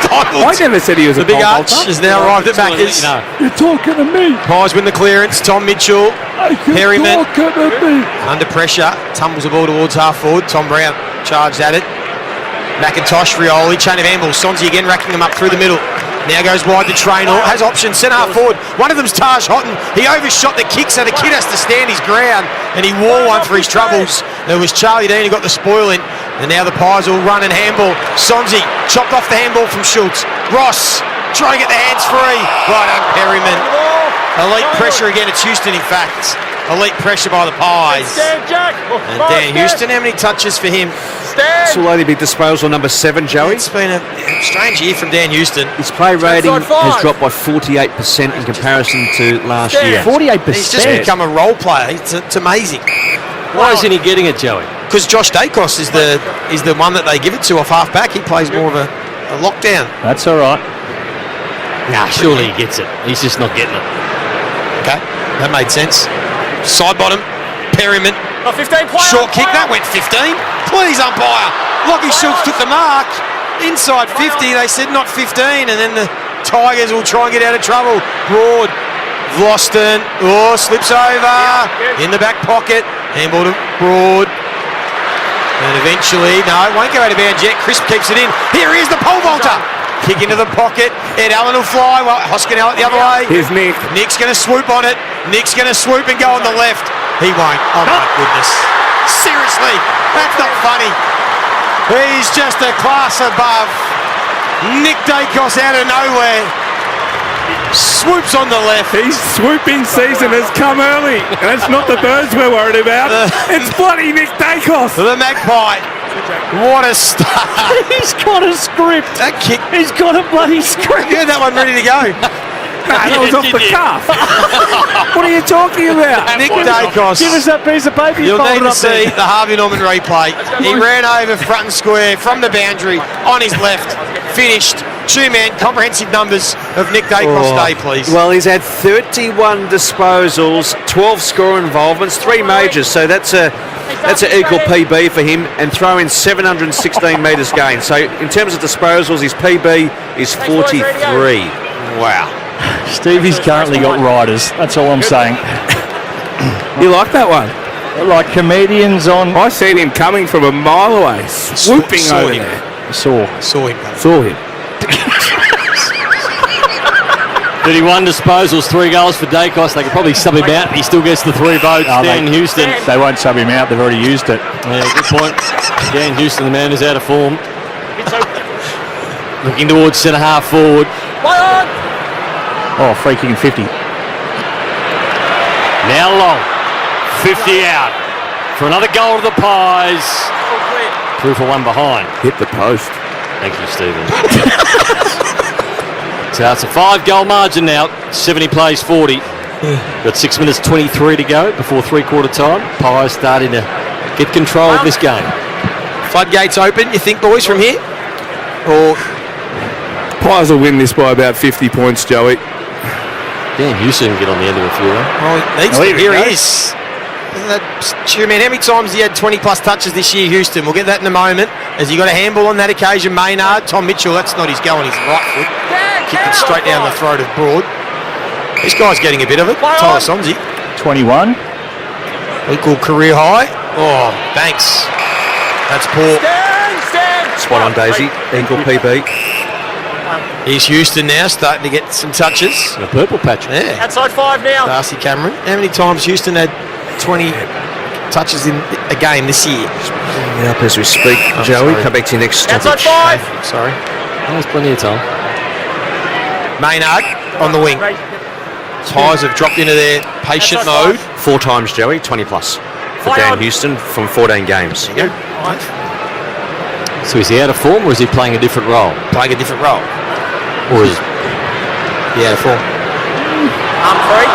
I never said he was the a big pole arch vaulter. has now arrived at Macca's. You're talking to me. Pies win the clearance. Tom Mitchell. Perryman Talking to me. under pressure. Tumbles the ball towards half forward. Tom Brown charged at it. McIntosh, Rioli, chain of handballs. Sonzi again racking them up through the middle. Now goes wide to Traynor. Has options. Centre half forward. One of them's Taj Houghton. He overshot the kick, so the kid has to stand his ground, and he wore one for his troubles. There was Charlie Dean who got the spoil in, and now the Pies will run and handball. Sonzi chopped off the handball from Schultz. Ross trying to get the hands free. Right on Perryman. Elite pressure again. It's Houston, in fact. Elite pressure by the Pies. And Dan Houston, how many touches for him? This will only be disposal number 7, Joey. It's been a strange year from Dan Houston. His play rating has dropped by 48% in comparison to last year. 48%. He's just become a role player. It's amazing. Why isn't he getting it, Joey? Because Josh Dacos is the one that they give it to off half back. He plays more of a lockdown. That's all right. Nah, surely he gets it. He's just not getting it. Okay, that made sense. Side bottom, Perryman. 15 points. Short kick, that went 15. Please, umpire. Lockie Schultz took the mark. Inside 50, they said not 15, and then the Tigers will try and get out of trouble. Broad, Vlosten, slips over. In the back pocket. Handball to Broad. And eventually, no, it won't go out of bounds yet. Crisp keeps it in. Here he is, the pole vaulter. Kick into the pocket. Ed Allen will fly. Well, Hoskin Elliott the other way. Here's Nick. Nick's going to swoop on it. Nick's going to swoop and go on the left. He won't. Oh, my goodness. Seriously, that's not funny. He's just a class above. Nick Dacos out of nowhere. Swoops on the left. His swooping season has come early. And it's not the birds we're worried about. It's bloody Nick Dacos. The Magpie. What a start. He's got a script. That kick. He's got a bloody script. Yeah, that one ready to go. that was off the cuff. What are you talking about? Nick Dacos. Give us that piece of paper. You'll need to see the Harvey Norman replay. He ran over front and square from the boundary on his left, finished. Two-man comprehensive numbers of Nick Dacos' day, please. Well, he's had 31 disposals, 12 score involvements, 3 majors, so that's an equal PB for him, and throw in 716 metres gained. So in terms of disposals, his PB is 43. Wow. Stevie's currently got riders. That's all I'm saying. You like that one? Like comedians on. I seen him coming from a mile away, swooping over there. Saw him. Saw him. 31 disposals, 3 goals for Dacos. They could probably sub him out. He still gets the 3 votes. Dan Houston. They won't sub him out. They've already used it. Yeah, good point. Dan Houston, the man who's out of form. Looking towards centre half forward. Oh, free kicking 50. Now Long. 50 out. For another goal to the Pies. 2 for 1 behind. Hit the post. Thank you, Stephen. So it's a 5-goal margin now. 70 plays 40. Got 6 minutes 23 to go before three-quarter time. Pies starting to get control of this game. Floodgates open, you think, boys, from here? Or Pies will win this by about 50 points, Joey. Dan Houston can get on the end of a few. Here he is. Isn't that, man, how many times he had 20-plus touches this year, Houston? We'll get that in a moment. Has he got a handball on that occasion? Maynard, Tom Mitchell, that's not his go on his right foot. Kicked it straight down the throat of Broad. This guy's getting a bit of it. Tyler Sonzi. 21. Equal career high. Oh, Banks. That's poor. Spot on, Daisy. Equal PB. Here's Houston now, starting to get some touches. And a purple patch. Yeah. Outside 5 now. Darcy Cameron. How many times Houston had 20 touches in a game this year? Bringing it up as we speak, Joey. Come back to your next stoppage. Outside 5. Sorry. There's plenty of time. Maynard on the wing. Ties have dropped into their patient mode. 4 times, Joey. 20 plus for Dan Houston from 14 games. There you go. So is he out of form or is he playing a different role? Playing a different role. Or is he out of form? Free.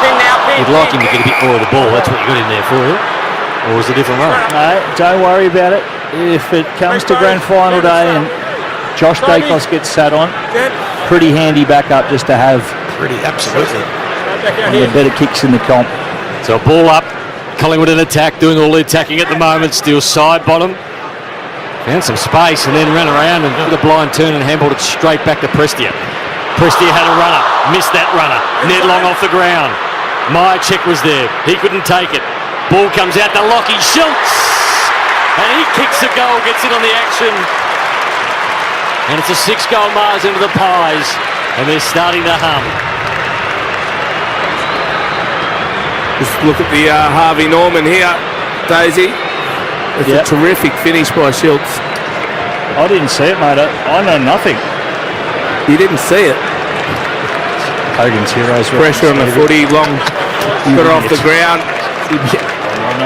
Pin now, pin. You'd like him to get a bit more of the ball. That's what you got in there for. Or is it a different role? No, don't worry about it. If it comes to grand final day and Josh Dacos gets sat on, pretty handy backup just to have. Absolutely. One of the better kicks in the comp. So a ball up. Collingwood in attack, doing all the attacking at the moment. Still side bottom. Found some space and then ran around and did a blind turn and handballed it straight back to Prestia. Prestia had a runner, missed that runner. Ned Long off the ground. Myercheck was there. He couldn't take it. Ball comes out to Lockie Schultz. And he kicks a goal, gets in on the action. And it's a 6-goal margin to the Pies. And they're starting to hum. Just look at the Harvey Norman here, Daisy. It's a terrific finish by Schultz. I didn't see it, mate. I know nothing. You didn't see it? Hogan's heroes. Pressure on the footy, Long got it off the ground.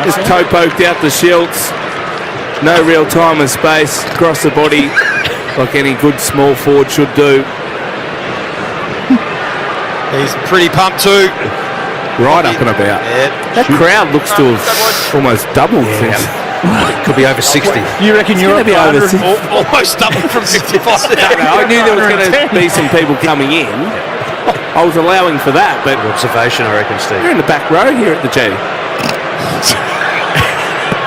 Just toe poked out to Schultz. No real time and space. Across the body, like any good small forward should do. He's pretty pumped too. Right up and about. Yeah. That crowd looks to have almost doubled since. Could be over 60. You reckon you're be over 60? Almost doubled from 65. I knew there was going to be some people coming in. I was allowing for that, but observation, I reckon, Steve. You're in the back row here at the G.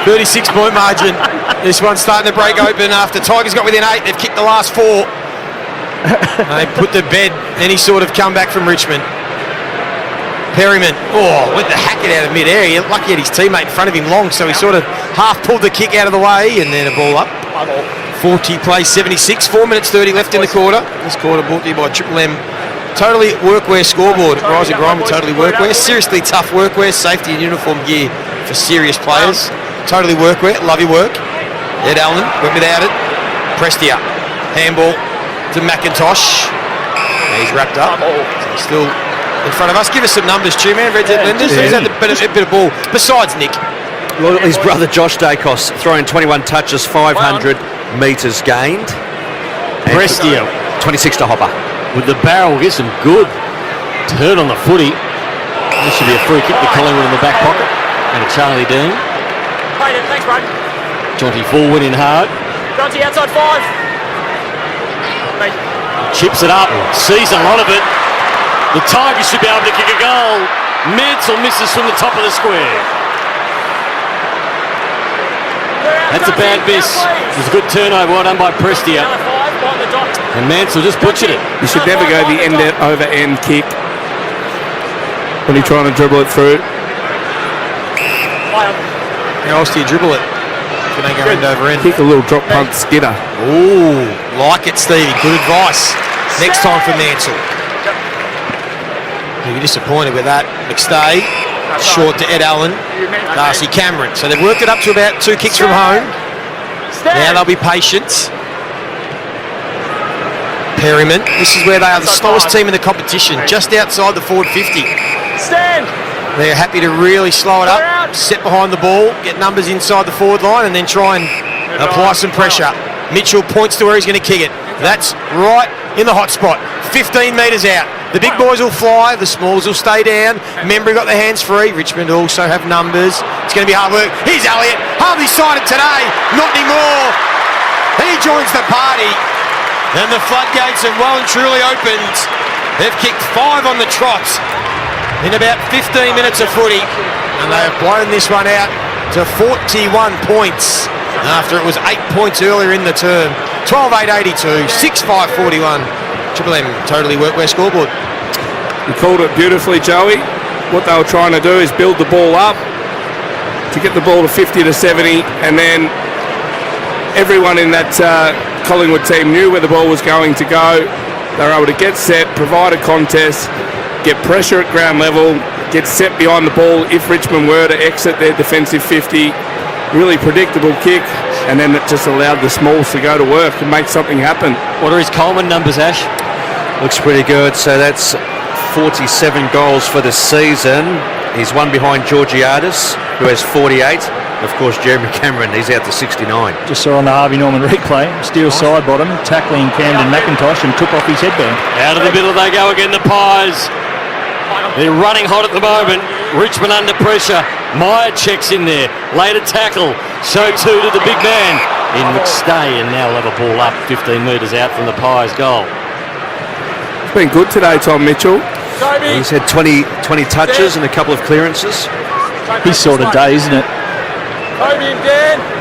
36-point margin. This one's starting to break open after Tigers got within 8. They've kicked the last 4. They put to bed any sort of comeback from Richmond. Perryman, went the hacket out of mid-air. You're lucky he had his teammate in front of him Long, so he sort of half pulled the kick out of the way and then a ball up. 40 plays 76, 4 minutes 30 left in the quarter. This quarter brought to you by Triple M. Totally Workwear scoreboard. Rise and grind with Totally Workwear. Seriously tough workwear, safety and uniform gear for serious players. Totally Workwear, love your work. Ed Allen went without it. Prestia, handball to McIntosh. He's wrapped up. So still in front of us. Give us some numbers, Stu, man. Red Dead Lenders. Who's had a bit of ball besides Nick? Well, his brother Josh Dacos throwing 21 touches, 500 metres gained. Prestia 26 to Hopper. with the barrel, gets some good Turn on the footy. This should be a free kick to Collingwood in the back pocket. And to Charlie Dean. Thanks, bro. Jonty forward in hard. Jonty outside 5. Chips it up. Sees a lot of it. The Tigers should be able to kick a goal. Mansell misses from the top of the square. That's a bad miss. It was a good turnover. Well done by Prestia. And Mansell just butchered it. You should never go the end over end kick when you're trying to dribble it through. How else do you dribble it? If you don't go end over end. Kick a little drop punt skidder. Ooh, like it, Stevie. Good advice. Next time for Mansell. You'll be disappointed with that. McStay, short to Ed Allen. Darcy Cameron. So they've worked it up to about 2 kicks from home. Now they'll be patient. Perryman. This is where they are the slowest team in the competition, just outside the forward 50. Stand. They're happy to really slow it up, set behind the ball, get numbers inside the forward line, and then try and apply some pressure. Mitchell points to where he's going to kick it. That's right in the hot spot. 15 metres out. The big boys will fly, the smalls will stay down. Membry got their hands free. Richmond also have numbers. It's going to be hard work. Here's Elliott. Hardly sighted today. Not anymore. He joins the party. And the floodgates have well and truly opened. They've kicked 5 on the trot in about 15 minutes of footy. And they have blown this one out to 41 points after it was 8 points earlier in the term. 12-8-82, 6-5-41. Triple M totally workwear scoreboard. You called it beautifully, Joey. What they were trying to do is build the ball up to get the ball to 50 to 70, and then everyone in that Collingwood team knew where the ball was going to go. They were able to get set, provide a contest, get pressure at ground level, get set behind the ball if Richmond were to exit their defensive 50. Really predictable kick, and then it just allowed the smalls to go to work and make something happen. What are his Coleman numbers, Ash? Looks pretty good. So that's 47 goals for the season. He's one behind Georgiadis, who has 48. Of course, Jeremy Cameron, he's out to 69. Just saw on the Harvey Norman replay, Steele side bottom, tackling Camden McIntosh and took off his headband. Out of the middle they go again, the Pies. They're running hot at the moment. Richmond under pressure. Meyer checks in there. Later tackle. So too to the big man in McStay, and now let a ball up 15 metres out from the Pies goal. It's been good today, Tom Mitchell. He's had 20 touches and a couple of clearances. His sort of day, isn't it?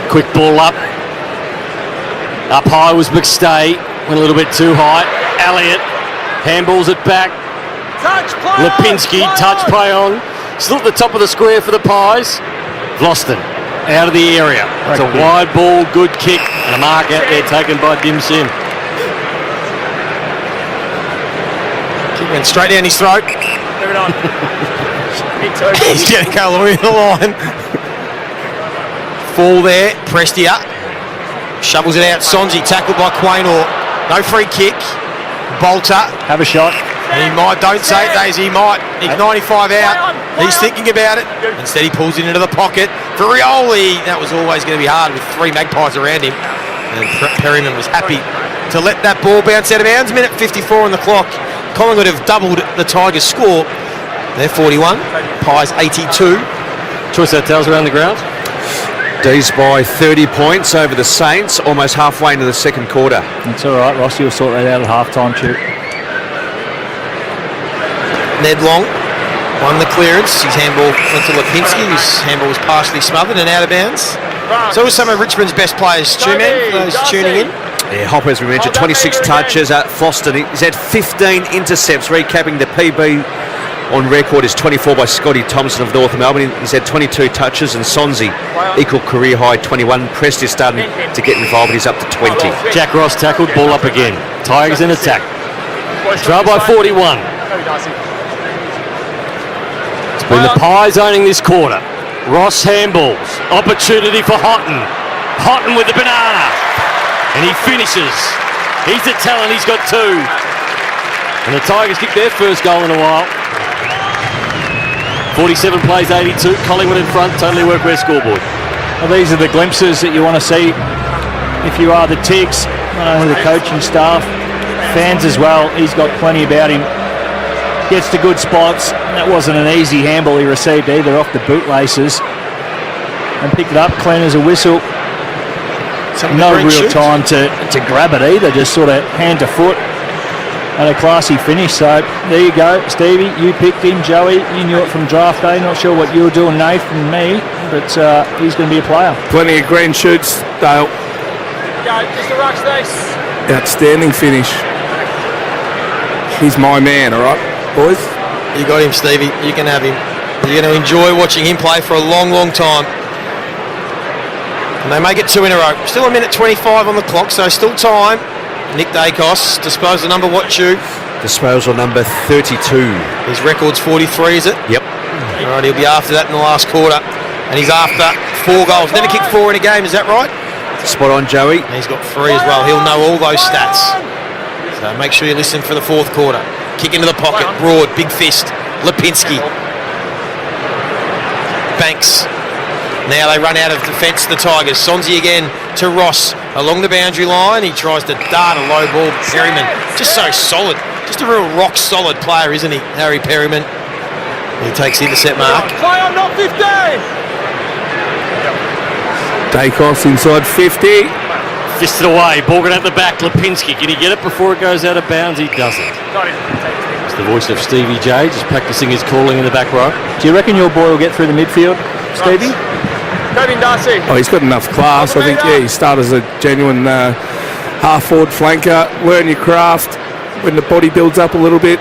Quick ball up. Up high was McStay. Went a little bit too high. Elliott handballs it back. Lipinski, touch play on. Still at the top of the square for the Pies. Vlosten out of the area. It's a wide ball, good kick, and a mark out there taken by Dim Sim. Kick went straight down his throat. He's going to go along the line. Fall there, Prestia. Shovels it out, Sonzi, tackled by Quaynor. No free kick. Bolter. Have a shot. He might, don't say it, Daisy, he might. He's 95 out. He's thinking about it. Instead, he pulls it into the pocket. For Rioli, that was always going to be hard with 3 Magpies around him. And Perryman was happy to let that ball bounce out of bounds. Minute 54 on the clock. Collingwood have doubled the Tigers' score. They're 41. Pies 82. Choice hotels around the ground. D's by 30 points over the Saints, almost halfway into the second quarter. That's all right, Rossi will sort that out at half-time, too. Ned Long won the clearance. His handball went to Lipinski, whose handball was partially smothered and out of bounds. So was some of Richmond's best players, for those tuning in. Yeah, Hopper, as we mentioned, 26 touches. Floston, he's had 15 intercepts, recapping the PB on record is 24 by Scotty Thompson of North Melbourne. He's had 22 touches, and Sonzi equal career high 21. Prestia starting to get involved, he's up to 20. Jack Ross tackled, ball up again. Tigers in attack. Trail by 41. It's been the Pies owning this quarter. Ross handballs. Opportunity for Houghton. Houghton with the banana. And he finishes. He's the talent, he's got 2. And the Tigers kicked their first goal in a while. 47 plays 82. Collingwood in front. Totally workwear scoreboard. Well, these are the glimpses that you want to see if you are the Ticks, not only the coaching staff, fans as well. He's got plenty about him. gets to good spots. That wasn't an easy handball he received either off the bootlaces. And picked it up clean as a whistle. No real time to grab it either, just sort of hand to foot. And a classy finish. So there you go, Stevie. You picked him, Joey. You knew it from draft day. Not sure what you were doing, Nathan, and me, but he's going to be a player. Plenty of green shoots, Dale. Go, just the ruck space. Outstanding finish. He's my man, all right, boys? You got him, Stevie. You can have him. You're going to enjoy watching him play for a long, long time. And they make it 2 in a row. Still a minute 25 on the clock, so still time. Nick Dacos, disposal number what, Chew? Disposal number 32. His record's 43, is it? Yep. All right, he'll be after that in the last quarter. And he's after 4 goals. Never kicked 4 in a game, is that right? Spot on, Joey. And he's got 3 as well. He'll know all those stats. So make sure you listen for the 4th quarter. Kick into the pocket, broad, big fist. Lipinski. Banks. Now they run out of defence, the Tigers. Sonzi again to Ross along the boundary line. He tries to dart a low ball. Perryman, just so solid. Just a real rock solid player, isn't he, Harry Perryman? He takes the intercept mark. Play on, not 15! Dacos inside 50. Fisted away, ball at the back. Lipinski, can he get it before it goes out of bounds? He doesn't. Got him. It's the voice of Stevie J, just practising his calling in the back row. Do you reckon your boy will get through the midfield, Stevie? Kevin Darcy. Oh, he's got enough class. I think, he started as a genuine half-forward flanker. Learn your craft. When the body builds up a little bit,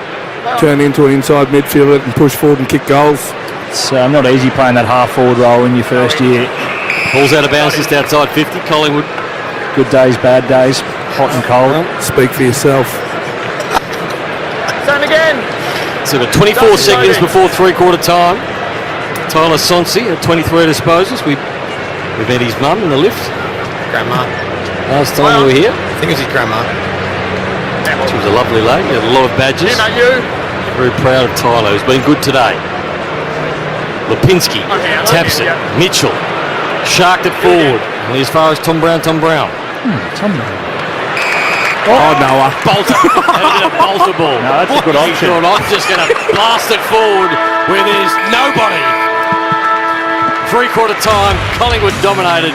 turn into an inside midfielder and push forward and kick goals. It's not easy playing that half-forward role in your first year. Ball's out of bounds just outside 50, Collingwood. Good days, bad days, hot and cold. Speak for yourself. Same again. So we've got 24 seconds before 3-quarter time. Tyler Sonsi at 23 disposals. We met his mum in the lift. Grandma. Last time we were here. I think it was his grandma. She was a lovely lady. Had a lot of badges. Very proud of Tyler, who's been good today. Lipinski taps it. Mitchell sharked it forward. And as far as Tom Brown. Tom Brown. Oh, Noah. Bolter. That a bolter ball. No, that's a good option. I'm just going to blast it forward where there's nobody. 3-quarter time, Collingwood dominated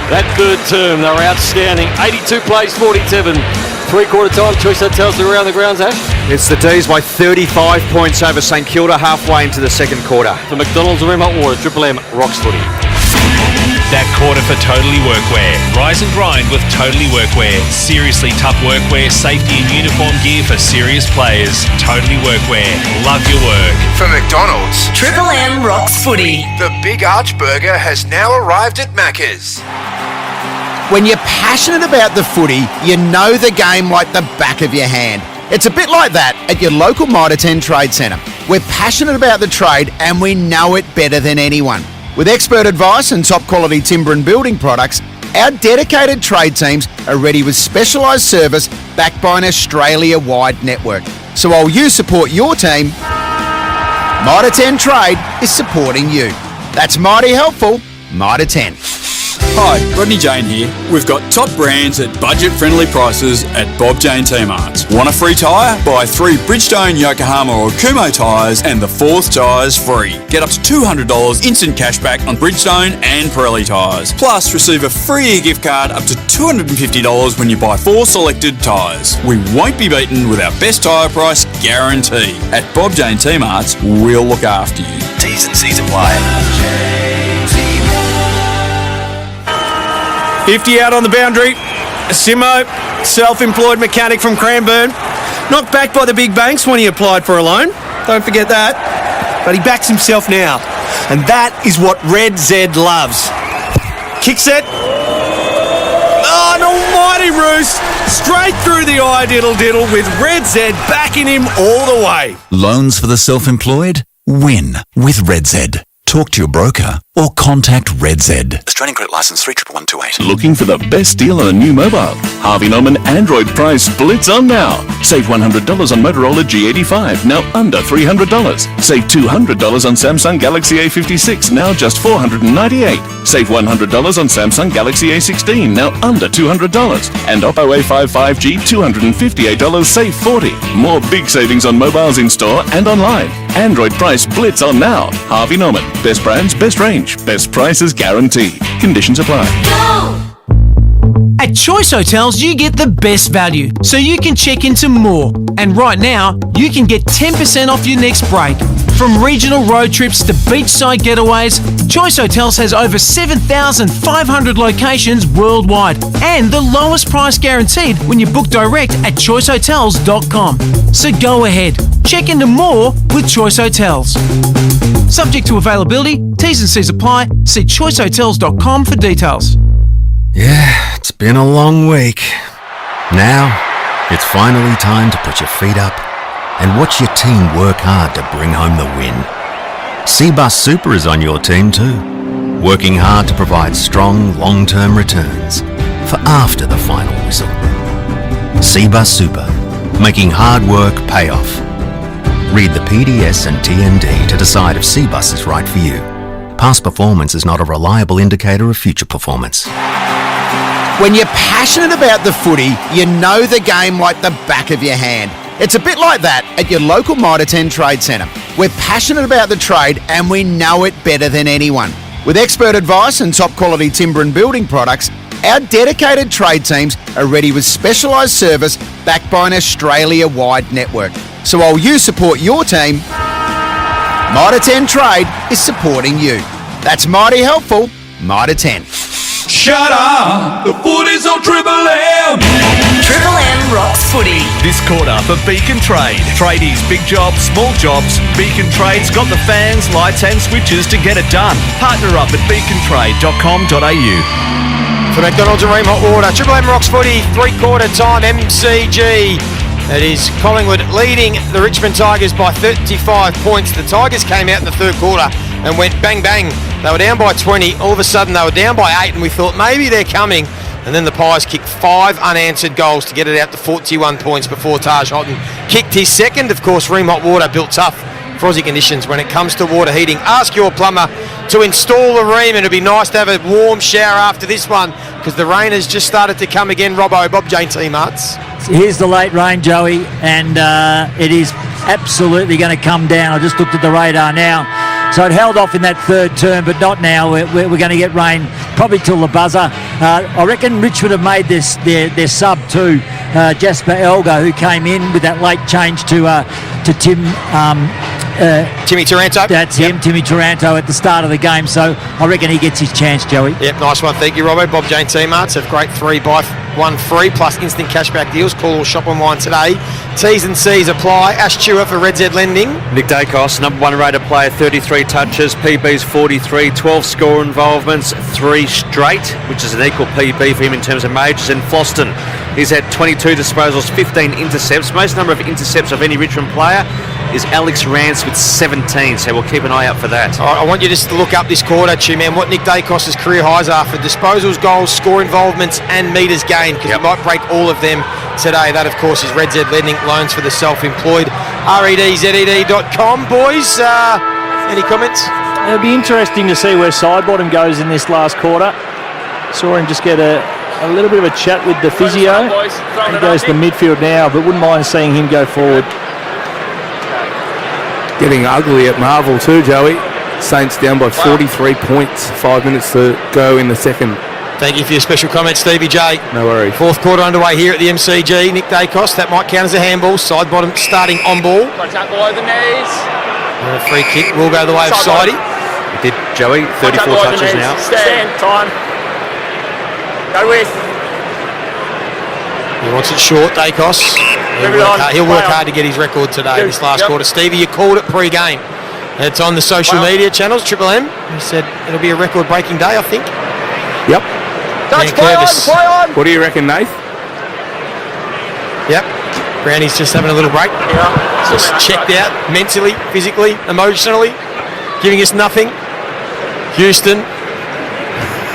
that third term. They were outstanding. 82 plays, 47. 3-quarter time, Choice Hotels are around the grounds, Ash. It's the D's by 35 points over St Kilda halfway into the second quarter. For McDonald's Arena Water, Triple M Rocks Footy. That quarter for Totally Workwear. Rise and grind with Totally Workwear. Seriously tough workwear, safety and uniform gear for serious players. Totally Workwear. Love your work. For McDonald's, Triple M Rocks Footy. the Big Arch Burger has now arrived at Macca's. When you're passionate about the footy, you know the game like the back of your hand. It's a bit like that at your local Mitre 10 Trade Centre. We're passionate about the trade and we know it better than anyone. With expert advice and top quality timber and building products, our dedicated trade teams are ready with specialised service backed by an Australia-wide network. So while you support your team, Mitre 10 Trade is supporting you. That's mighty helpful, Mitre 10. Hi, Rodney Jane here. We've got top brands at budget-friendly prices at Bob Jane T-Marts. Want a free tyre? Buy 3 Bridgestone, Yokohama or Kumho tyres and the 4th tyre's free. Get up to $200 instant cashback on Bridgestone and Pirelli tyres. Plus, receive a free gift card up to $250 when you buy 4 selected tyres. We won't be beaten with our best tyre price guarantee. At Bob Jane T-Marts, we'll look after you. T's and C's apply. 50 out on the boundary. Simo, self-employed mechanic from Cranbourne. Knocked back by the big banks when he applied for a loan. Don't forget that. But he backs himself now. And that is what Red Z loves. Kick set. Oh, an almighty roost. Straight through the eye diddle with Red Z backing him all the way. Loans for the self-employed? Win with Red Z. Talk to your broker or contact RedZ. Australian Credit Licence 31128. Looking for the best deal on a new mobile? Harvey Norman Android price splits on now. Save $100 on Motorola G85, now under $300. Save $200 on Samsung Galaxy A56, now just $498. Save $100 on Samsung Galaxy A16, now under $200. And Oppo A5 5G, $258, save $40. More big savings on mobiles in store and online. Android price blitz on now. Harvey Norman. Best brands, best range, best prices guaranteed. Conditions apply. At Choice Hotels, you get the best value, so you can check into more. And right now, you can get 10% off your next break. From regional road trips to beachside getaways, Choice Hotels has over 7,500 locations worldwide and the lowest price guaranteed when you book direct at choicehotels.com. So go ahead, check into more with Choice Hotels. Subject to availability, T's and C's apply. See choicehotels.com for details. Yeah, it's been a long week. Now, it's finally time to put your feet up and watch your team work hard to bring home the win. Cbus Super is on your team too, working hard to provide strong long-term returns for after the final whistle. Cbus Super, making hard work pay off. Read the PDS and TND to decide if Cbus is right for you. Past performance is not a reliable indicator of future performance. When you're passionate about the footy, you know the game like the back of your hand. It's a bit like that at your local Mitre 10 Trade Centre. We're passionate about the trade and we know it better than anyone. With expert advice and top quality timber and building products, our dedicated trade teams are ready with specialised service backed by an Australia-wide network. So while you support your team, Mitre 10 Trade is supporting you. That's mighty helpful, Mitre 10. Shut up! The footy's on Triple M! Triple M rocks footy. This quarter for Beacon Trade. Tradies, big jobs, small jobs. Beacon Trade's got the fans, lights and switches to get it done. Partner up at beacontrade.com.au. For McDonald's and Ream Hot Water, Triple M rocks footy, three-quarter time MCG. It is Collingwood leading the Richmond Tigers by 35 points. The Tigers came out in the third quarter and went bang, bang. They were down by 20. All of a sudden, they were down by 8, and we thought maybe they're coming. And then the Pies kicked 5 unanswered goals to get it out to 41 points before Taj Houghton kicked his second. Of course, Ream Hot Water built tough for Aussie conditions when it comes to water heating. Ask your plumber to install the Ream, and it'd be nice to have a warm shower after this one because the rain has just started to come again. Robbo, Bob Jane Team Arts. Here's the late rain, Joey, and it is absolutely going to come down. I just looked at the radar now. So it held off in that third term, but not now. We're going to get rain probably till the buzzer. I reckon Richmond have made this their sub too. Jasper Elgar, who came in with that late change to Timmy Taranto. That's him, Timmy Taranto at the start of the game. So I reckon he gets his chance, Joey. Yep, nice one. Thank you, Robbo. Bob Jane Team Arts have great 3-buy-1 free plus instant cashback deals. Call or shop online today. T's and C's apply. Ash Chua for Red Z Lending. Nick Dacos, number one rated player, 33 touches, PB's 43, 12 score involvements, 3 straight, which is an equal PB for him in terms of majors. And Floston, he's had 22 disposals, 15 intercepts. Most number of intercepts of any Richmond player is Alex Rance with 17, so we'll keep an eye out for that. All right, I want you just to look up this quarter, man, what Nick Dacos' career highs are for disposals, goals, score involvements and metres gained, because he might break all of them today. That, of course, is Red Z Lending, loans for the self-employed. REDZED.com. Boys, any comments? It'll be interesting to see where Sidebottom goes in this last quarter. Saw him just get a little bit of a chat with the physio. He goes to the midfield now, but wouldn't mind seeing him go forward. Getting ugly at Marvel too, Joey. Saints down by 43 points, 5 minutes to go in the second. Thank you for your special comments, Stevie J. No worries. Fourth quarter underway here at the MCG. Nick Dacos, that might count as a handball. Sidebottom starting on ball. Contact below the knees. And a free kick will go the way of Sidey. It did, Joey. 34 touches now. Stand. Time. Go with. He wants it short, Dacos. He'll work hard to get his record today, this last quarter. Stevie, you called it pre-game. It's on the social media channels, Triple M. He said it'll be a record-breaking day, I think. Yep. Touch, play on. What do you reckon, Nath? Yep. Brownie's just having a little break. Yeah. Just checked out mentally, physically, emotionally, giving us nothing. Houston.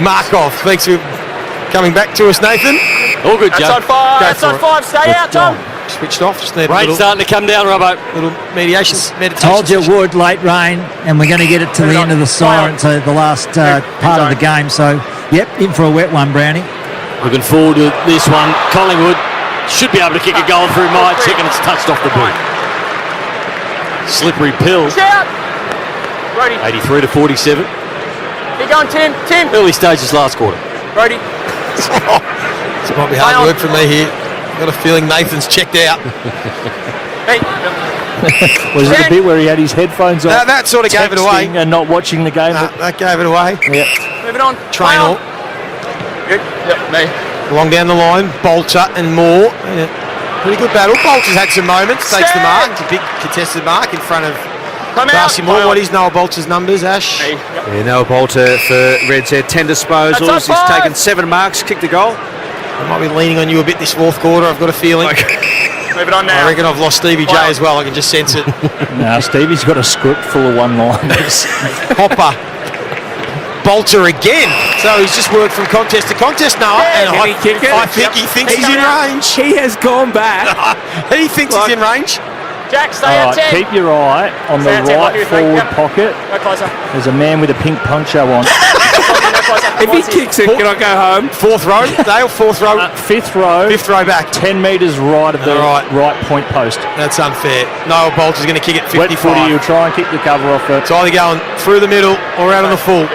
Markov. Thanks for coming back to us, Nathan. All good, Joe. Outside 5. Outside 5. Stay out, Tom. Switched off. Just need a Rain little, starting to come down, Robbo. little meditation. Told you it would, late rain, and we're going to get it to the end of the siren, so the last part of the game. So, yep, in for a wet one, Brownie. Looking forward to this one. Collingwood should be able to kick a goal through my check, and it's touched off the boot. Slippery pill. 83 to 47. Keep going, Tim. Early stages last quarter. Brody. This might be hard work for me here. Got a feeling Nathan's checked out. Hey. Was it the bit where he had his headphones on? That sort of gave it away. And not watching the game. That gave it away. Yeah. Moving on. Trainor. Good. Yep, me. Along down the line, Bolter and Moore. Yeah. Pretty good battle. Bolter's had some moments. Takes the mark. It's a big contested mark in front of Darcy Moore. What is Noah Bolter's numbers, Ash? Yeah, Noah Bolter for Red Z, 10 disposals. He's taken 7 marks, kicked a goal. I might be leaning on you a bit this fourth quarter. I've got a feeling. Moving on now. I reckon I've lost Stevie J as well. I can just sense it. No, Stevie's got a script full of one-liners. Hopper. Bolter again. So he's just worked from contest to contest now. And I think he thinks he's in range. He has gone back. He thinks he's in range. Jack, stay All out right, 10. keep your eye on the right forward pocket. Go closer. There's a man with a pink poncho on. If he kicks it, can I go home? Fourth row, Dale, fourth row. Fifth row. Fifth row back. 10 metres right of the right point post. That's unfair. Noah Bolter's going to kick it 55. Wet footy, you'll try and kick the cover off it. It's either going through the middle or out on the full.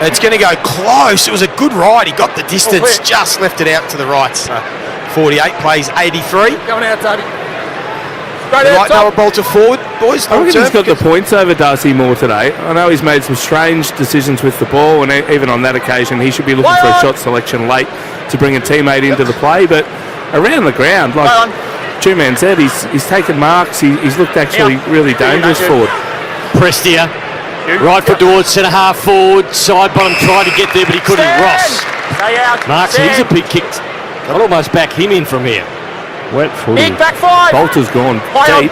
It's going to go close. It was a good ride. He got the distance, just left it out to the right. So 48 plays 83. Going out, Toby. Right, Noah Bolter forward, boys. I reckon he's got the points over Darcy Moore today. I know he's made some strange decisions with the ball, and even on that occasion, he should be looking for a shot selection late to bring a teammate into the play. But around the ground, like Two-Man said, he's taken marks. He's looked actually really dangerous forward. Prestia, right foot towards centre half forward. Side bottom tried to get there, but he couldn't. Ross. Marks, he's a big kick. I'll almost back him in from here. Wet footy. Big back 5. Bolter's gone deep.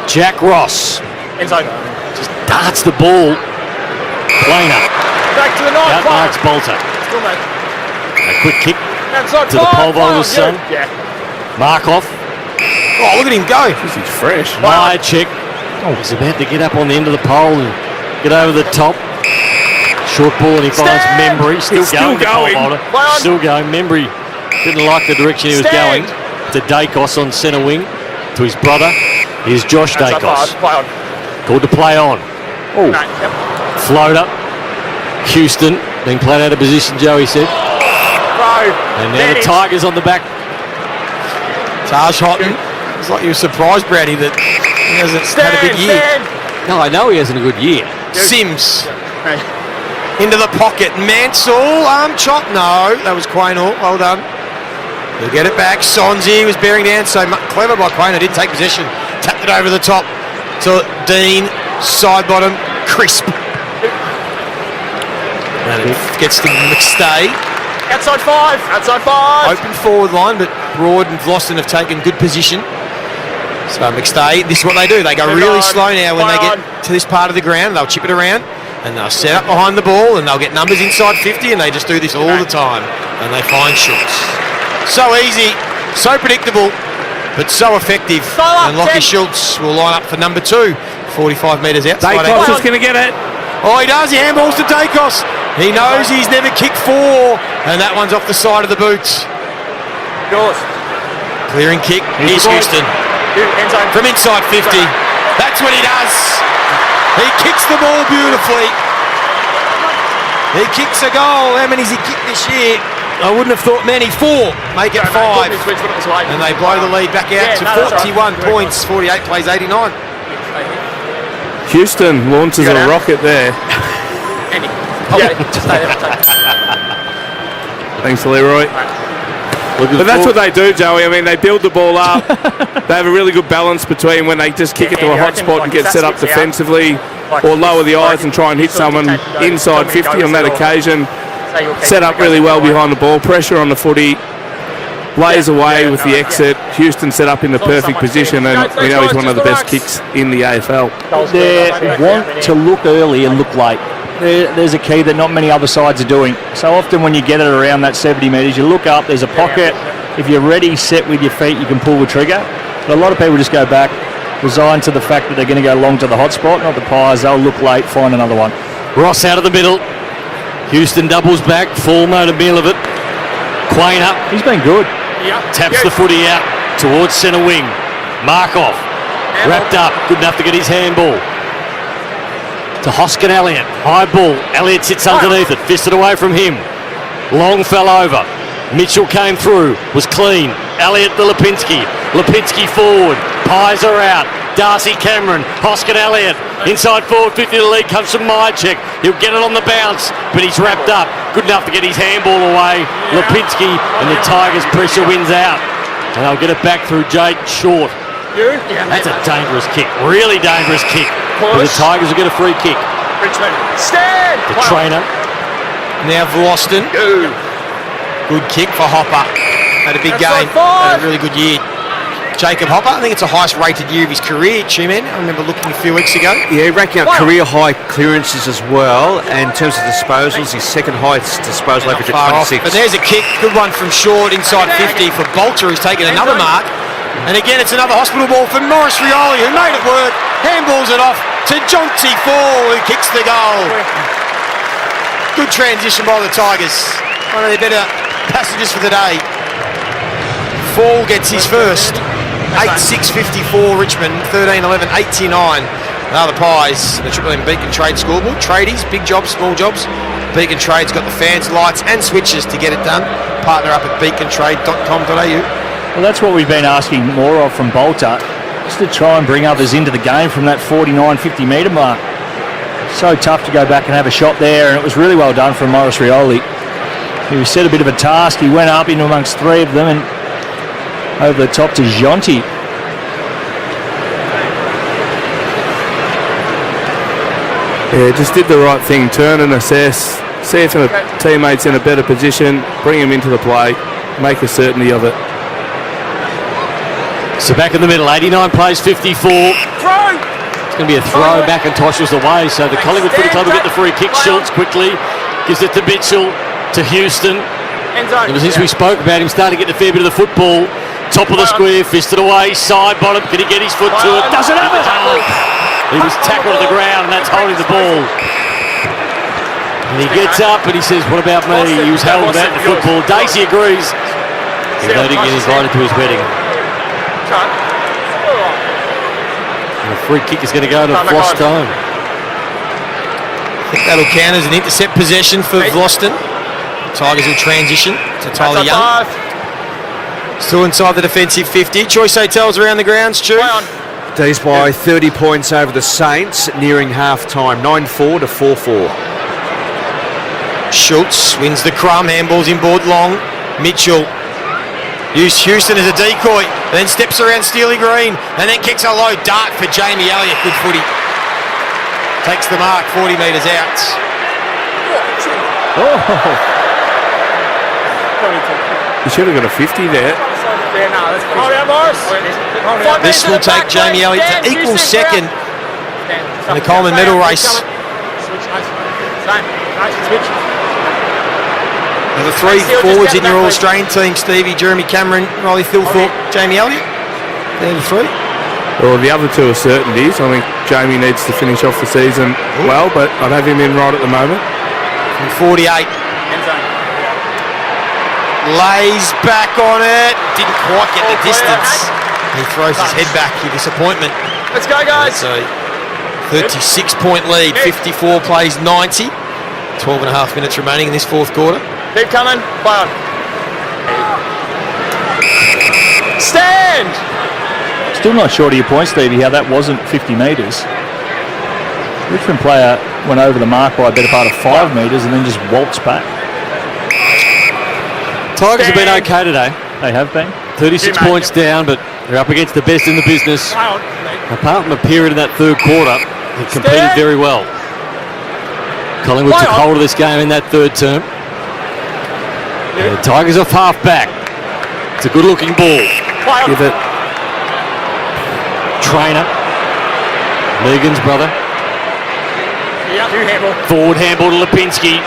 Jack Ross. Inside. Just darts the ball. Plainer. Back to the 9. Outmarks Bolter. Still, mate. A quick kick Outside to the 5. pole vaulter's son. Yeah. Markov. Oh, look at him go. He's fresh. High check. Oh, he's about to get up on the end of the pole and get over the top. Short ball and he finds Membry. Still going. Still going. Membry didn't like the direction he was going. To Dacos on centre wing. To his brother. Here's Josh Dacos. Called to play on. Oh. Floater. Houston being played out of position, Joey said. And now the Tigers on the back. Taj Houghton. It's like you were surprised, Brownie, that he hasn't had a big year. No, I know he hasn't a good year. Sims. Into the pocket. Mansell. Arm chop. No, that was Quaynor. Well done. He'll get it back. Sonzi was bearing down. So clever by Quaynor. Did take possession. Tapped it over the top to Dean. Side bottom. Crisp. And it gets to McStay. Outside 5. Outside 5. Open forward line, but Broad and Vlosten have taken good position. So McStay, this is what they do. They go really slow now when they get to this part of the ground. They'll chip it around and they'll set up behind the ball and they'll get numbers inside 50 and they just do this all the time. And they find Schultz. So easy, so predictable, but so effective. And Lockie Schultz will line up for number 2, 45 metres outside. Dacos is going to get it. Oh, he does. He handballs to Dacos. He knows he's never kicked 4, and that one's off the side of the boots. Yours. Clearing kick. Here's Houston. From inside 50. That's what he does. He kicks the ball beautifully. He kicks a goal. How many's he kicked this year? I wouldn't have thought many. 4. Make it 5. And they blow the lead back out to 41 points. 48 plays 89. Houston launches a rocket there. Thanks, Leroy. But that's what they do, Joey. I mean, they build the ball up. They have a really good balance between when they just kick it to a hot spot and get set up defensively, or lower the eyes and try and hit someone inside 50 on that occasion. Set up really well behind the ball. Pressure on the footy. Blaze away with the exit. Houston set up in the perfect position, and we know he's one of the best kicks in the AFL. They want to look early and look late. there's a key that not many other sides are doing. So often when you get it around that 70 metres, you look up, there's a pocket. If you're ready, set with your feet, you can pull the trigger. But a lot of people just go back, resigned to the fact that they're going to go long to the hot spot, not the Pies. They'll look late, find another one. Ross out of the middle. Houston doubles back, full motor mill of it. Quain up. He's been good. Taps the footy out towards centre wing. Markov wrapped up, good enough to get his handball. To Hoskin Elliott, high ball. Elliott sits underneath it, fisted away from him. Long fell over. Mitchell came through, was clean. Elliott to Lipinski. Lipinski forward. Pies are out. Darcy Cameron, Hoskin Elliott. Inside forward, 50 to the lead comes from Mychek. He'll get it on the bounce, but he's wrapped up. Good enough to get his handball away. Lipinski, and the Tigers' pressure wins out. And they'll get it back through Jade Short. That's a dangerous kick, really dangerous kick. But the Tigers will get a free kick. Richmond, stand! The trainer. Now Vlauston. Good kick for Hopper. Had a big game. Had a really good year. Jacob Hopper, I think it's the highest rated year of his career, Tuman. I remember looking a few weeks ago. Yeah, racking up career high clearances as well. And in terms of disposals, his second highest disposal average at 26. But there's a kick, good one from Short inside 50 for Bolter, who's taken another mark. And again, it's another hospital ball for Morris Rioli, who made it work. Handballs it off to Jonty Fall, who kicks the goal. Good transition by the Tigers. One of their better passengers for the day. Fall gets his first. 8-6-54 Richmond, 13-11, 89. Now the Pies, the Triple M Beacon Trade scoreboard. Tradies, big jobs, small jobs. Beacon Trade's got the fans, lights and switches to get it done. Partner up at beacontrade.com.au. Well, that's what we've been asking more of from Bolter, just to try and bring others into the game from that 49, 50 metre mark. So tough to go back and have a shot there, and it was really well done from Morris Rioli. He was set a bit of a task. He went up in amongst three of them and over the top to Jonty. Yeah, just did the right thing. Turn and assess. See if a teammate's in a better position. Bring him into the play. Make a certainty of it. So back in the middle, 89 plays 54. Throw! It's going to be a throw back and Tosh was away. So the Collingwood Footy Club will get the free kick. Schultz quickly gives it to Mitchell, to Houston. Ever since we spoke about him starting to get the fair bit of the football. Top of the square, fisted away, side bottom. Can he get his foot to it? Doesn't have it. He was tackled to the ground, and that's holding the ball. And he gets up and he says, "What about me?" He was held without the football. Dacey agrees. He's letting get invited to his wedding. And the free kick is going to go to Vlauston. I think that'll count as an intercept possession for Vlauston. Tigers will transition to Tyler Young. Still inside the defensive 50. Choice Hotels around the grounds, Stu. D's by 30 points over the Saints, nearing half-time. 9-4 to 4-4. Schultz wins the crumb, handballs inboard long. Mitchell used Houston as a decoy, then steps around Steely Green, and then kicks a low dart for Jamie Elliott. Good footy. Takes the mark, 40 metres out. You should have got a 50 there. This will take Jamie Elliott to equal second in the Coleman medal race. Now the three forwards in your All-Australian team, Stevie, Jeremy Cameron, Riley Thilthorpe, Jamie Elliott. They're the three. Well, the other two are certainties. I think Jamie needs to finish off the season well, but I'd have him in right at the moment. From 48. Lays back on it. Didn't quite get the distance. He throws his head back with disappointment. Let's go, guys. It's a 36-point lead. 54 plays 90. 12 and a half minutes remaining in this fourth quarter. Keep coming. Play on. Stand! Still not sure of your point, Stevie, how that wasn't 50 metres. Richmond player went over the mark by a better part of 5 metres and then just waltzed back. Tigers have been okay today. They have been. 36 points down, but they're up against the best in the business. Apart from a period in that third quarter, they competed very well. Collingwood took hold of this game in that third term. The Tigers off half back. It's a good looking ball. Give it. Trainer. Megan's brother. Forward handball to Lipinski.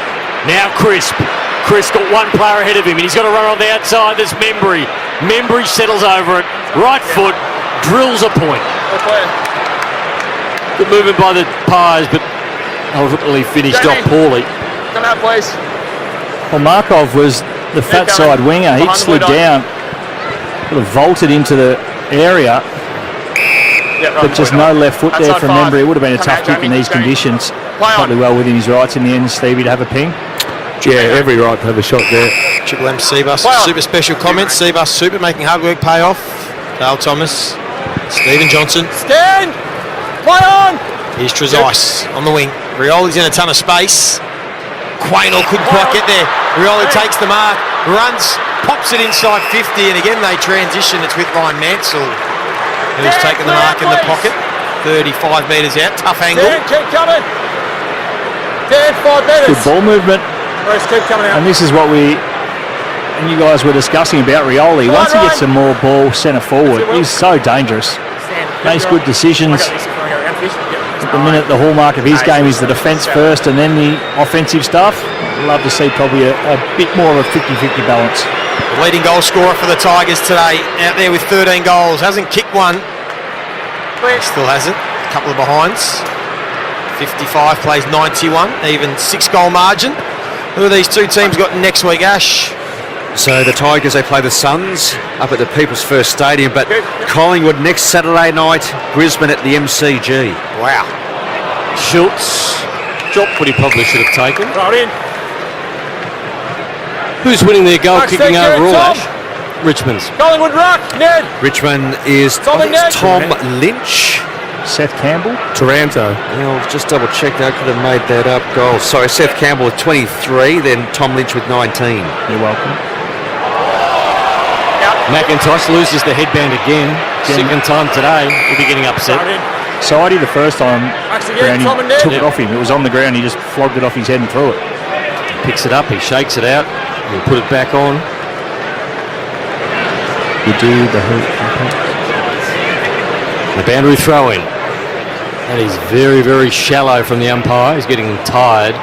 Now Crisp. Crisp got one player ahead of him, and he's got to run on the outside. There's Membry. Membry settles over it. Right foot, drills a point. Good movement by the Pies, but ultimately finished off poorly. Come out, please. Well, Markov was the fat side winger. He'd slid down, sort of vaulted into the area, but just no left foot there from Membry. It would have been a tough kick in these conditions. Probably well within his rights in the end, Stevie, to have a ping. Yeah, every right to have a shot there. Triple M Seabus, super special comments. Seabus super, making hard work pay off. Dale Thomas, Stephen Johnson. Stand! Play on! Here's Trezise on the wing. Rioli's in a ton of space. Quaynor couldn't quite get there. Rioli takes the mark, runs, pops it inside 50, and again they transition. It's with Ryan Mansell, who's taken the mark in the pocket. 35 metres out, tough angle. Keep coming! 5 metres. Good ball movement. Keep coming out. And this is what and you guys were discussing about Rioli. Once he gets some more ball centre forward, he's so dangerous. Makes good decisions. At the minute, the hallmark of his game is the defence first and then the offensive stuff. I'd love to see probably a bit more of a 50-50 balance. The leading goal scorer for the Tigers today, out there with 13 goals. Hasn't kicked one. Still hasn't. A couple of behinds. 55 plays 91, even 6-goal margin. Who are these two teams got next week, Ash? So the Tigers, they play the Suns up at the People's First Stadium, but Collingwood next Saturday night, Brisbane at the MCG. Wow. Schultz dropped what he probably should have taken. Who's winning their goal kicking overall, Ash? Richmond's. Collingwood ruck, Ned. Richmond is Tom Lynch. Seth Campbell. Taranto. I'll just double check that. I could have made that up. Goal. Sorry, Seth Campbell with 23, then Tom Lynch with 19. You're welcome. McIntosh loses the headband again. Second time today. He'll be getting upset. Sidey the first time Brownie took it off him. It was on the ground. He just flogged it off his head and threw it. Picks it up. He shakes it out. He'll put it back on. You do the hoop. The boundary throw in. That is very, very shallow from the umpire. He's getting tired.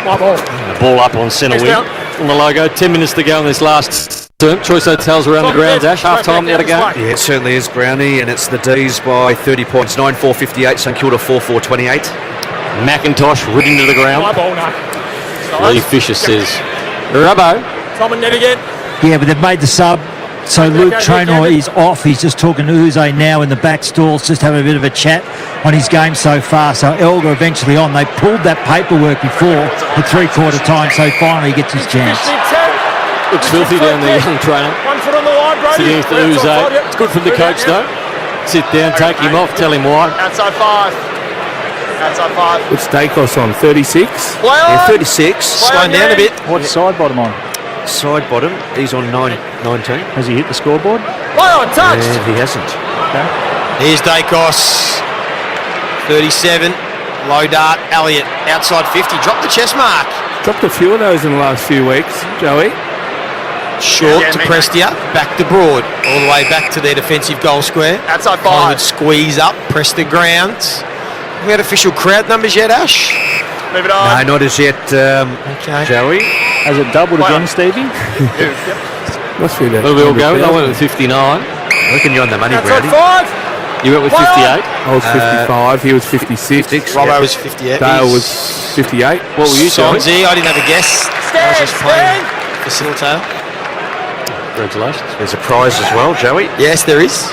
My ball. The ball up on centre wing. On the logo. 10 minutes to go in this last term. Choice Hotels around the grounds. Ash, half time the other game. Yeah, it certainly is, Brownie, and it's the D's by 30 points. 9-4-58, St Kilda 4-4-28. McIntosh ridden to the ground. My ball, no. Lee Fisher says, Rubbo. Tom and Ned again. Yeah, but they've made the sub. So Luke Traynor is off. He's just talking to Uze now in the back stalls, just having a bit of a chat on his game so far. So Elgar eventually on. They pulled that paperwork before the three-quarter time, so finally he gets his chance. Looks filthy down there, young Traynor. 1 foot on the line, Brody. Sitting next to Uze. It's good from the coach, though. Sit down, take him off, tell him why. Outside 5. Outside 5. What's Dacos on? 36? Yeah, 36. Slowing down a bit. What's side bottom on? Side bottom, he's on 19. Has he hit the scoreboard? Play on, touch. And he hasn't. Okay. Here's Dacos. 37. Low dart. Elliott. Outside 50. Dropped the chest mark. Dropped a few of those in the last few weeks, Joey. Short to Prestia. Back to Broad. All the way back to their defensive goal square. Outside 5. Collingwood squeeze up. Press the ground. We had official crowd numbers yet, Ash? Move it on. No, not as yet, Joey. Has it doubled again, Stevie? Must be that. Where we all go? I went with 59. I reckon you're on the money, Outside Brownie. 5. You went with 58. I was 55, he was 56. Robbo was 58. Dale was 58. What were you, Joey? Sonzy, I didn't have a guess. I was just playing facilitator. Congratulations. There's a prize as well, Joey. Yes, there is.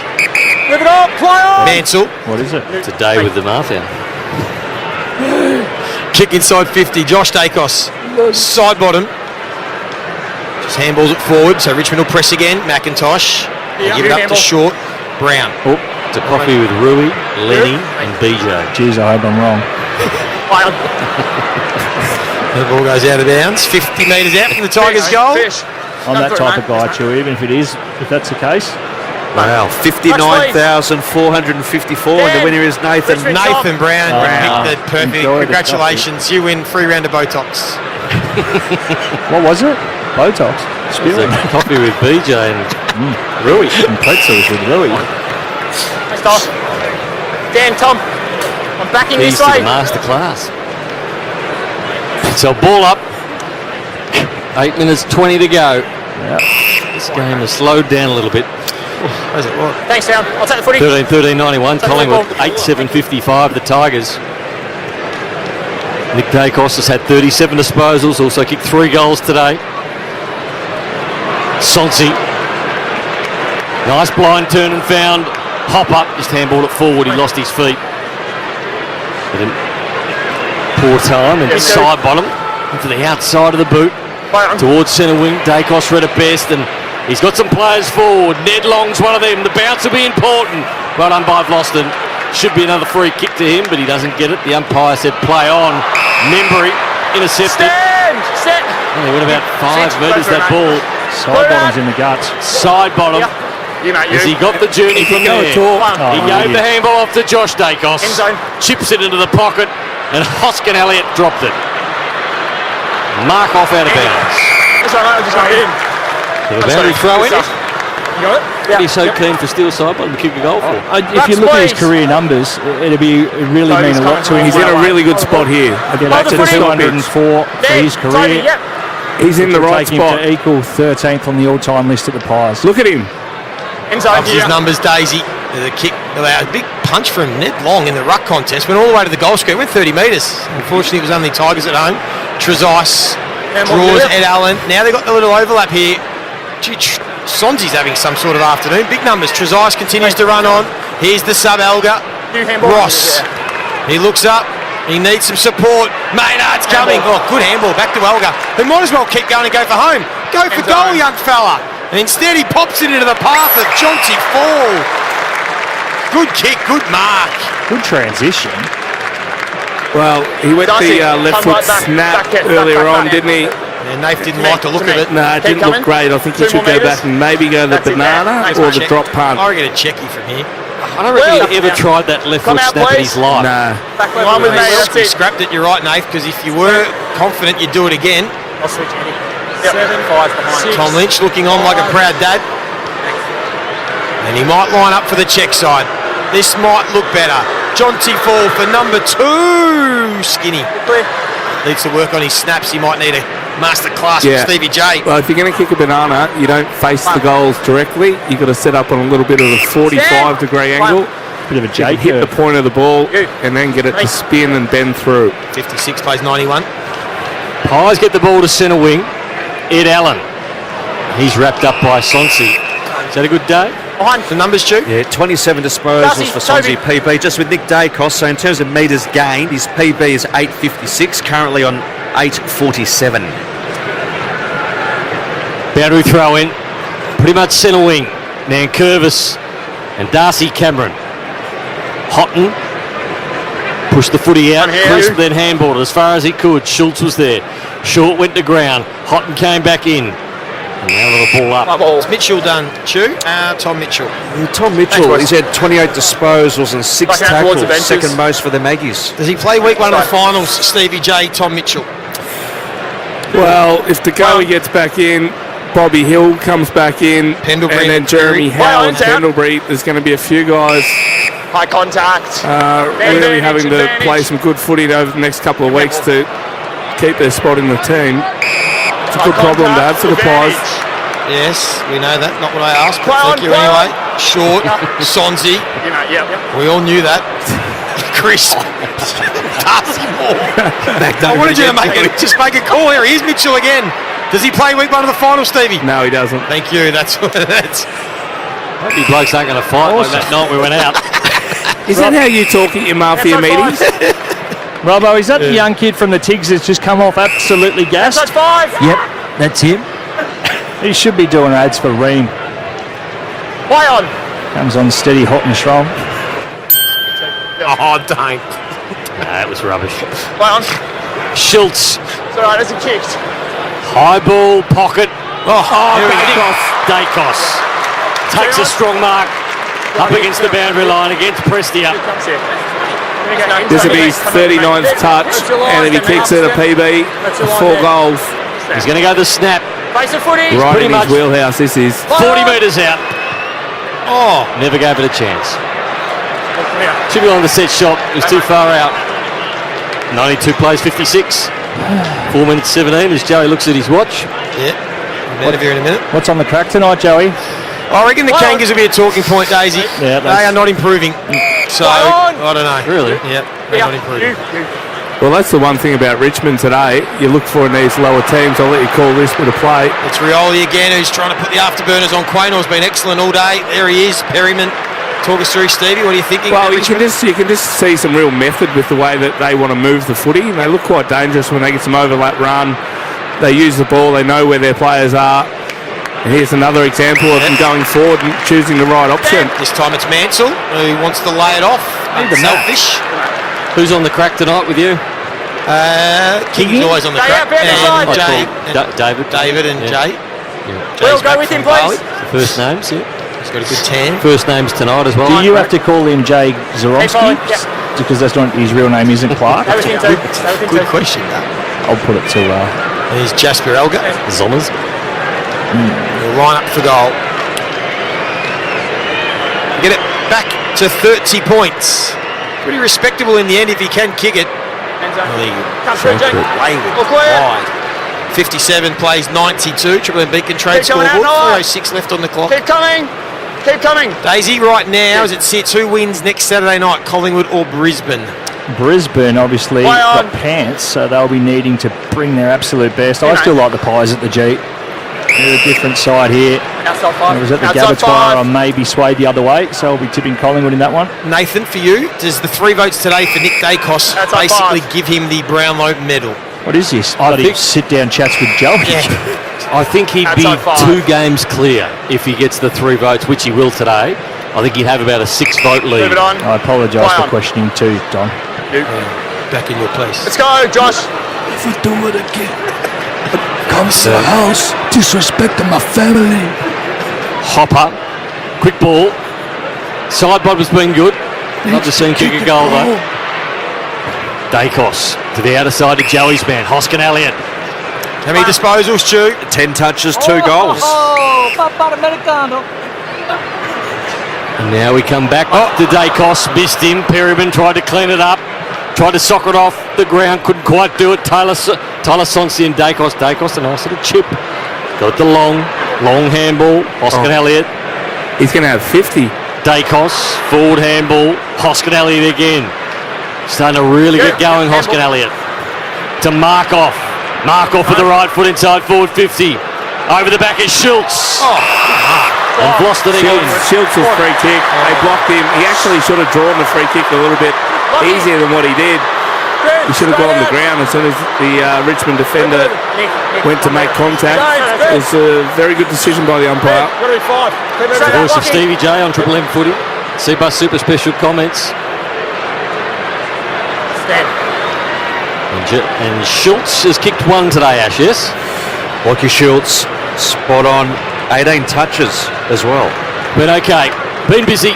Move it on, play on. Mansell. What is it? It's a day with the Martha. Kick inside 50. Josh Dacos. Side bottom. Just handballs it forward. So Richmond will press again. McIntosh. They give it up to Short. Brown. Oh, it's a coffee with Rui, Lenny and BJ. Jeez, I hope I'm wrong. The ball goes out of bounds. 50 metres out from the Tigers' goal. I'm that type of guy, Chew, even if that's the case. Wow, 59,454, and the winner is Nathan. Nathan Brown. Wow. Picked it perfect. Enjoyed it, Congratulations. You win free round of Botox. What was it? Botox. It's Spilling. a coffee with BJ and Rui. And pretzels with Rui. Thanks, Tom. Dan, Tom. On backing Keys this to way. the masterclass. So ball up. 8 minutes 20 to go. This game has slowed down a little bit. Where's it? Thanks, Sam. I'll take the footy. 13-91. Collingwood 8-7-55. The Tigers. Nick Dacos has had 37 disposals. Also kicked 3 goals today. Sonsi. Nice blind turn and found. Hop up. Just handballed it forward. He lost his feet. But poor time and side bottom into the outside of the boot. Towards centre wing, Dacos read it best, and he's got some players forward. Ned Long's one of them. The bounce will be important. Well done by Vlosten. Should be another free kick to him, but he doesn't get it. The umpire said play on. Membry intercepted. Set. Only went about 5 metres that ball. Side bottom's in the guts. Side bottom. As he got the journey from there. He gave the handball off to Josh Dacos. Chips it into the pocket, and Hoskin Elliott dropped it. Mark off out of bounds. That's all right, I just got in. So the boundary throw in. You got it? He's so keen for steel side bottom to kick a goal for. If you look at his career numbers, it really mean a lot to him. He's in a really good spot here. That's 204 for his career. He's in the right spot. Him to equal 13th on the all-time list at the Pies. Look at him. Ups his numbers, Daisy. The kick, a big punch from Ned Long in the ruck contest. Went all the way to the goal square. Went 30 metres. Unfortunately, it was only Tigers at home. Trezise draws Ed Allen. Now they've got the little overlap here. Sonzi's having some sort of afternoon. Big numbers. Trezise continues to run on. Here's the sub Elga. Ross. He looks up. He needs some support. Maynard's coming. Oh, good handball. Back to Elga, who might as well keep going and go for home. Go for goal, young fella. And instead he pops it into the path of Chauncey Fall. Good kick, good mark. Good transition. Well, he went the left foot snap earlier on, didn't he? Yeah, Nath didn't like the look of it. No, it didn't look great. I think he should go back and maybe go the banana or the drop punt. I reckon a checky from here. I don't reckon he'd ever tried that left foot snap in his life. No. One with me, that's it. Scrapped it, you're right, Nath, because if you were confident you'd do it again. I'll switch Eddie. 7-5 behind. Tom Lynch looking on like a proud dad. And he might line up for the check side. This might look better. Chauncey Fall for number 2. Skinny. Needs to work on his snaps. He might need a master class from Stevie J. Well, if you're going to kick a banana, you don't face the goals directly. You've got to set up on a little bit of a 45-degree angle. Bit of a J hit the point of the ball and then get it to spin and bend through. 56 plays 91. Pies get the ball to centre wing. Ed Allen. He's wrapped up by Sonsi. Is that a good day? Behind the numbers, Stu? Yeah, 27 disposals for Sonsi PB. Just with Nick Dacos, so in terms of metres gained, his PB is 8.56, currently on 8.47. Boundary throw in. Pretty much centre wing. Nankervis and Darcy Cameron. Houghton pushed the footy out. Crisp then handballed it as far as he could. Schultz was there. Short went to ground. Houghton came back in. And now the ball up. What's Mitchell done, Chu? Tom Mitchell. Tom Mitchell, he's had 28 disposals and 6 tackles, second most for the Maggies. Does he play week 1 of the finals, Stevie J, Tom Mitchell? Well, if Degoe gets back in, Bobby Hill comes back in, Pendlebury and then Jeremy Howe and Pendlebury, there's going to be a few guys high contact. Really having to play some good footy over the next couple of weeks to keep their spot in the team. It's a good problem to have for the Pies. Yes, we know that. Not what I asked, but thank you anyway. Short, Sonsi. We all knew that. Chris. Darcy Moore. I wanted you to just make a call here. Here's Mitchell again. Does he play week 1 of the final, Stevie? No, he doesn't. Thank you. That's Hope you blokes aren't going to fight like that night we went out. Is that how you talk at your mafia meetings? Robbo, is that the young kid from the Tigs that's just come off absolutely gassed? That's 5. Yep, that's him. He should be doing ads for Ream. Play on. Comes on steady, hot and strong. Oh, don't. That was rubbish. Play on. Schultz. It's all right, it's a kicked. High ball, pocket. Dacos. Dacos. Takes a strong mark up against the boundary line against Prestia. This will be his 39th touch, and if he kicks it a PB, 4 goals. He's going to go the snap. Face of footy. Right in his wheelhouse, this is. 40 metres out. Oh, never gave it a chance. Should be on the set shot. It was too far out. 92 plays 56. 4 minutes 17 as Joey looks at his watch. Yeah. I'm out of here in a minute. What's on the crack tonight, Joey? I reckon the Kangas will be a talking point, Daisy. Yeah, they are not improving. So, I don't know. Really? Yeah, they're not improving. Well, that's the one thing about Richmond today. You look for in these lower teams. I'll let you call this bit of play. It's Rioli again who's trying to put the afterburners on. Quaynor's been excellent all day. There he is, Perryman. Talk us through, Stevie. What are you thinking? Well, you can just see some real method with the way that they want to move the footy. They look quite dangerous when they get some overlap run. They use the ball. They know where their players are. And here's another example of them going forward and choosing the right option. This time it's Mansell who wants to lay it off. Selfish. Who's on the crack tonight with you? King's always on the crack. And Jay. David and Jay. We'll go with him, please. First names, yeah. He's got a good tan. First names tonight as well. Do you have to call him Jay Zorowski? Because that's not his real name isn't Clark? Good question, though. I'll put it to... Here's Jasper Elga. Zommers. He'll line up for goal. Get it back to 30 points. Pretty respectable in the end if he can kick it. Wide. 57 plays 92. Triple M Beacon trade scoreboard. 3:06 left on the clock. Keep coming. Daisy, right now, as it sits, who wins next Saturday night, Collingwood or Brisbane? Brisbane obviously got pants, so they'll be needing to bring their absolute best. I still like the Pies at the G. They're a different side here. Outside 5. I was at the Gabbatoire, I may be swayed the other way, so I'll be tipping Collingwood in that one. Nathan, for you, does the 3 votes today for Nick Dacos basically give him the Brownlow medal? What is this? I think sit-down chats with Joey. Yeah. I think he'd be 2 games clear if he gets the 3 votes, which he will today. I think he'd have about a 6-vote lead. Move it on. I apologise for questioning too, Don. Back in your place. Let's go, Josh. If I do it again, come to my house, disrespecting my family. Hopper, quick ball. Side bod has been good. Not just seen kick a goal though. Dacos to the outer side of Joey's man. Hoskin Elliott. How many disposals, Stu? 10 touches, 2 goals. And now we come back to Dacos. Missed him. Perryman tried to clean it up. Tried to sock it off the ground. Couldn't quite do it. Tyler Sonsi and Dacos. Dacos, a nice little chip. Got the long handball. Hoskin Elliott. He's going to have 50. Dacos, forward handball. Hoskin Elliott again. Starting to really get going, Hoskin Elliott. To Markov. Markov with the right foot inside forward 50. Over the back is Schultz. And lost it again. Schultz's free kick. They blocked him. He actually should have drawn the free kick a little bit easier than what he did. He should have gone on the ground as soon as the Richmond defender went to make contact. It was a very good decision by the umpire. The voice of Stevie J on Triple M Footy. Seabus Super Special comments. And Schultz has kicked 1 today, Ash, yes? Lockie Schultz, spot on. 18 touches as well. But okay, been busy.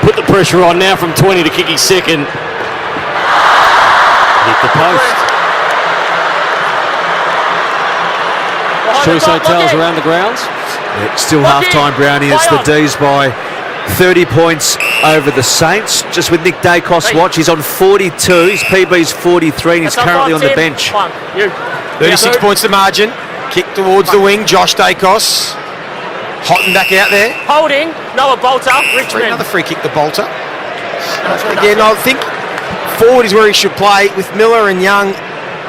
Put the pressure on now from 20 to kick his second. Hit the post. Choice Hotels around the grounds. Yeah, still half-time, Brownie. It's the D's by 30 points over the Saints. Just with Nick Dacos' watch, he's on 42. His PB's 43 and he's currently on the bench. 36 points to margin. Kick towards the wing. Josh Dacos. Hotton back out there. Holding. Noah Bolter. Richmond. Another free kick to Bolter. Again, I think forward is where he should play with Miller and Young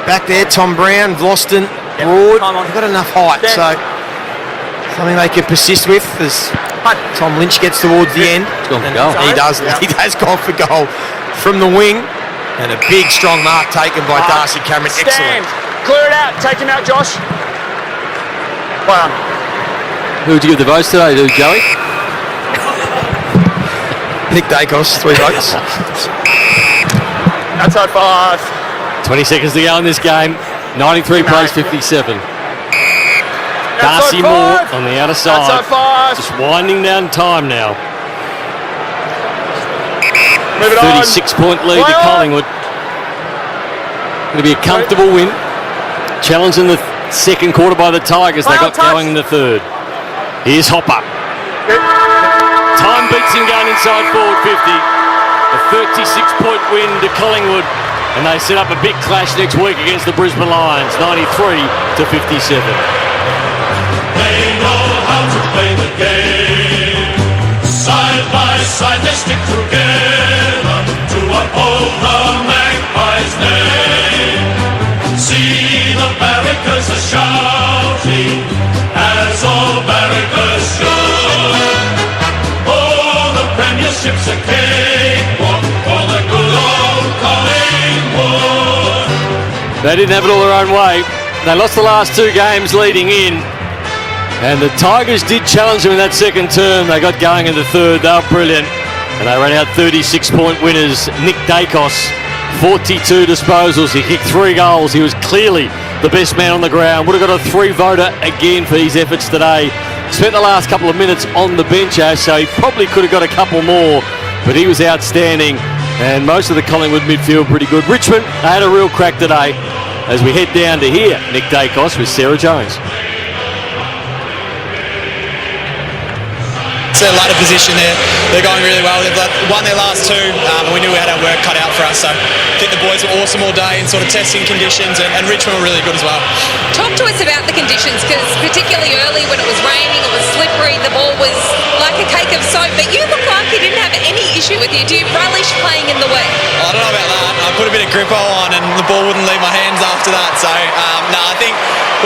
back there. Tom Brown, Vlosten, Broad. They've got enough height, so something they can persist with as Tom Lynch gets towards the end. He's gone for goal. He does. He has gone for goal from the wing. And a big, strong mark taken by Darcy Cameron. Excellent. Clear it out. Take him out, Josh. Well done. Who would you give the votes today to, Joey? Nick Dacos, 3 votes. Outside 5. 20 seconds to go in this game. 93 plays 57. Darcy Moore on the outer side. Outside 5. Just winding down time now. Move it 36-point lead to Collingwood. Going to be a comfortable win. Challenged in the second quarter by the Tigers. They got going in the third. Here's Hopper. Time beats him going inside forward 50. A 36-point win to Collingwood. And they set up a big clash next week against the Brisbane Lions, 93-57. They know how to play the game. Side by side they stick together to uphold the Magpies' name. See the barrackers are shouting as all barrackers should. Oh, the premiership's a cakewalk for the good old Collingwood. They didn't have it all their own way. They lost the last 2 games leading in. And the Tigers did challenge them in that second term. They got going in the third. They were brilliant. And they ran out 36-point winners. Nick Dacos, 42 disposals. He kicked 3 goals. He was clearly the best man on the ground. Would have got a 3-voter again for his efforts today. Spent the last couple of minutes on the bench, so he probably could have got a couple more. But he was outstanding. And most of the Collingwood midfield pretty good. Richmond, they had a real crack today. As we head down to here, Nick Dacos with Sarah Jones. It's their ladder position there. They're going really well. They've won their last 2, and we knew we had our work cut out for us. So I think the boys were awesome all day in sort of testing conditions, and Richmond were really good as well. Talk to us about the conditions, because particularly early when it was raining, it was slippery, the ball was like a cake of soap, but you look like you didn't have any issue with you. Do you relish playing in the wet? I don't know about that. I put a bit of grippo on, and the ball wouldn't leave my hands after that. So I think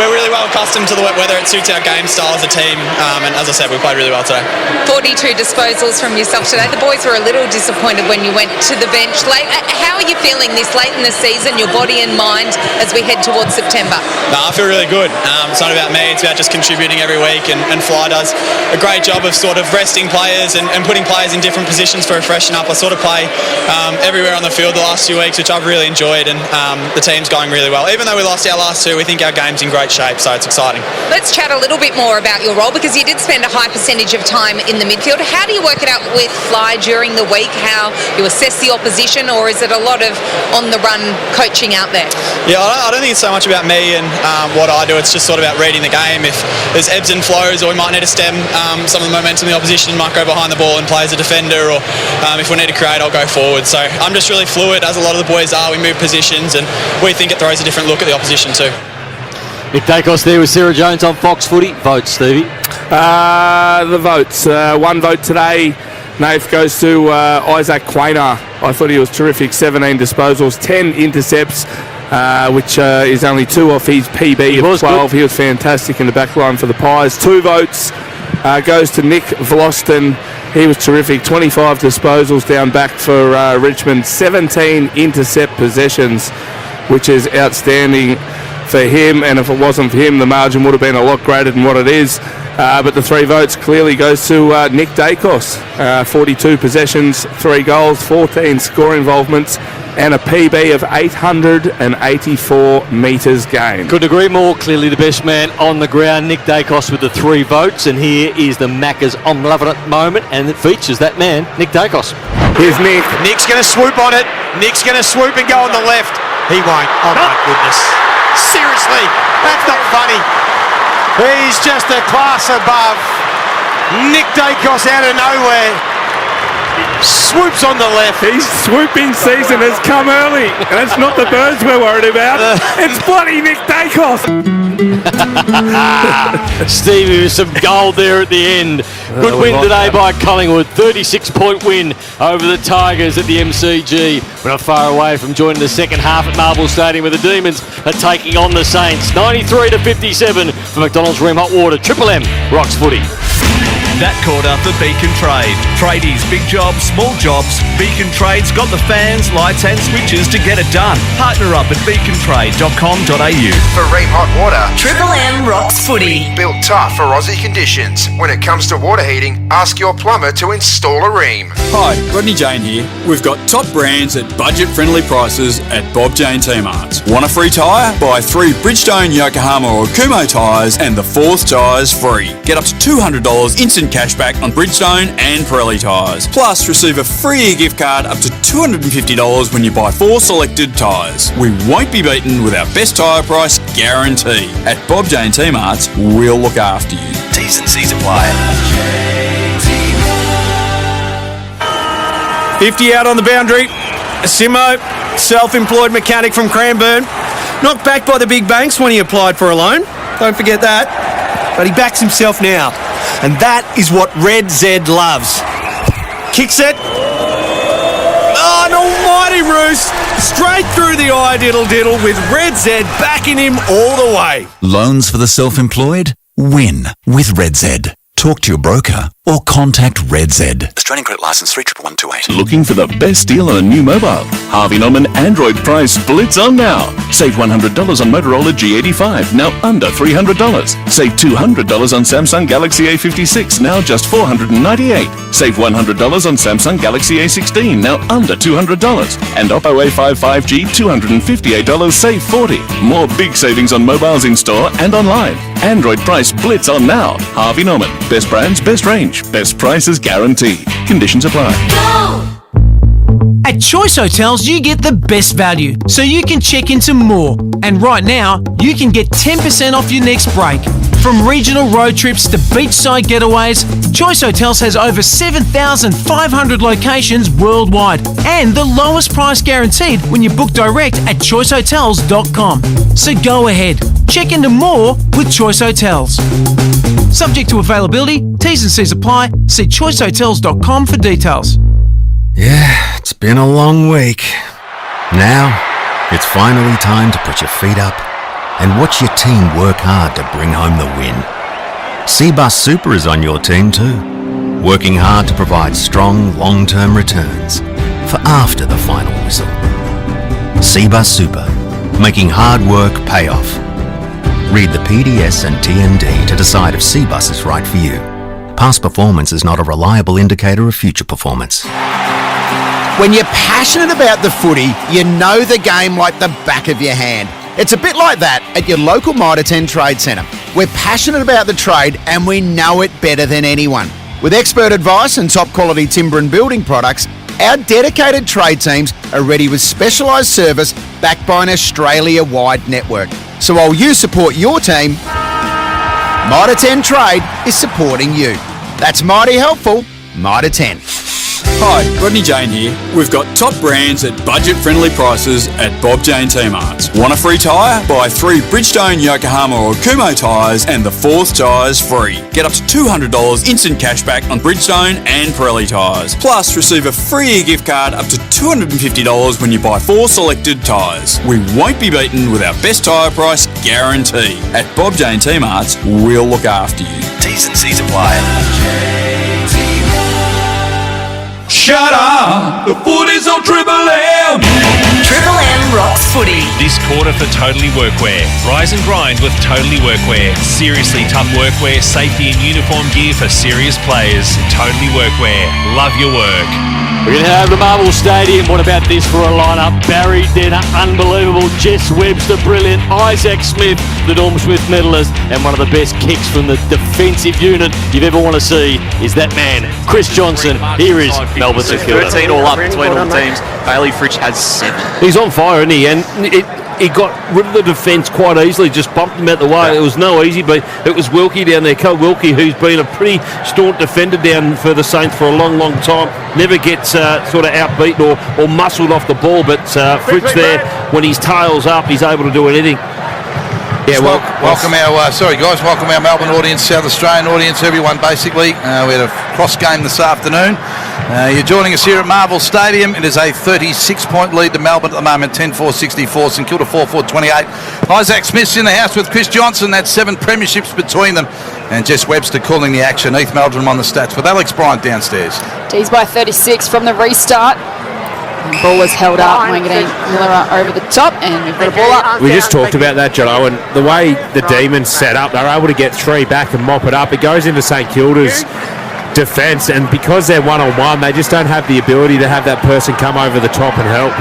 we're really well accustomed to the wet weather. It suits our game style as a team, and as I said, we played really well today. 42 disposals from yourself today. The boys were a little disappointed when you went to the bench late. How are you feeling this late in the season, your body and mind, as we head towards September? No, I feel really good. It's not about me. It's about just contributing every week, and Fly does a great job of sort of resting players and putting players in different positions for a freshen up. I sort of play everywhere on the field the last few weeks, which I've really enjoyed, and the team's going really well. Even though we lost our last 2, we think our game's in great shape, so it's exciting. Let's chat a little bit more about your role, because you did spend a high percentage of time in the midfield. How do you work it out with Fly during the week, how you assess the opposition, or is it a lot of on-the-run coaching out there? Yeah, I don't think it's so much about me and what I do. It's just sort of about reading the game. If there's ebbs and flows, or we might need to stem some of the momentum in the opposition, might go behind the ball and play as a defender, or if we need to create, I'll go forward. So I'm just really fluid, as a lot of the boys are. We move positions, and we think it throws a different look at the opposition too. Nick Dacos there with Sarah Jones on Fox Footy. Votes, Stevie. The votes. 1 vote today. Nath goes to Isaac Quainer. I thought he was terrific. 17 disposals, 10 intercepts, which is only 2 off his PB of 12. He was fantastic in the back line for the Pies. 2 votes goes to Nick Vloston. He was terrific. 25 disposals down back for Richmond. 17 intercept possessions, which is outstanding for him, and if it wasn't for him, the margin would have been a lot greater than what it is. But the 3 votes clearly goes to Nick Dacos. 42 possessions, 3 goals, 14 score involvements, and a PB of 884 metres gained. Couldn't agree more. Clearly the best man on the ground, Nick Dacos, with the 3 votes. And here is the Macca's I'm loving it moment, and it features that man, Nick Dacos. Here's Nick. Nick's going to swoop on it. Nick's going to swoop and go on the left. He won't. Oh my goodness. Seriously, that's not funny. He's just a class above. Nick Dacos out of nowhere. Swoops on the left. His swooping season has come early, and it's not the birds we're worried about. It's bloody Nick Dacos. Stevie with some gold there at the end. Good win today by Collingwood. 36-point win over the Tigers at the MCG. We're not far away from joining the second half at Marvel Stadium, where the Demons are taking on the Saints. 93-57 for McDonald's Room Hot Water. Triple M rocks footy. That quarter for Beacon Trade. Tradies, big jobs, small jobs. Beacon Trade's got the fans, lights and switches to get it done. Partner up at beacontrade.com.au. For Ream Hot Water, Triple M rocks footy. built tough for Aussie conditions. When it comes to water heating, ask your plumber to install a Ream. Hi, Rodney Jane here. We've got top brands at budget-friendly prices at Bob Jane T-Marts. Want a free tyre? Buy 3 Bridgestone, Yokohama or Kumo tyres and the 4th tyre's free. Get up to $200 instant cashback on Bridgestone and Pirelli tyres. Plus, receive a free gift card up to $250 when you buy 4 selected tyres. We won't be beaten with our best tyre price guarantee. At Bob Jane T-Marts, we'll look after you. T's and C's apply. 50 out on the boundary. Simo, self-employed mechanic from Cranbourne. Knocked back by the big banks when he applied for a loan. Don't forget that. But he backs himself now. And that is what Red Z loves. Kicks it. Oh, an almighty roost. Straight through the eye diddle with Red Z backing him all the way. Loans for the self-employed? Win with Red Z. Talk to your broker or contact Red Z. Australian Credit Licence 311128. Looking for the best deal on a new mobile? Harvey Norman Android price splits on now. Save $100 on Motorola G85, now under $300. Save $200 on Samsung Galaxy A56, now just $498. Save $100 on Samsung Galaxy A16, now under $200. And Oppo A5 5G, $258, save $40. More big savings on mobiles in store and online. Android price blitz on now. Harvey Norman. Best brands, best range, best prices guaranteed. Conditions apply. At Choice Hotels, you get the best value, so you can check into more. And right now, you can get 10% off your next break. From regional road trips to beachside getaways, Choice Hotels has over 7,500 locations worldwide and the lowest price guaranteed when you book direct at choicehotels.com. So go ahead, check into more with Choice Hotels. Subject to availability, T's and C's apply. See choicehotels.com for details. Yeah, it's been a long week. Now, it's finally time to put your feet up and watch your team work hard to bring home the win. Cbus Super is on your team too, working hard to provide strong long-term returns for after the final whistle. Cbus Super, making hard work pay off. Read the PDS and TND to decide if Cbus is right for you. Past performance is not a reliable indicator of future performance. When you're passionate about the footy, you know the game like the back of your hand. It's a bit like that at your local Mitre 10 Trade Centre. We're passionate about the trade and we know it better than anyone. With expert advice and top quality timber and building products, our dedicated trade teams are ready with specialised service backed by an Australia-wide network. So while you support your team, Mitre 10 Trade is supporting you. That's mighty helpful, Mitre 10. Hi, Rodney Jane here. We've got top brands at budget-friendly prices at Bob Jane T-Marts. Want a free tyre? Buy 3 Bridgestone, Yokohama or Kumo tyres and the 4th tyre's free. Get up to $200 instant cashback on Bridgestone and Pirelli tyres. Plus, receive a free gift card up to $250 when you buy 4 selected tyres. We won't be beaten with our best tyre price guarantee. At Bob Jane T-Marts, we'll look after you. T's and C's apply. Shut up! The footy's on Triple M! Triple M rocks footy. This quarter for Totally Workwear. Rise and grind with Totally Workwear. Seriously tough workwear, safety and uniform gear for serious players. Totally Workwear. Love your work. We're going to have the Marvel Stadium. What about this for a lineup? Barry Denner, unbelievable. Jess Webster, brilliant. Isaac Smith, the Norm Smith medalist. And one of the best kicks from the defensive unit you'd ever want to see is that man, Chris Johnson. Here is Melbourne St Kilda. 13 all up between all the teams. Bailey Fritsch has 7. He's on fire, isn't he? And he got rid of the defence quite easily, just bumped him out the way. It was no easy, but it was Wilkie down there, Cole Wilkie, who's been a pretty staunch defender down for the Saints for a long, long time. Never gets sort of outbeaten or muscled off the ball, but Fritsch there, when his tail's up, he's able to do anything. Yeah, welcome our Melbourne audience, South Australian audience, everyone basically. We had a cross game this afternoon. You're joining us here at Marvel Stadium. It is a 36-point lead to Melbourne at the moment, 10-4-64, St Kilda 4-4-28. Isaac Smith's in the house with Chris Johnson. That's 7 premierships between them. And Jess Webster calling the action. Heath Meldrum on the stats with Alex Bryant downstairs. D's by 36 from the restart. And ball is held up. Wanganeen Miller over the top, and we've got a ball up. We just talked about that, Jono, and the way the Demons set up, they're able to get 3 back and mop it up. It goes into St Kilda's defence, and because they're one-on-one, they just don't have the ability to have that person come over the top and help.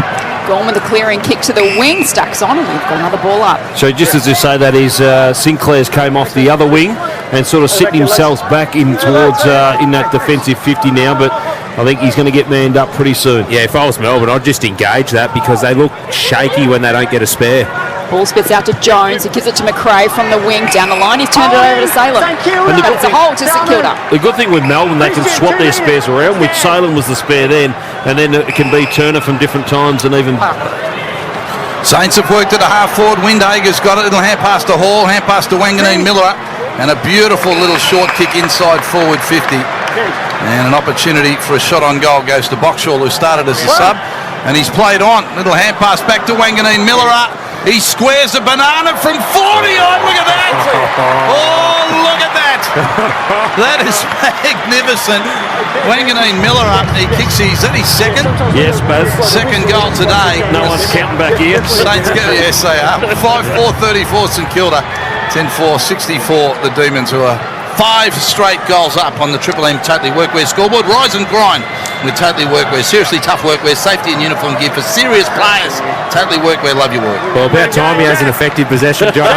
Gone with a clearing kick to the wing, stacks on, and we've got another ball up. So just as you say that is, Sinclair's came off the other wing and sort of sitting himself back in towards in that defensive 50 now, but I think he's going to get manned up pretty soon. Yeah, if I was Melbourne, I'd just engage that because they look shaky when they don't get a spare. Ball spits out to Jones, who gives it to McRae from the wing down the line. He's turned it over to Salem. And But it's a hole to St Kilda. The good thing with Melbourne, they can swap their spares around, which Salem was the spare then, and then it can be Turner from different times and even... Saints have worked at a half forward. Windhager's got it. Little hand pass to Hall, hand pass to Wanganeen Miller, and a beautiful little short kick inside forward 50. And an opportunity for a shot on goal goes to Boxall, who started as a sub, and he's played on. Little hand pass back to Wanganeen Miller. He squares a banana from 40 on. Look at that! Oh, look at that! That is magnificent. Wanganeen Miller up. He kicks. Is that his second? Yes, Baz. Second goal today. No one's counting back here. Saints go. Yes, they are. 5-4-34 St Kilda. 10-4-64 the Demons, who are 5 straight goals up on the Triple M Totally Workwear scoreboard. Rise and grind with Totally Workwear. Seriously tough workwear, safety and uniform gear for serious players. Totally Workwear, love your work. Well, about time he has an effective possession, John.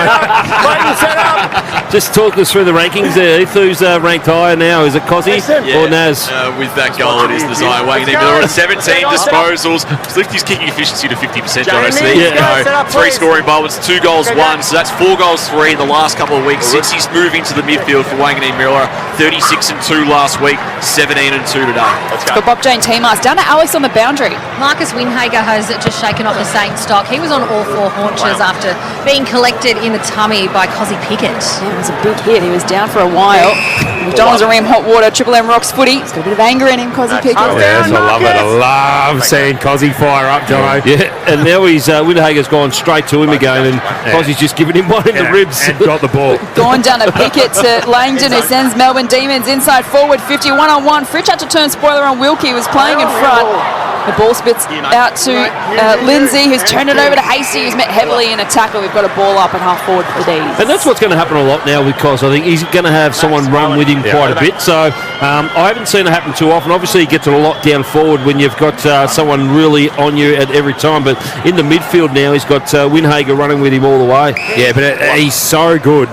Just talk us through the rankings there. Who's ranked higher now? Is it Cozzy or Naz? With that goal, it is the Zion Wanganeen Miller at 17 disposals. He's lifted his kicking efficiency to 50%, John. So there you go. 3 scoring moments, 2 goals, 1. So that's 4 goals, 3 in the last couple of weeks since he's moved into the midfield for Wanganeen Miller. 36 and 2 last week, 17 and 2 today. For Bob Jane T-Mars, down to Alex on the boundary. Marcus Windhager has just shaken off the Saint stock. He was on all 4 haunches after being collected in the tummy by Cozzy Pickett. Yeah, it was a big hit. He was down for a while. McDonald's are in hot water. Triple M Rocks footy. He's got a bit of anger in him, Cozzy Pickett. Yes, I love it. I love seeing Cozzy fire up, Jono. Yeah, and now Windhager's gone straight to him again, and Cozzy's just given him one in the ribs. And got the ball. Gone down to Pickett to Langdon, who sends Melbourne Demons inside forward 50, 1-on-1. Fritsch had to turn spoiler on Wilkie, who was playing in front. The ball spits out to Lindsay, who's turned it over to Hasty, who's met heavily in a tackle. We've got a ball up at half forward for the D's. And that's what's going to happen a lot now with Cos. I think he's going to have someone run with him quite a bit. So I haven't seen it happen too often. Obviously, he gets a lot down forward when you've got someone really on you at every time. But in the midfield now, he's got Windhager running with him all the way. Yeah, but he's so good.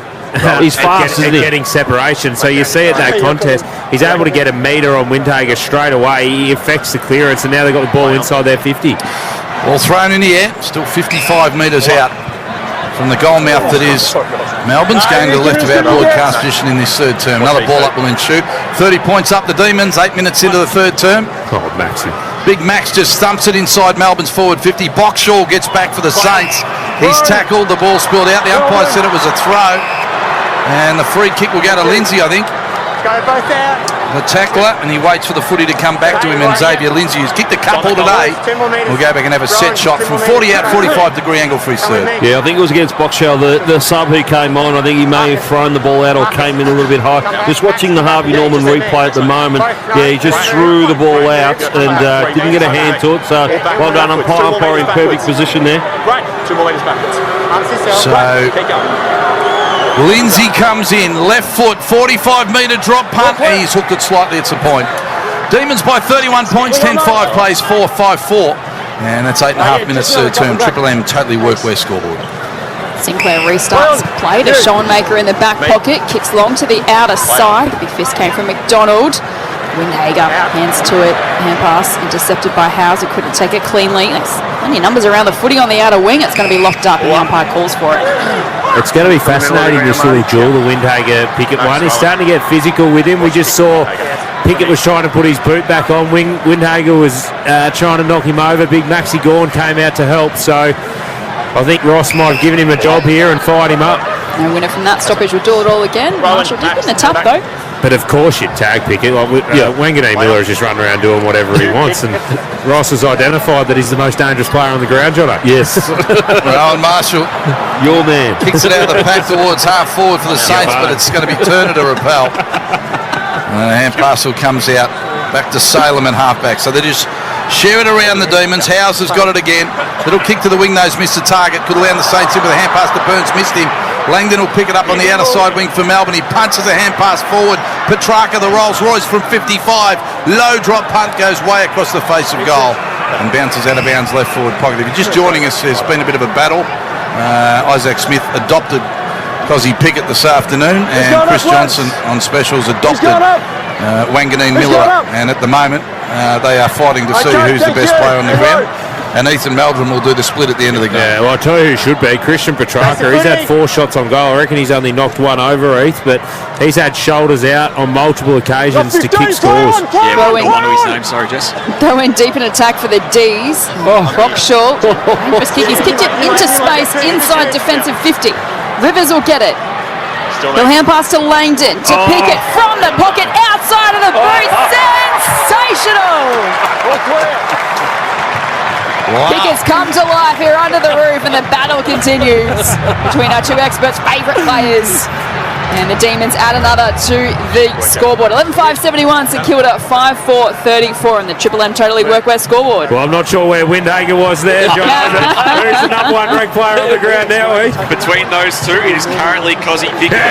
He's fast, isn't he? Getting separation. So you see at that contest, he's able to get a metre on Windhager straight away. He affects the clearance, and now they've got the ball inside their 50. Ball thrown in the air, still 55 metres out from the goal mouth that is Melbourne's, going to the left of our broadcast position in this third term. Another ball up will ensue. 30 points up the Demons, 8 minutes into the third term. Oh, Maxi. Big Max just thumps it inside Melbourne's forward 50. Boxall gets back for the Saints. He's tackled, the ball spilled out. The umpire said it was a throw. And the free kick will go to Lindsay, I think. Go both out. The tackler, and he waits for the footy to come back to him. And Xavier Lindsay, who's kicked a couple today, will go back and have a set shot from 40 out, 45-degree angle for his third. Yeah, I think it was against Boxall, the sub who came on. I think he may have thrown the ball out or came in a little bit high. Just watching the Harvey Norman replay at the moment, yeah, he just threw the ball out and didn't get a hand to it. So well done, umpire in perfect position there. Right, 2 more metres backwards. So Lindsay comes in, left foot, 45-metre drop punt, and he's hooked it slightly, it's a point. Demons by 31 points, 10-5 plays 4-5-4. And that's 8.5 minutes third term. Triple M Totally Workwear scoreboard. Sinclair restarts play to Schoenmaker in the back pocket, kicks long to the outer side. The big fist came from McDonald. Windhager hands to it, hand pass intercepted by Howes, who couldn't take it cleanly. There's plenty of numbers around the footy on the outer wing. It's going to be locked up and the umpire calls for it. It's going to be fascinating to see the duel, the Windhager Pickett one. He's starting to get physical with him. We just saw Pickett was trying to put his boot back on. Windhager was trying to knock him over. Big Maxi Gawn came out to help. So I think Ross might have given him a job here and fired him up. No winner from that stoppage will do it all again. Marshall did in the tough though. But of course you'd tag Pickett. Wanganeen Miller is just running around doing whatever he wants, and Ross has identified that he's the most dangerous player on the ground, Jono. Yes. Rowan Marshall, your man, kicks it out of the pack towards half forward for the Saints, but it's going to be Turner to repel. And the hand pass comes out back to Salem and halfback. So they just share it around the Demons. Howes has got it again. Little kick to the wing nose, missed the target. Could land the Saints in with a hand pass to Burns, missed him. Langdon will pick it up on the outer side wing for Melbourne. He punches a hand pass forward. Petrarca, the Rolls Royce from 55. Low drop punt goes way across the face of goal and bounces out of bounds left forward pocket. If you're just joining us, there's been a bit of a battle. Isaac Smith adopted Cozzy Pickett this afternoon, and Chris Johnson on specials adopted Wanganeen Miller. And at the moment, they are fighting to see who's the best player on the ground. and Ethan Meldrum will do the split at the end of the game. Yeah, well, I'll tell you who should be. Christian Petrarca. He's had 4 shots on goal. I reckon he's only knocked one over, Heath, but he's had shoulders out on multiple occasions to kick scores. Yeah, well, one of his name. Sorry, Jess. They went deep in attack for the D's. Rockshaw, dangerous kick. He's kicked it into space, inside defensive 50. Rivers will get it. He'll hand pass to Langdon to pick it from the pocket outside of the boot. Sensational! Wow. Kickers come to life here under the roof, and the battle continues between our 2 experts' favourite players. And the Demons add another to the scoreboard. 11-5-71, St Kilda 5-4-34 on the Triple M Totally Workwear scoreboard. Well, I'm not sure where Windhager was there, John. Who's the number 1 ranked player on the ground now, Heath? Between those two, it is currently Cozzy Pickett.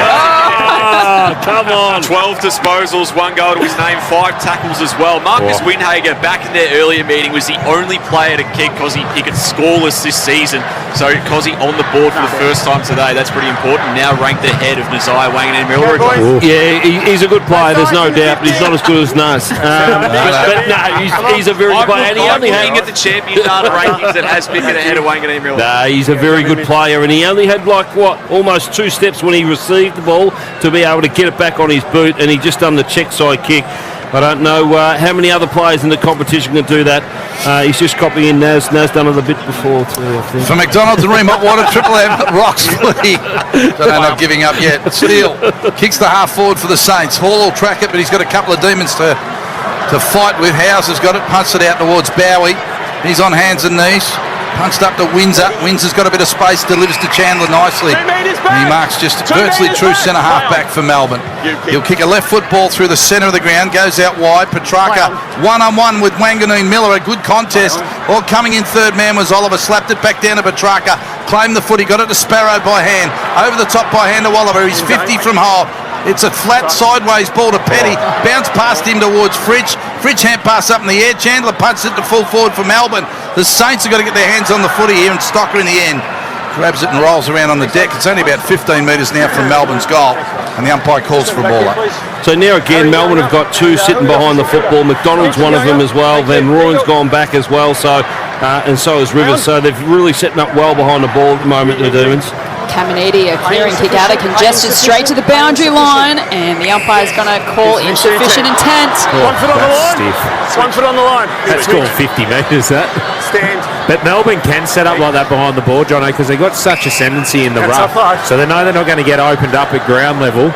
Come on. 12 disposals, 1 goal to his name, 5 tackles as well. Marcus Windhager, back in their earlier meeting, was the only player to kick Cozzy Pickett scoreless this season. So Cozzy on the board for the first time today. That's pretty important. Now ranked ahead of Nazai Wangan and Miller. Yeah, he's a good player, there's no doubt, but he's not as good as Nas. But no, he's a very good player. And he only looking at the champion data rankings that has Pickett ahead of Wangan and Miller. No, he's a very good player, and he only had almost 2 steps when he received the ball to be able to get it back on his boot, and he just done the check side kick. I don't know how many other players in the competition can do that. He's just copying Nas. Nas done it a bit before too, I think. For McDonald's and Reemont, what a Triple M rocks footy. Don't know, not giving up yet. Steele kicks the half forward for the Saints. Hall will track it, but he's got a couple of demons to fight with. Howes has got it, punts it out towards Bowie. He's on hands and knees. Punched up to Windsor. Windsor's got a bit of space, delivers to Chandler nicely. And he marks just virtually true centre half back for Melbourne. He'll kick a left foot ball through the centre of the ground, goes out wide. Petrarca one-on-one with Wanganeen Miller, a good contest. All coming in third man was Oliver, slapped it back down to Petrarca, claimed the foot, he got it to Sparrow by hand, over the top by hand to Oliver. He's 50 from hole. It's a flat sideways ball to Petty. Bounce past him towards Fridge. Fridge hand pass up in the air. Chandler punts it to full forward for Melbourne. The Saints have got to get their hands on the footy here, and Stocker in the end grabs it and rolls around on the deck. It's only about 15 metres now from Melbourne's goal, and the umpire calls for a ball up. So now again, Melbourne have got 2 sitting behind the football. McDonald's one of them as well. Van Rooyen's gone back as well. So and so is Rivers. So they're really setting up well behind the ball at the moment, the Demons. Caminiti, a clearing kick out of congested straight to the boundary line, and the umpire's going to call insufficient intent. 1 foot on the line. Stiff. 1 foot on the line. That's gone 50 metres, that. Stand. But Melbourne can set up like that behind the ball, Jono, because they've got such ascendancy in the rough. So they know they're not going to get opened up at ground level,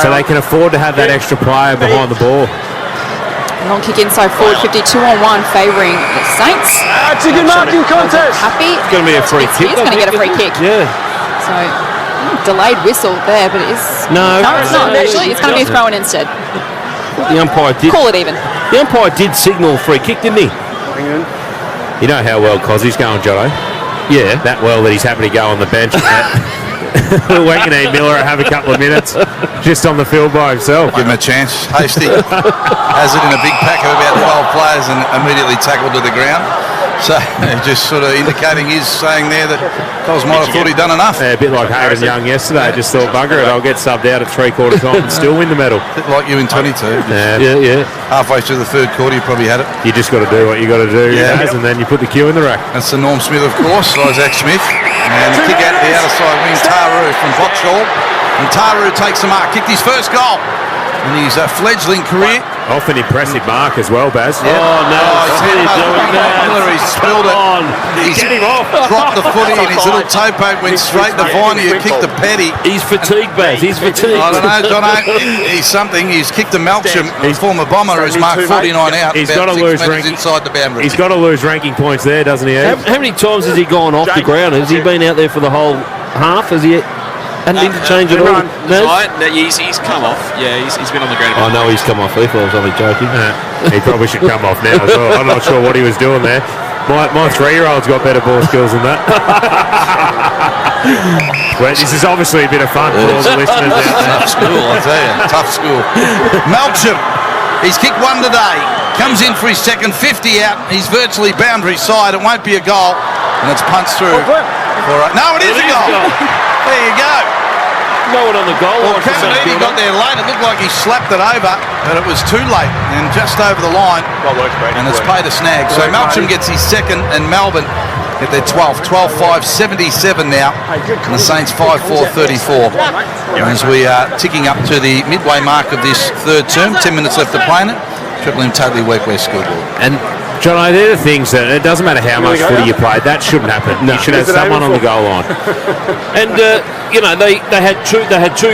so they can afford to have that extra player behind the ball. Long kick inside forward, 52-on-1, favouring the Saints. It's a good marking contest. Happy. It's going to be a free kick. He's going to get a free kick. Yeah. So, delayed whistle there, but it is... No, it's not actually. It's going to be thrown instead. The umpire did... Call it even. The umpire did signal free kick, didn't he? You know how well Cozzy's going, Jono? Yeah. That well that he's happy to go on the bench. Wanganeen Miller have a couple of minutes just on the field by himself. Give him a chance. Hasty has it in a big pack of about 12 players and immediately tackled to the ground. So just sort of indicating he's saying there that Cos might have thought he'd done enough. Yeah, a bit like Hayden Young yesterday. I just thought, bugger it, I'll get subbed out at 3/4 time and still win the medal. A bit like you in 22. Yeah. Halfway through the third quarter, you probably had it. You just got to do what you got to do, and then you put the cue in the rack. That's the Norm Smith, of course, Isaac Smith. And the kick out to the outer side wing, Taru from Vauxhall. And Taru takes the mark, kicked his first goal in his fledgling career. Off an impressive mark as well, Baz. Yeah. Oh, no. He's spilled it. He's get him off. Dropped the footy and his little toe poke went straight to Viney, who kicked the Petty. He's fatigued, Baz. He's fatigued. I don't know, Jono. He's something. He's kicked a Melksham, his former bomber, who's marked 49 out. He's got to lose ranking inside the boundary. He's got to lose ranking points there, doesn't he? How many times has he gone off the ground? Has he been out there for the whole half? Has he... And interchange at all? He's come off. Yeah, he's been on the ground. I know he's come off. I was only joking. He probably should come off now as well. I'm not sure what he was doing there. My 3-year-old's got better ball skills than that. Well, this is obviously a bit of fun for all the listeners out there. Tough school, I tell you. Tough school. Melksham, he's kicked one today. Comes in for his second, 50 out. He's virtually boundary side. It won't be a goal. And it's punched through. No, it is a goal. There you go. No one on the goal line. Caminiti got there late. It looked like he slapped it over, but it was too late and just over the line. And it's paid a snag. So Melksham gets his second, and Melbourne get their 12th. 12-5, 77 now. And the Saints 5-4, 34. As we are ticking up to the midway mark of this third term, 10 minutes left to play in it. Triple M Totally Workwear scoreboard. And John, they're the things that it doesn't matter how much footy you play, that shouldn't happen. No. You should have someone on the goal line. And they had two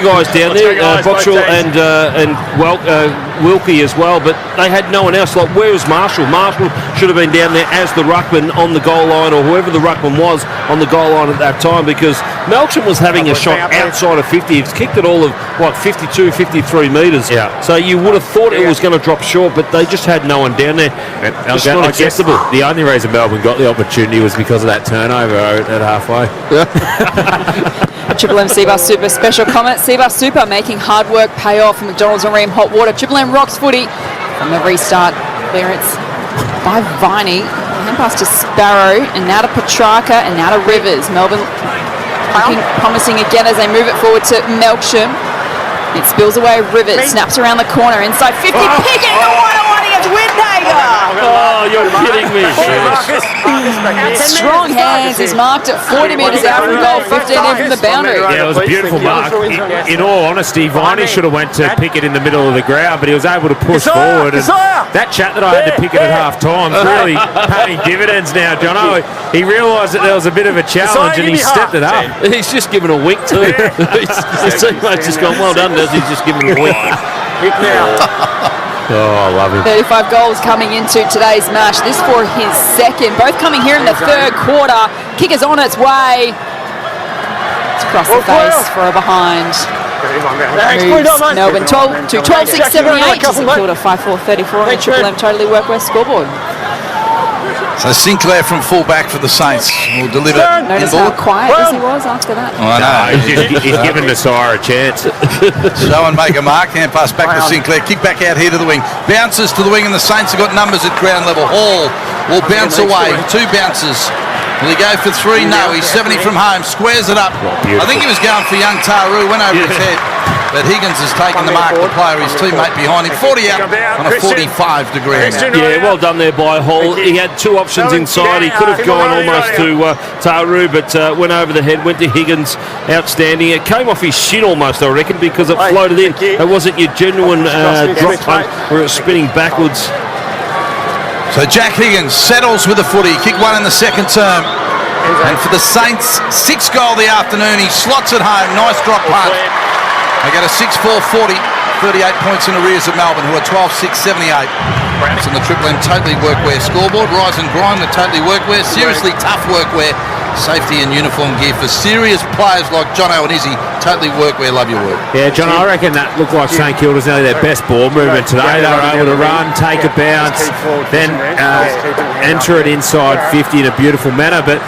guys down there, Botchell and Wilkie as well, but they had no one else. Like, where was Marshall? Marshall should have been down there as the ruckman on the goal line, or whoever the ruckman was on the goal line at that time, because Melksham was having a shot outside of 50. It's kicked it all of 52, 53 metres. Yeah. So you would have thought it was going to drop short, but they just had no one down there. Just not acceptable. The only reason Melbourne got the opportunity was because of that turnover at halfway. Triple M Seabus Super special comment. Seabus Super making hard work pay off from McDonald's and Ream Hot Water. Triple M rocks footy from the restart. Clearance by Viney. Hand pass to Sparrow, and now to Petrarca, and now to Rivers. Melbourne looking promising again as they move it forward to Melksham. It spills away Rivers, snaps around the corner, inside 50, Pickett, the 1-on-1 against Windhager. Oh, you're kidding me. Strong hands is marked at 40 metres out from goal, 15 in from the boundary. Yeah, it was a beautiful mark. In all honesty, Viney should have went to Pickett in the middle of the ground, but he was able to push forward. And that chat that I had to Pickett at half time is really paying dividends now, Jono. He realised that there was a bit of a challenge and he stepped it up. He's just given a wink too. His teammate's just gone, well done, Des. He's just given a wink. Oh, I love him. 35 goals coming into today's match. This for his second. Both coming here in the third quarter. Kick is on its way. It's across the face for a behind. Moves Melbourne 12 to 12-6-78. St Kilda 5-4-34 on the Triple M Totally Workwear scoreboard. So Sinclair from fullback for the Saints will deliver. Notice how quiet as he was after that. Oh, I know. He's given Nasir a chance. Show and make a mark. Hand pass back to Sinclair. Kick back out here to the wing. Bounces to the wing, and the Saints have got numbers at ground level. Hall will bounce away. Two bounces. Will he go for three? No. He's 70 from home. Squares it up. I think he was going for young Taru. Went over his head. But Higgins has taken the mark, the player, his teammate behind him. 40 out on a 45-degree angle. Yeah, well done there by Hall. He had two options inside. He could have gone almost to Taru, but went over the head, went to Higgins. Outstanding. It came off his shin almost, I reckon, because it floated in. It wasn't your genuine drop punt where it was spinning backwards. So Jack Higgins settles with the footy. Kick one in the second term. And for the Saints, 6th goal of the afternoon. He slots it home. Nice drop punt. They get a 6-4-40, 38 points in arrears of Melbourne, who are 12-6-78. It's on the Triple M Totally Workwear scoreboard. Rise and grind with Totally Workwear. Seriously tough workwear. Safety and uniform gear for serious players like Jono and Izzy. Totally Workwear, love your work. Yeah, John, I reckon that looked like St Kilda's nearly their best ball movement today. They were able to run, take a bounce, then enter it inside 50 in a beautiful manner. But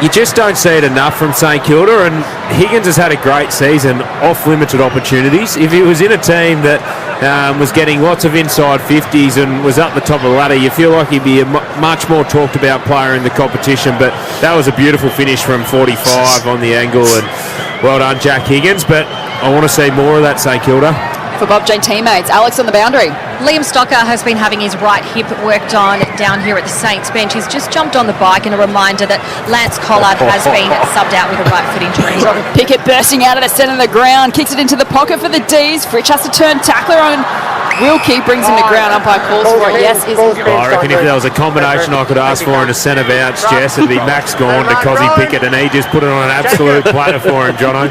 you just don't see it enough from St Kilda, and Higgins has had a great season off limited opportunities. If he was in a team that was getting lots of inside 50s and was up the top of the ladder, you feel like he'd be a much more talked about player in the competition. But that was a beautiful finish from 45 on the angle, and well done Jack Higgins. But I want to see more of that St Kilda. For Bob Jane teammates, Alex on the boundary. Liam Stocker has been having his right hip worked on down here at the Saints bench. He's just jumped on the bike, and a reminder that Lance Collard has been subbed out with a right foot injury. Pickett bursting out at the centre of the ground, kicks it into the pocket for the D's. Fritsch has to turn tackler on. Wilkie brings him to ground. Umpire calls for it. Yes, is I reckon if there was a combination I could ask for in a centre bounce, Jess, it'd be Max Gawn to Cozzy Pickett, and he just put it on an absolute platter for him, Jono.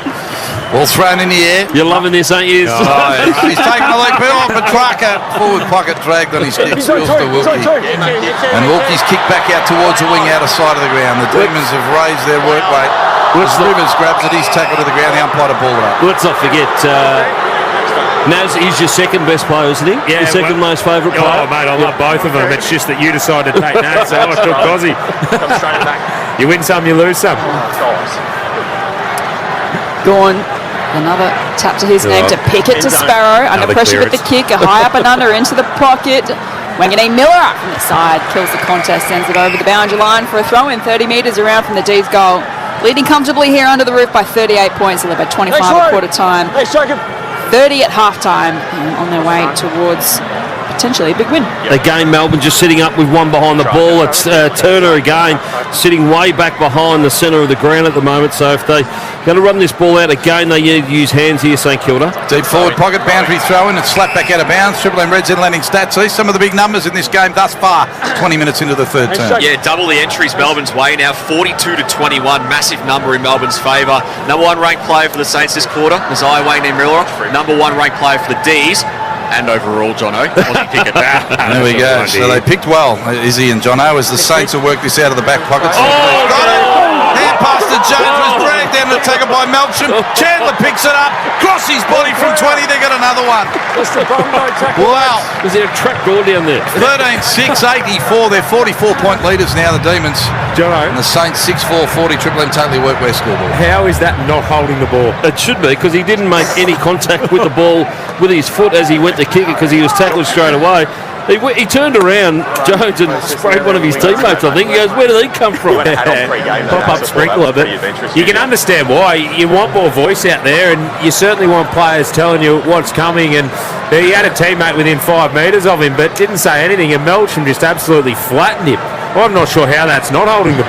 Ball thrown in the air. You're loving this, aren't you? He's taking a leg bit off Petrarca. Forward pocket dragged on his kick. Spills to Wilkie. And Wilkie's kicked back out towards the wing outer side of the ground. The Demons have raised their work rate. Rivers grabs it. He's tackled to the ground. The umpire to ball it up. Let's not forget, Naz is your second best player, isn't he? Yeah, your second most favourite player. Oh, mate, I love both of them. It's just that you decided to take Naz, so I took Cozzy. You win some, you lose some. Gone. Another tap to his name to Pickett to Sparrow. Under pressure with the kick. A high up and under into the pocket. Wanganeen Miller from the side. Kills the contest. Sends it over the boundary line for a throw in 30 metres around from the D's goal. Leading comfortably here under the roof by 38 points. They led by 25 at quarter time. 30 at half time, and on their way towards potentially a big win. Again, Melbourne just sitting up with one behind the ball. It's Turner again, sitting way back behind the centre of the ground at the moment. So if they're going to run this ball out again, they need to use hands here, St Kilda. Deep forward pocket, boundary throw in, and slap back out of bounds. Triple M Reds in landing stats. See some of the big numbers in this game thus far. 20 minutes into the third term. Yeah, double the entries Melbourne's way now. 42-21, massive number in Melbourne's favour. Number 1 ranked player for the Saints this quarter, Nazai Wayne Miller. Number 1 ranked player for the D's. And overall, Jono, Aussie pick it. There we go. So they picked well, Izzy and Jono, as the Saints will work this out of the back pockets. Got it! Hand pass to Jones, was dragged down and taken by Melcham. Chandler picks it up, cross his body from 20, they got another one. Wow. Was there a track door down there? 13-6, 84. They're 44-point leaders now, the Demons. Jono. And the Saints 6-4, 40, Triple M totally workwear scoreboard. How is that not holding the ball? It should be, because he didn't make any contact with the ball with his foot as he went to kick it, because he was tackled straight away. He turned around, Jones, and sprayed one of his teammates, I think. He goes, where did he come from? Pop-up sprinkler. But you can understand why. You want more voice out there, and you certainly want players telling you what's coming. And he had a teammate within 5 metres of him, but didn't say anything, and Melcham just absolutely flattened him. I'm not sure how that's not holding the ball.